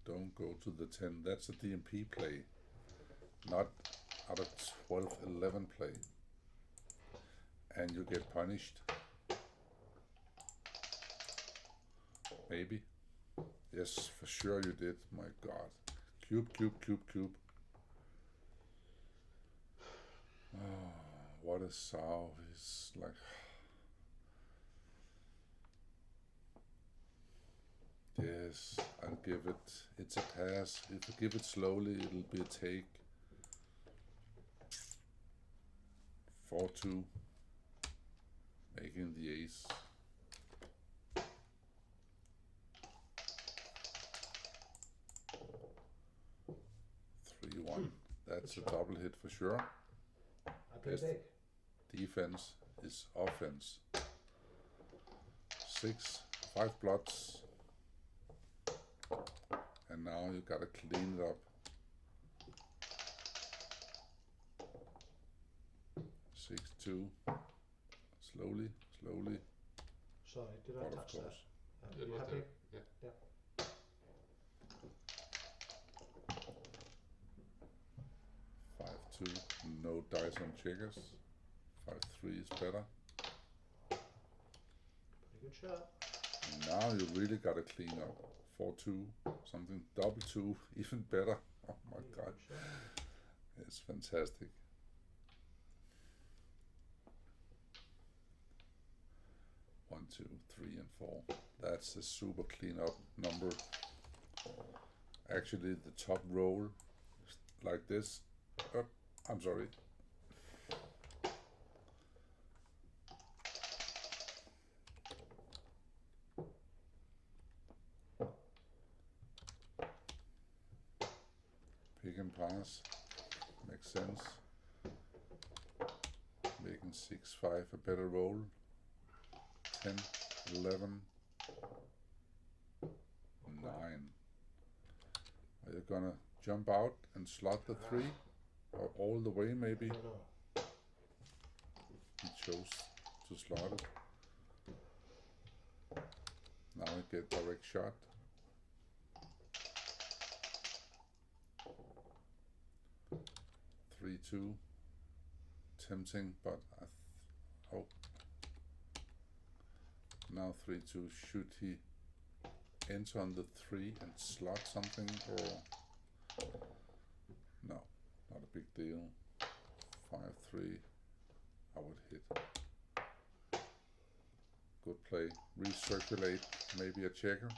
Don't go to the 10. That's a DMP play, not out of 12-11 play. And you get punished. Maybe. Yes, for sure you did. My God. Cube, cube, cube, cube. Oh, what a sow. He's like... Yes, I'll give it. It's a pass. If I give it slowly, it'll be a take. 4-2. Making the ace. 3-1. That's a double hit for sure. I play Best big. defense is offense. 6, 5 blots. And now you gotta clean it up. 6-2. Slowly, slowly. Sorry, did I But of touch that? course. It You was happy? there. Yeah. 5-2. No dice on checkers. 5-3 is better. Pretty good shot. And now you really gotta clean up. 4-2. Something double 2. Even better. Oh my Pretty God. good shot. It's fantastic. 1, 2, 3, and 4. That's a super clean up number. Actually, the top roll, like this. Oh, I'm sorry. Pick and pass. Makes sense. Making 6-5 a better roll. 10, 11, 9. Are you gonna jump out and slot the 3? Or all the way maybe? I don't know. He chose to slot it. Now I get direct shot. Three, 2. Tempting, but oh. Now 3-2. Should he enter on the 3 and slot something, or no? Not a big deal. 5-3. I would hit. Good play. Recirculate, maybe a checker.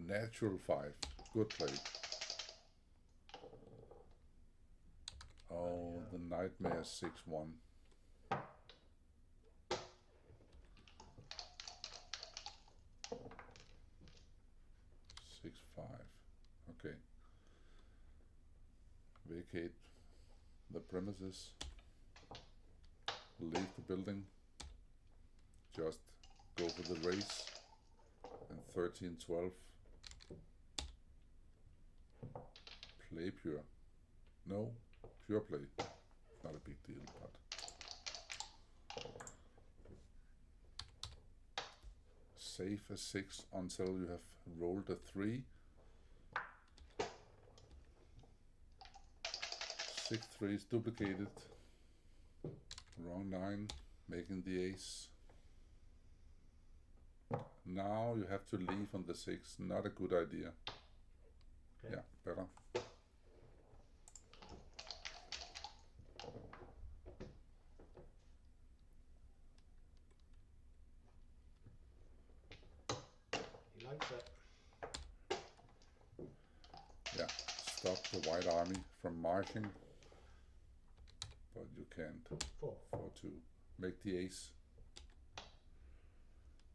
Natural 5. Good play. Oh, the nightmare 6-1. 6-5. Okay. Vacate the premises. Leave the building. Just go for the race. And 13-12. Play pure. No, pure play. Not a big deal, but save a 6 until you have rolled a 3. 6-3 is duplicated. Wrong 9, making the ace. Now you have to leave on the 6. Not a good idea. Okay. Yeah, better. He likes it. Yeah, stop the white army from marching. But you can't. 4. 4-2. Make the ace.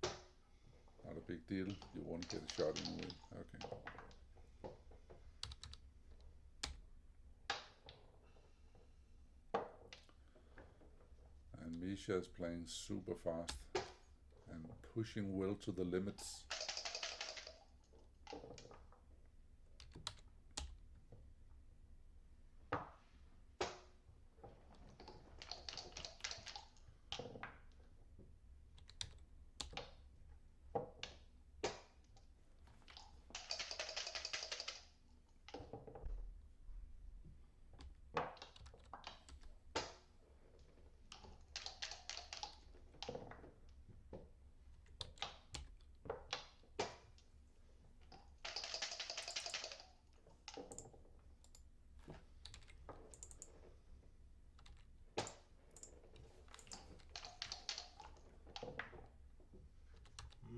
Not a big deal. You won't get a shot anyway. Okay. And Misja is playing super fast and pushing Will to the limits.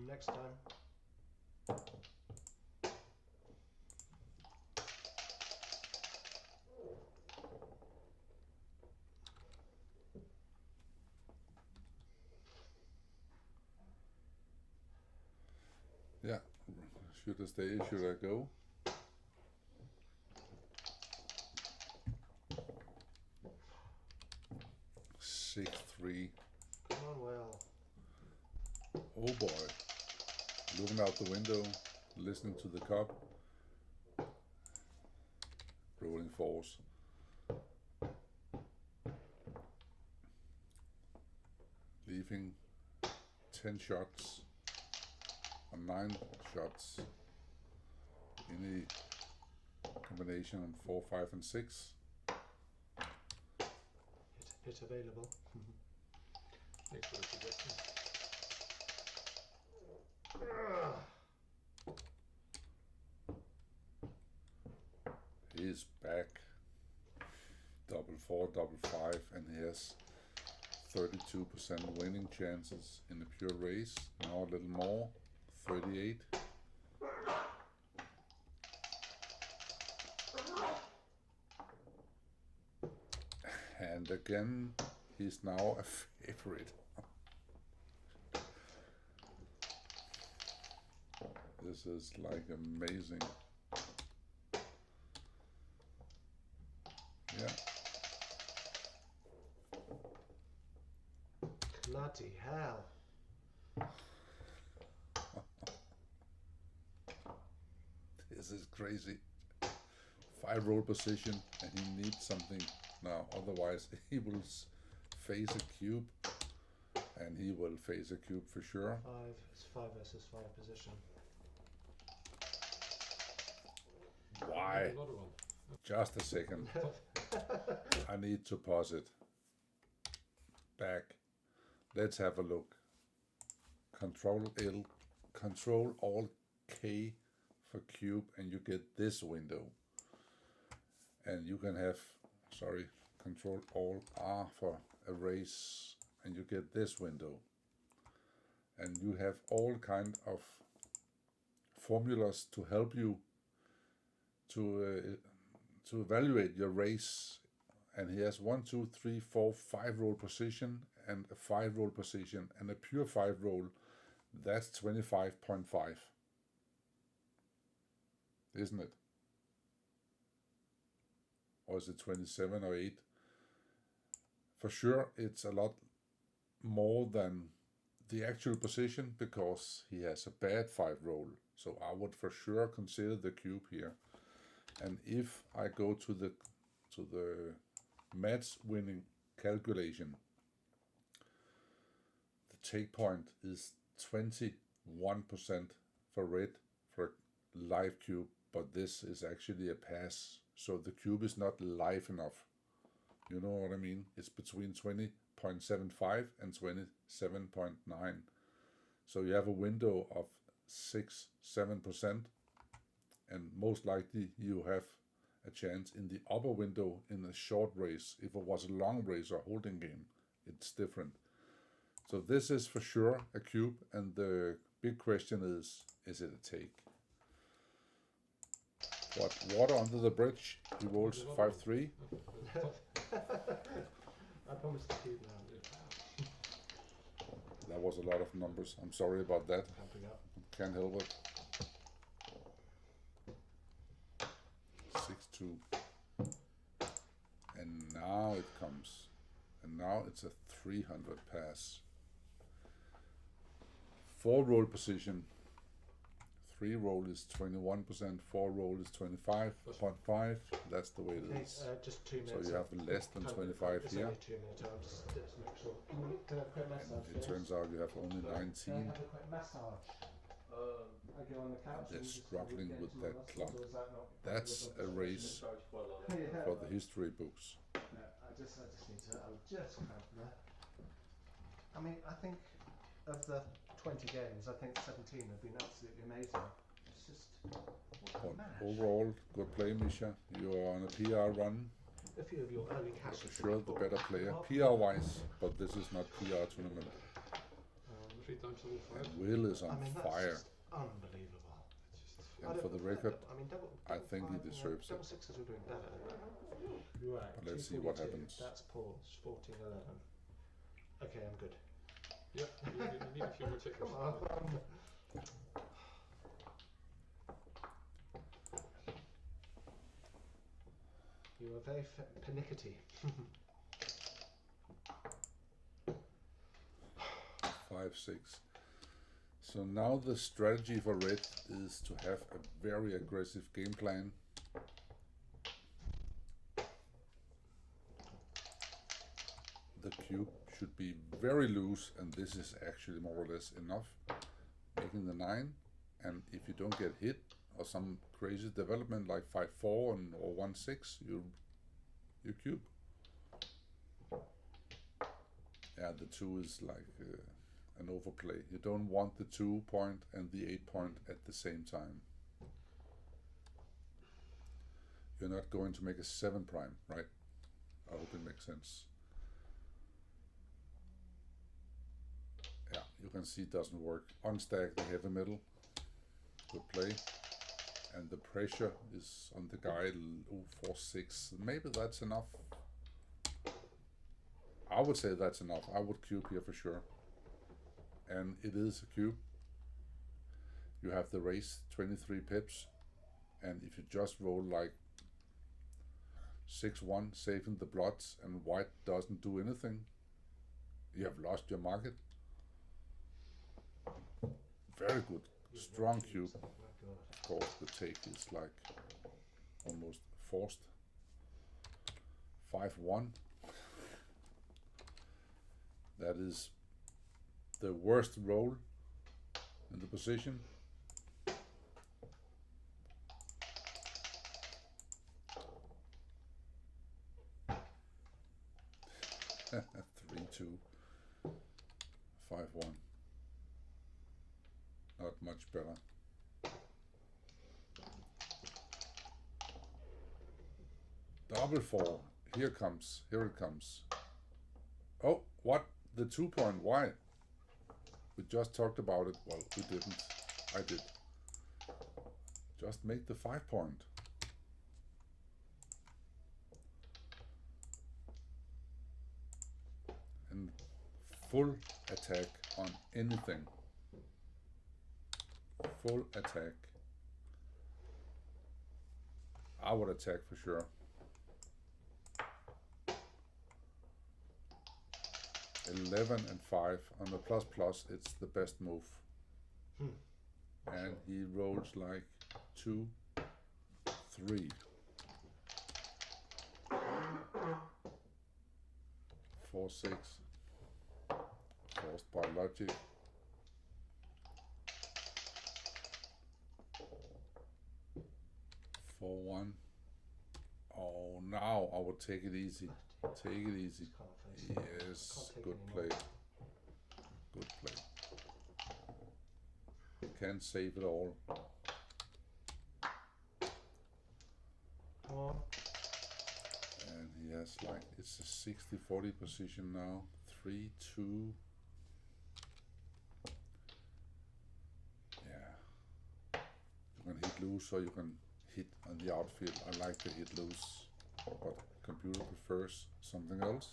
Next time. Yeah. Should I stay? Should I go? Six, 3. Come on, Will. Oh boy. Looking out the window, listening to the cup. Rolling 4s. Leaving 10 shots or 9 shots in a combination on 4, 5 and 6. Hit available. Thanks for the suggestion. He's back. Double 4, double 5, and he has 32% winning chances in a pure race. Now a little more, 38. And again, he's now a favorite. This is like amazing. Yeah. Bloody hell. This is crazy. 5 roll position, and he needs something now. Otherwise, he will face a cube, and he will face a cube for sure. 5. It's 5 versus 5 position. Why? Another one. Just a second. I need to pause it. Back. Let's have a look. Control L, Control Alt K for cube, and you get this window. And you can have, Control Alt R for erase, and you get this window. And you have all kind of formulas to help you to evaluate your race. And he has 1, 2, 3, 4, 5 roll position, and a 5 roll position, and a pure 5 roll. That's 25.5, isn't it? Or is it 27 or 8? For sure, it's a lot more than the actual position, because he has a bad 5 roll. So I would for sure consider the cube here. And if I go to the match winning calculation, the take point is 21% for red for a live cube, but this is actually a pass, so the cube is not live enough. You know what I mean? It's between 20.75 and 27.9. So you have a window of 6-7%, and most likely you have a chance in the upper window in a short race. If it was a long race or holding game, it's different. So this is for sure a cube, and the big question is it a take? What, water under the bridge? He rolls 5-3. I promised the cube now. That was a lot of numbers. I'm sorry about that. Pumping up. Can't help it. 6-2. And now it comes. And now it's a 300 pass. 4 roll position. 3 roll is 21%, 4 roll is 25.5. That's the way it Okay, is. just 2 So minutes. you have less than 25 it's here. Only 2 minutes. I'll just make sure. Can I have a quick massage? And it turns out you have only Can I 19. have a quick massage? I go on the couch. They're and just struggling get with into my that muscles, clump. or is that not? That's a race Yeah, for the history books. No, I just need to. I'll just cramp there. I mean, I think of the 20 games, I think 17 have been absolutely amazing. It's just what a But match. overall, good play, Misja. You are on a PR run. A few of your early For catches. sure the better player, PR-wise, but this is not PR tournament. 3 times level 5. And Will is I on mean, that's fire. just unbelievable. And for the record, I mean, I think he deserves it. Double sixes were doing better. Right. But let's see what 242, happens. That's Paul's 14-11. Okay, I'm good. Yeah, you need a few more tickers. Come on. You are very pernickety. 5-6. So now the strategy for red is to have a very aggressive game plan. The cube should be very loose, and this is actually more or less enough, making the 9. And if you don't get hit or some crazy development like 5-4 or 1-6, you cube. Yeah, the 2 is like an overplay. You don't want the 2 point and the 8 point at the same time. You're not going to make a 7 prime, right? I hope it makes sense. Yeah, you can see it doesn't work. Unstack the heavy metal. Good play. And the pressure is on the guy 4-6. Maybe that's enough. I would say that's enough. I would cube here for sure. And it is a cube. You have the race, 23 pips. And if you just roll like 6-1, saving the blots, and white doesn't do anything, you have lost your market. Very good. Strong cube. Of course, the take is like almost forced. 5-1. That is the worst roll in the position. Three, 2, 5-1. Not much better. Double 4. Here it comes. Oh, what? The 2 point, why? We just talked about it. Well, we didn't. I did. Just make the 5 point. And full attack on anything. Full attack. I would attack for sure. 11 and 5 on the plus plus, it's the best move. And he rolls like 2, 3. 4, 6. Forced by logic. 4, 1. Oh, now I will take it easy. Take it easy. Yes, good play. Good play. Can't save it all. Come on. And he has like, it's a 60-40 position now. 3, 2. Yeah. You can hit loose or you can hit on the outfield. I like to hit loose, but computer prefers something else.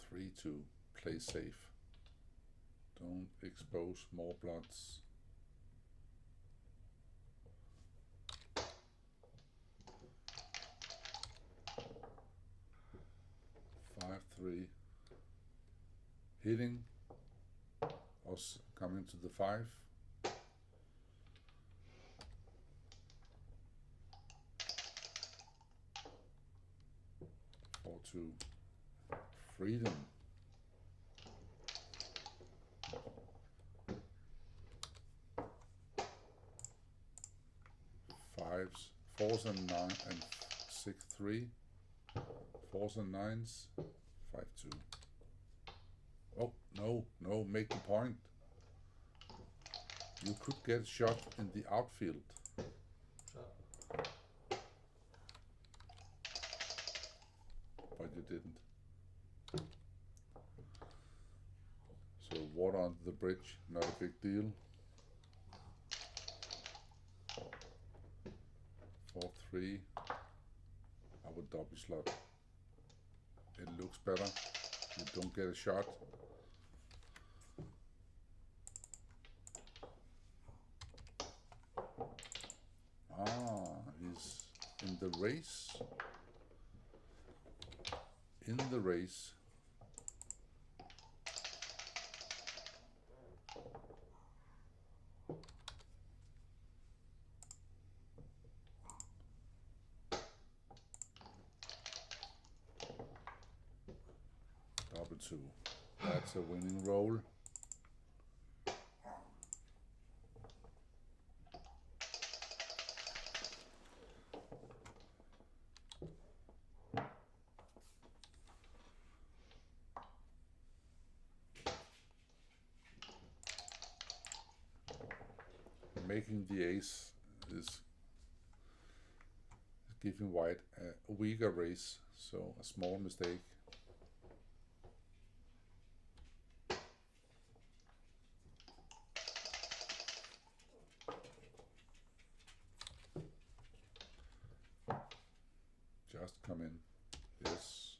Three, 2. Play safe. Don't expose more bloods. 5, 3. Hitting. Us coming to the 5. 4, 2. Freedom. 5s, 4s and 9 and 6, 3. 4s and 9s. 5, 2. Oh, no, make the point. You could get a shot in the outfield. Shot. But you didn't. So water under the bridge, not a big deal. 4, 3. I would double slot. It looks better. You don't get a shot. He's in the race. In the race. Double 2. That's a winning roll. Making the ace is giving white a weaker race, so a small mistake. Just come in. Yes,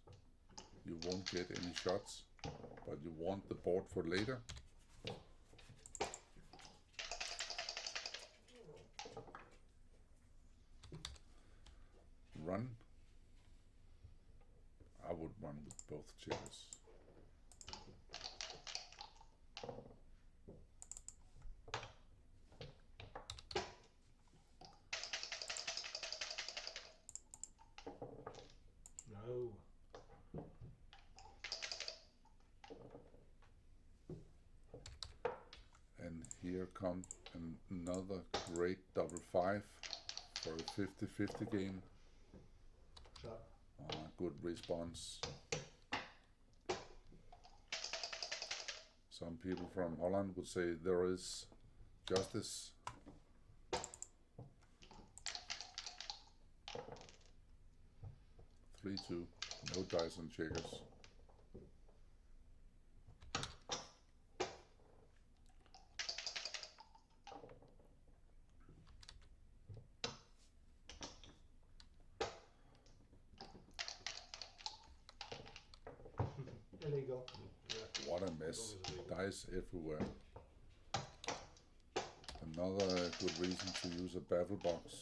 you won't get any shots, but you want the board for later. Run. I would run with both checkers. No. And here comes another great double 5 for a 50-50 game. Shot. Good response. Some people from Holland would say there is justice. Three, two, no dice and checkers. Illegal. Yeah. What a mess. Dice everywhere. Another good reason to use a baffle box.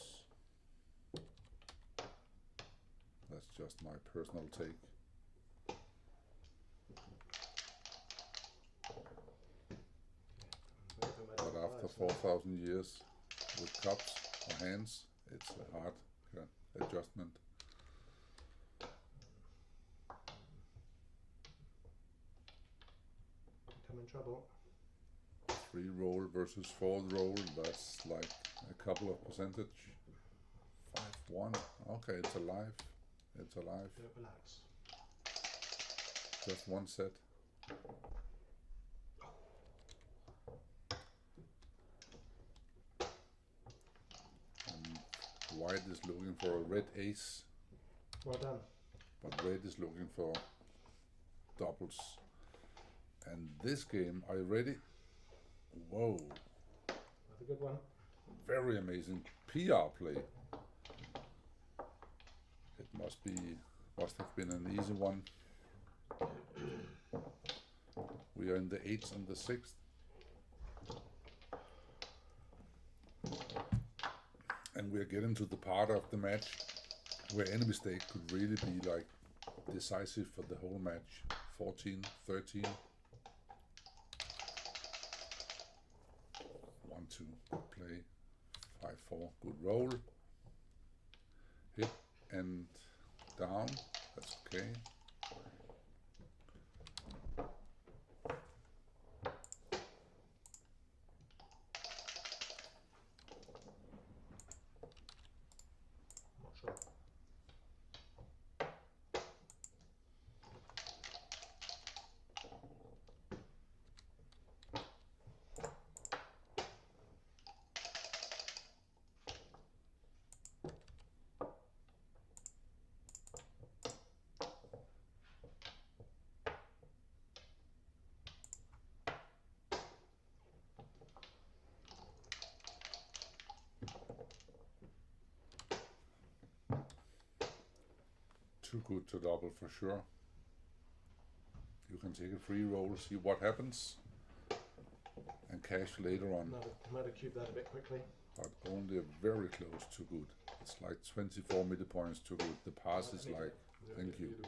That's just my personal take. But after 4,000 years with cups or hands, it's a hard adjustment. Come in trouble. 3 roll versus 4 roll, that's like a couple of percentage. 5-1, okay, it's alive. It's alive. Don't relax. Just one set. And white is looking for a red ace, Well done. but red is looking for doubles. And this game, are you ready? Whoa, That's a good one. very amazing PR play. It must have been an easy one. We are in the 8th and the 6th. And we are getting to the part of the match where any mistake could really be like decisive for the whole match. 14, 13. 1-2, good play. 5-4, good roll. Hit and down, that's okay. Not sure. Too good to double for sure. You can take a free roll, see what happens, and cash later on, Might have cubed that a bit quickly. but only a very close to good. It's like 24 midi points to good. The pass is like, thank you. It's,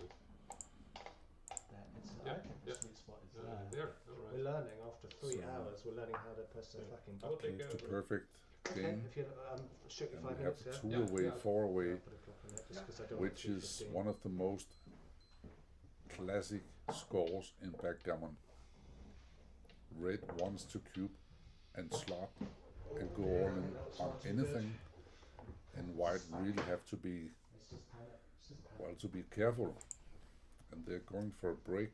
Yeah, I think yeah. the sweet spot is Yeah, there. there, all We're right. learning after 3 So- hours. We're learning how to press the Yeah. fucking I will button. take It's the a perfect Okay, game. if you shoot you And 5 we have minutes, 2 yeah? away, Yeah. 4 I'll away, put a clock on it just 'cause I don't which want to is 15. one of the most classic scores in backgammon. Red wants to cube and slot and go all in on anything, and white really have to be, It's just panic. It's just panic. well, to be careful. And they're going for a break,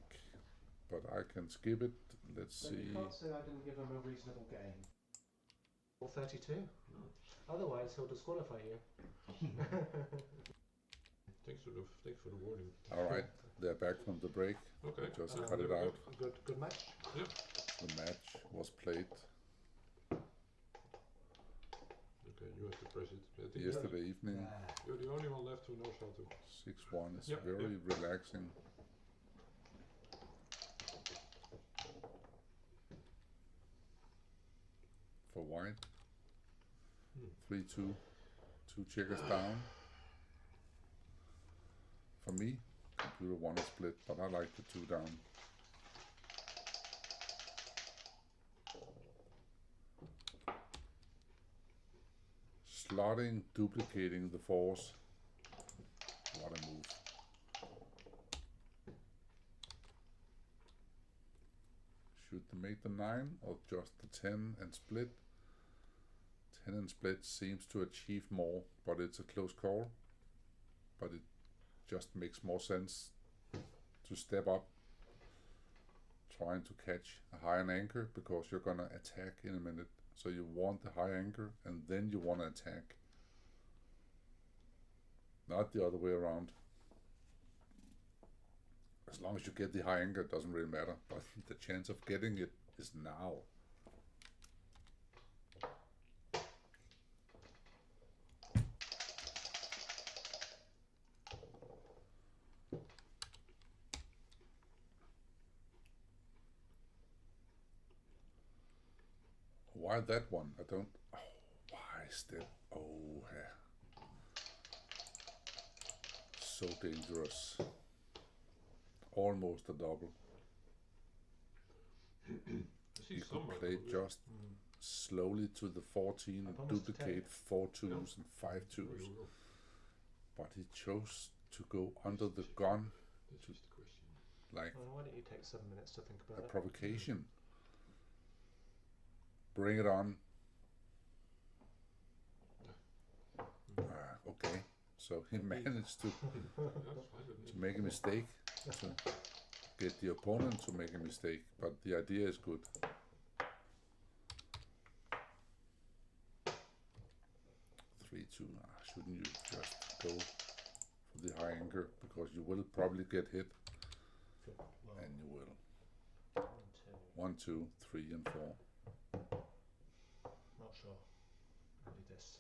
but I can skip it. Let's So see. you can't say I didn't give him a reasonable game. 432. Otherwise, he'll disqualify you. Thanks for the warning. All right, they're back from the break. Okay. Just Yeah, cut it there we out. go. Good match. The match was played Okay, you have to press it. I think yesterday evening. You're the only one left who knows how to. 6-1 is Yep, very relaxing. For white. 3-2. 2 checkers down. For me, computer 1 is split, but I like the 2 down. Slotting, duplicating the 4s. What a move. Should they make the 9 or just the 10 and split? 10 and split seems to achieve more, but it's a close call. But it just makes more sense to step up, trying to catch a high anchor because you're gonna attack in a minute. So you want the high anchor and then you want to attack. Not the other way around. As long as you get the high anchor, it doesn't really matter. But the chance of getting it is now. Why that one? I don't. Oh, why is that? Oh, yeah. So dangerous. Almost a double. I see You some could play just slowly to the 14 and Almost duplicate 4 twos and 5 twos. But he chose to go under the gun That's just the question. like Well, why don't you take 7 minutes to think a about it? provocation. Bring it on. Okay, so he managed to Yeah, that's fine with me. make a mistake, to get the opponent to make a mistake, but the idea is good. Three, two. Shouldn't you just go for the high anchor because you will probably get hit, Well, and you will. 1, 2. 1, 2, 3, and 4. Not sure. Maybe this.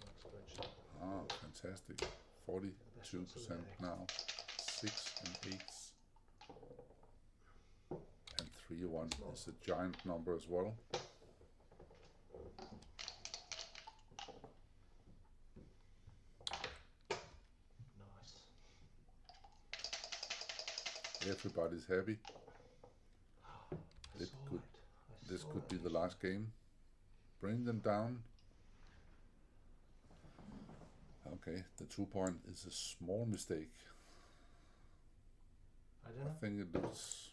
Looks good shot. Ah, fantastic. 42% now. 6 and 8s. And 3, 1 is a giant number as well. Nice. Everybody's happy. I It saw could- it. I This saw could it. be the last game. Bring them down. Okay, the 2 point is a small mistake. I don't I know. think it looks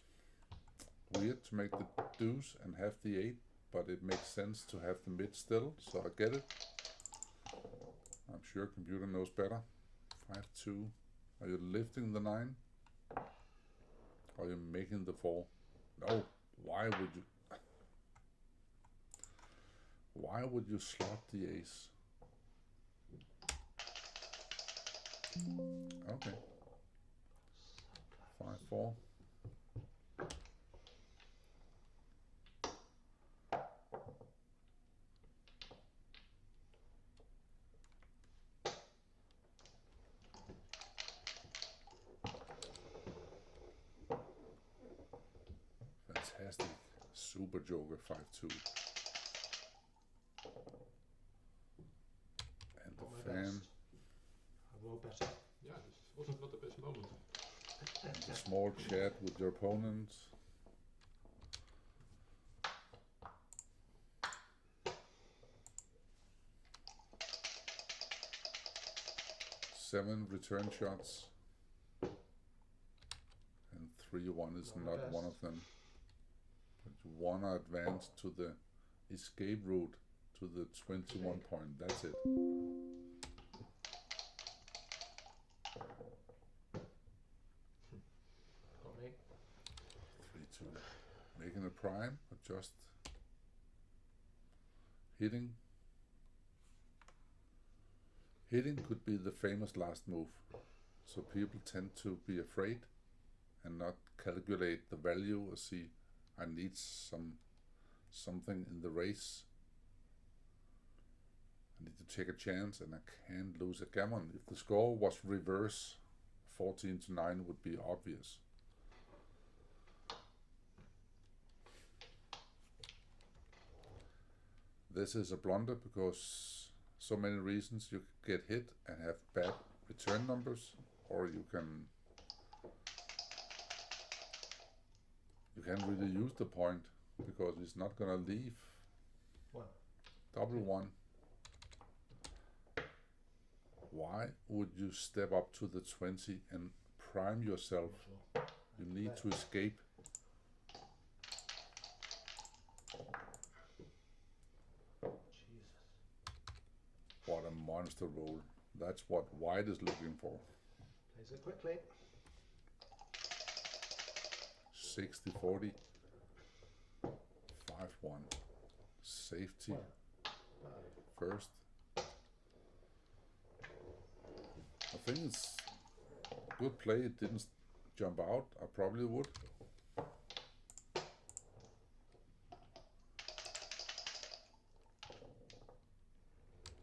weird to make the deuce and have the 8, but it makes sense to have the mid still, so I get it. I'm sure computer knows better. 5, 2. Are you lifting the 9? Or are you making the 4? No. Why would you? Why would you slot the ace? Okay. 5, 4. Fantastic. Super Joker 5, 2. And Not the my fan. best. I will better. Yeah, this wasn't not the best moment. A small chat with your opponent. Seven return shots. And 3, 1 is Not my not one best. of them. But you wanna advance to the escape route to the 21 Big. point. That's it. Got me. 3, 2. Making a prime or just hitting. Hitting could be the famous last move. So people tend to be afraid and not calculate the value or see I need something in the race. I need to take a chance and I can't lose a gammon. If the score was reverse, 14-9 would be obvious. This is a blunder because so many reasons. You could get hit and have bad return numbers, or you can't really use the point because it's not gonna leave. 1. Double 1. Why would you step up to the 20 and prime yourself? Not sure. You need to escape. Jesus. What a monster roll. That's what white is looking for. Plays it quickly. 60-40. 5-1. Safety Well, first. I think it's good play. It didn't jump out. I probably would.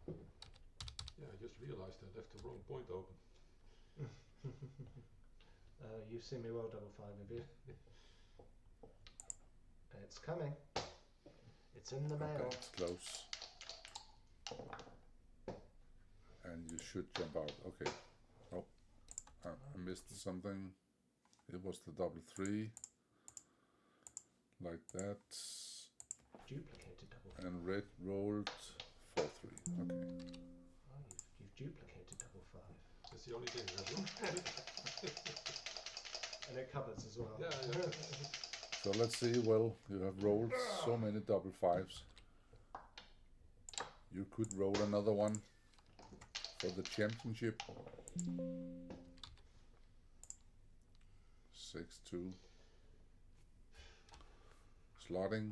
Yeah, I just realised I left the wrong point open. you've seen me roll double five, have you? It's coming. It's in the mail. Okay, it's close. And you should jump out. Okay. Oh, I missed something. It was the double three. Like that. Duplicated double five. And red rolled 4-3. Okay. Oh, you've duplicated double five. That's the only thing I do. And it covers as well. Yeah, yeah. So let's see. Well, you have rolled so many double fives. You could roll another one for the championship. 6-2. Slotting.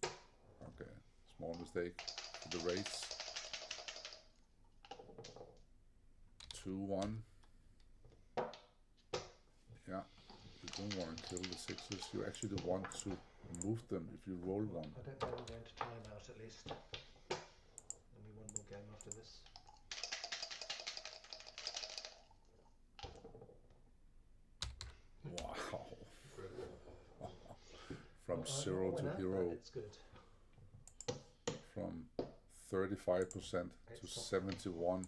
Okay, small mistake for the race. 2-1. Yeah, you don't want to kill the sixes. You actually want to move them if you roll one. I don't know, I'm going to time out at least. Only one more game after this. Wow. Incredible. From Well, 0 I to went out, hero. but it's good. From 35% to It's not- 71.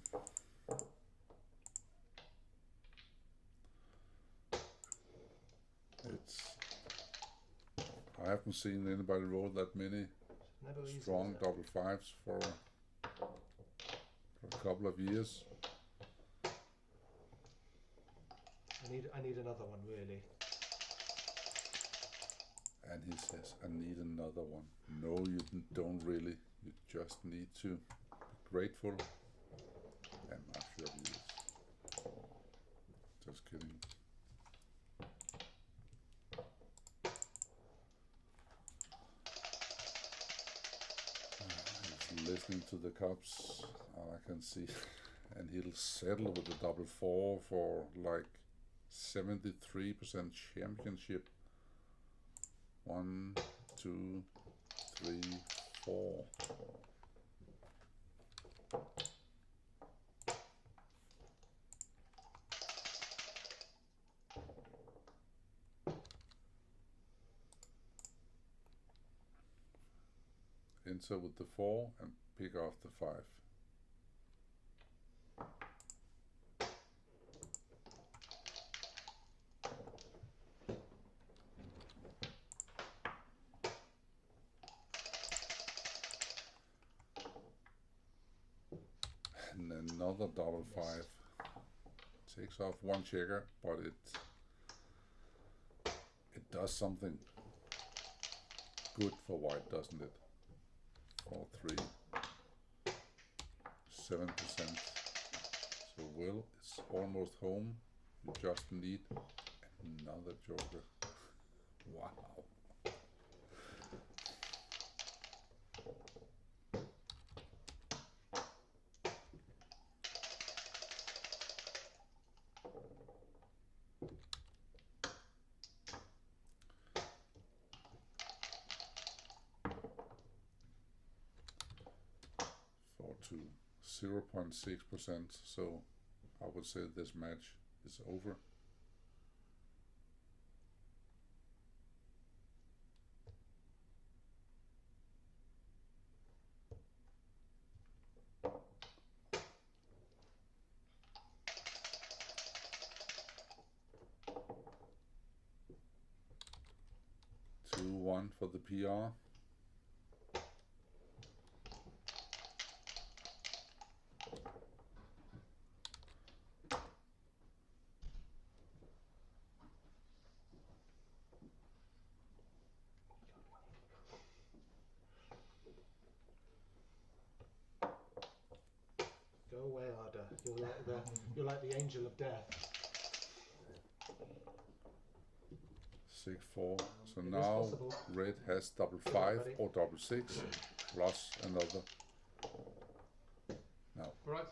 It's. I haven't seen anybody roll that many Never easy, strong is it? double fives for a couple of years. I need another one really. And he says, I need another one. No, you don't really. You just need to be grateful. And I'm sure he is. Just kidding. He's listening to the Cubs. I can see. And he'll settle with the double four for like 73% championship. 1, 2, 3, 4. Enter with the 4 and pick off the 5. And another double 5 takes off one checker, but it does something good for white, doesn't it? 4-3, 7%. So Will is almost home. You just need another joker. Wow. To 0.6%, so I would say this match is over. Two, 1 for the PR. Go away harder. You're like the angel of death. 6-4. So It is now possible. red has double Good 5 buddy. or double 6 plus another. Now Right.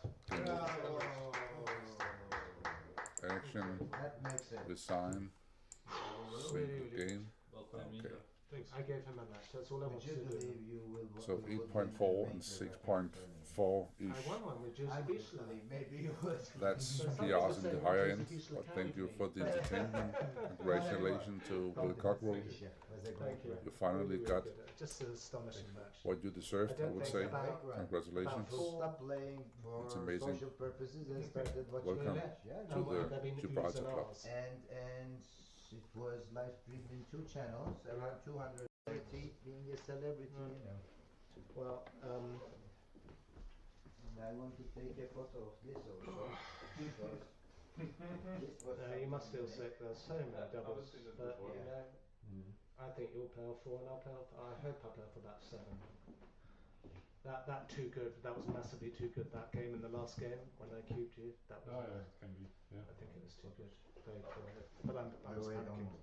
action, That makes sense. resign, save Really, the really game. Well played, Okay. Misja. Thanks. I gave him a match. That's all I Would wanted you to do. believe you will? So you would win 8.4 the and major 6.4 I ish. won one with I Joseph Isla. believe maybe you would. That's So some the people odds in say the that higher Joseph end. Isla But thank you carried for me. the entertainment. Congratulations to Will Cockerell. Was a Thank great you. run. You finally Really got good. Just an astonishing match. what you deserved, I don't would think say. about- Great run. Congratulations. About Stop playing for It's amazing. social purposes and started watching Welcome the match. Yeah, to no, the They've been Gibraltar oohs and Club. ahs. and it was live streamed in 2 channels, around 230 being a celebrity, you know. Well, And I want to take a photo of this also. Because this was you must feel something sick. There's so many I've doubles, seen it but before. you know, I think you'll play 4 and I'll play. I hope I'll play for about 7. That too good. That was massively too good. That game in the last game when I cubed you. That was. Oh yeah, it can be. Yeah. I think it was too good. Very poor. But I By was the way, panicking.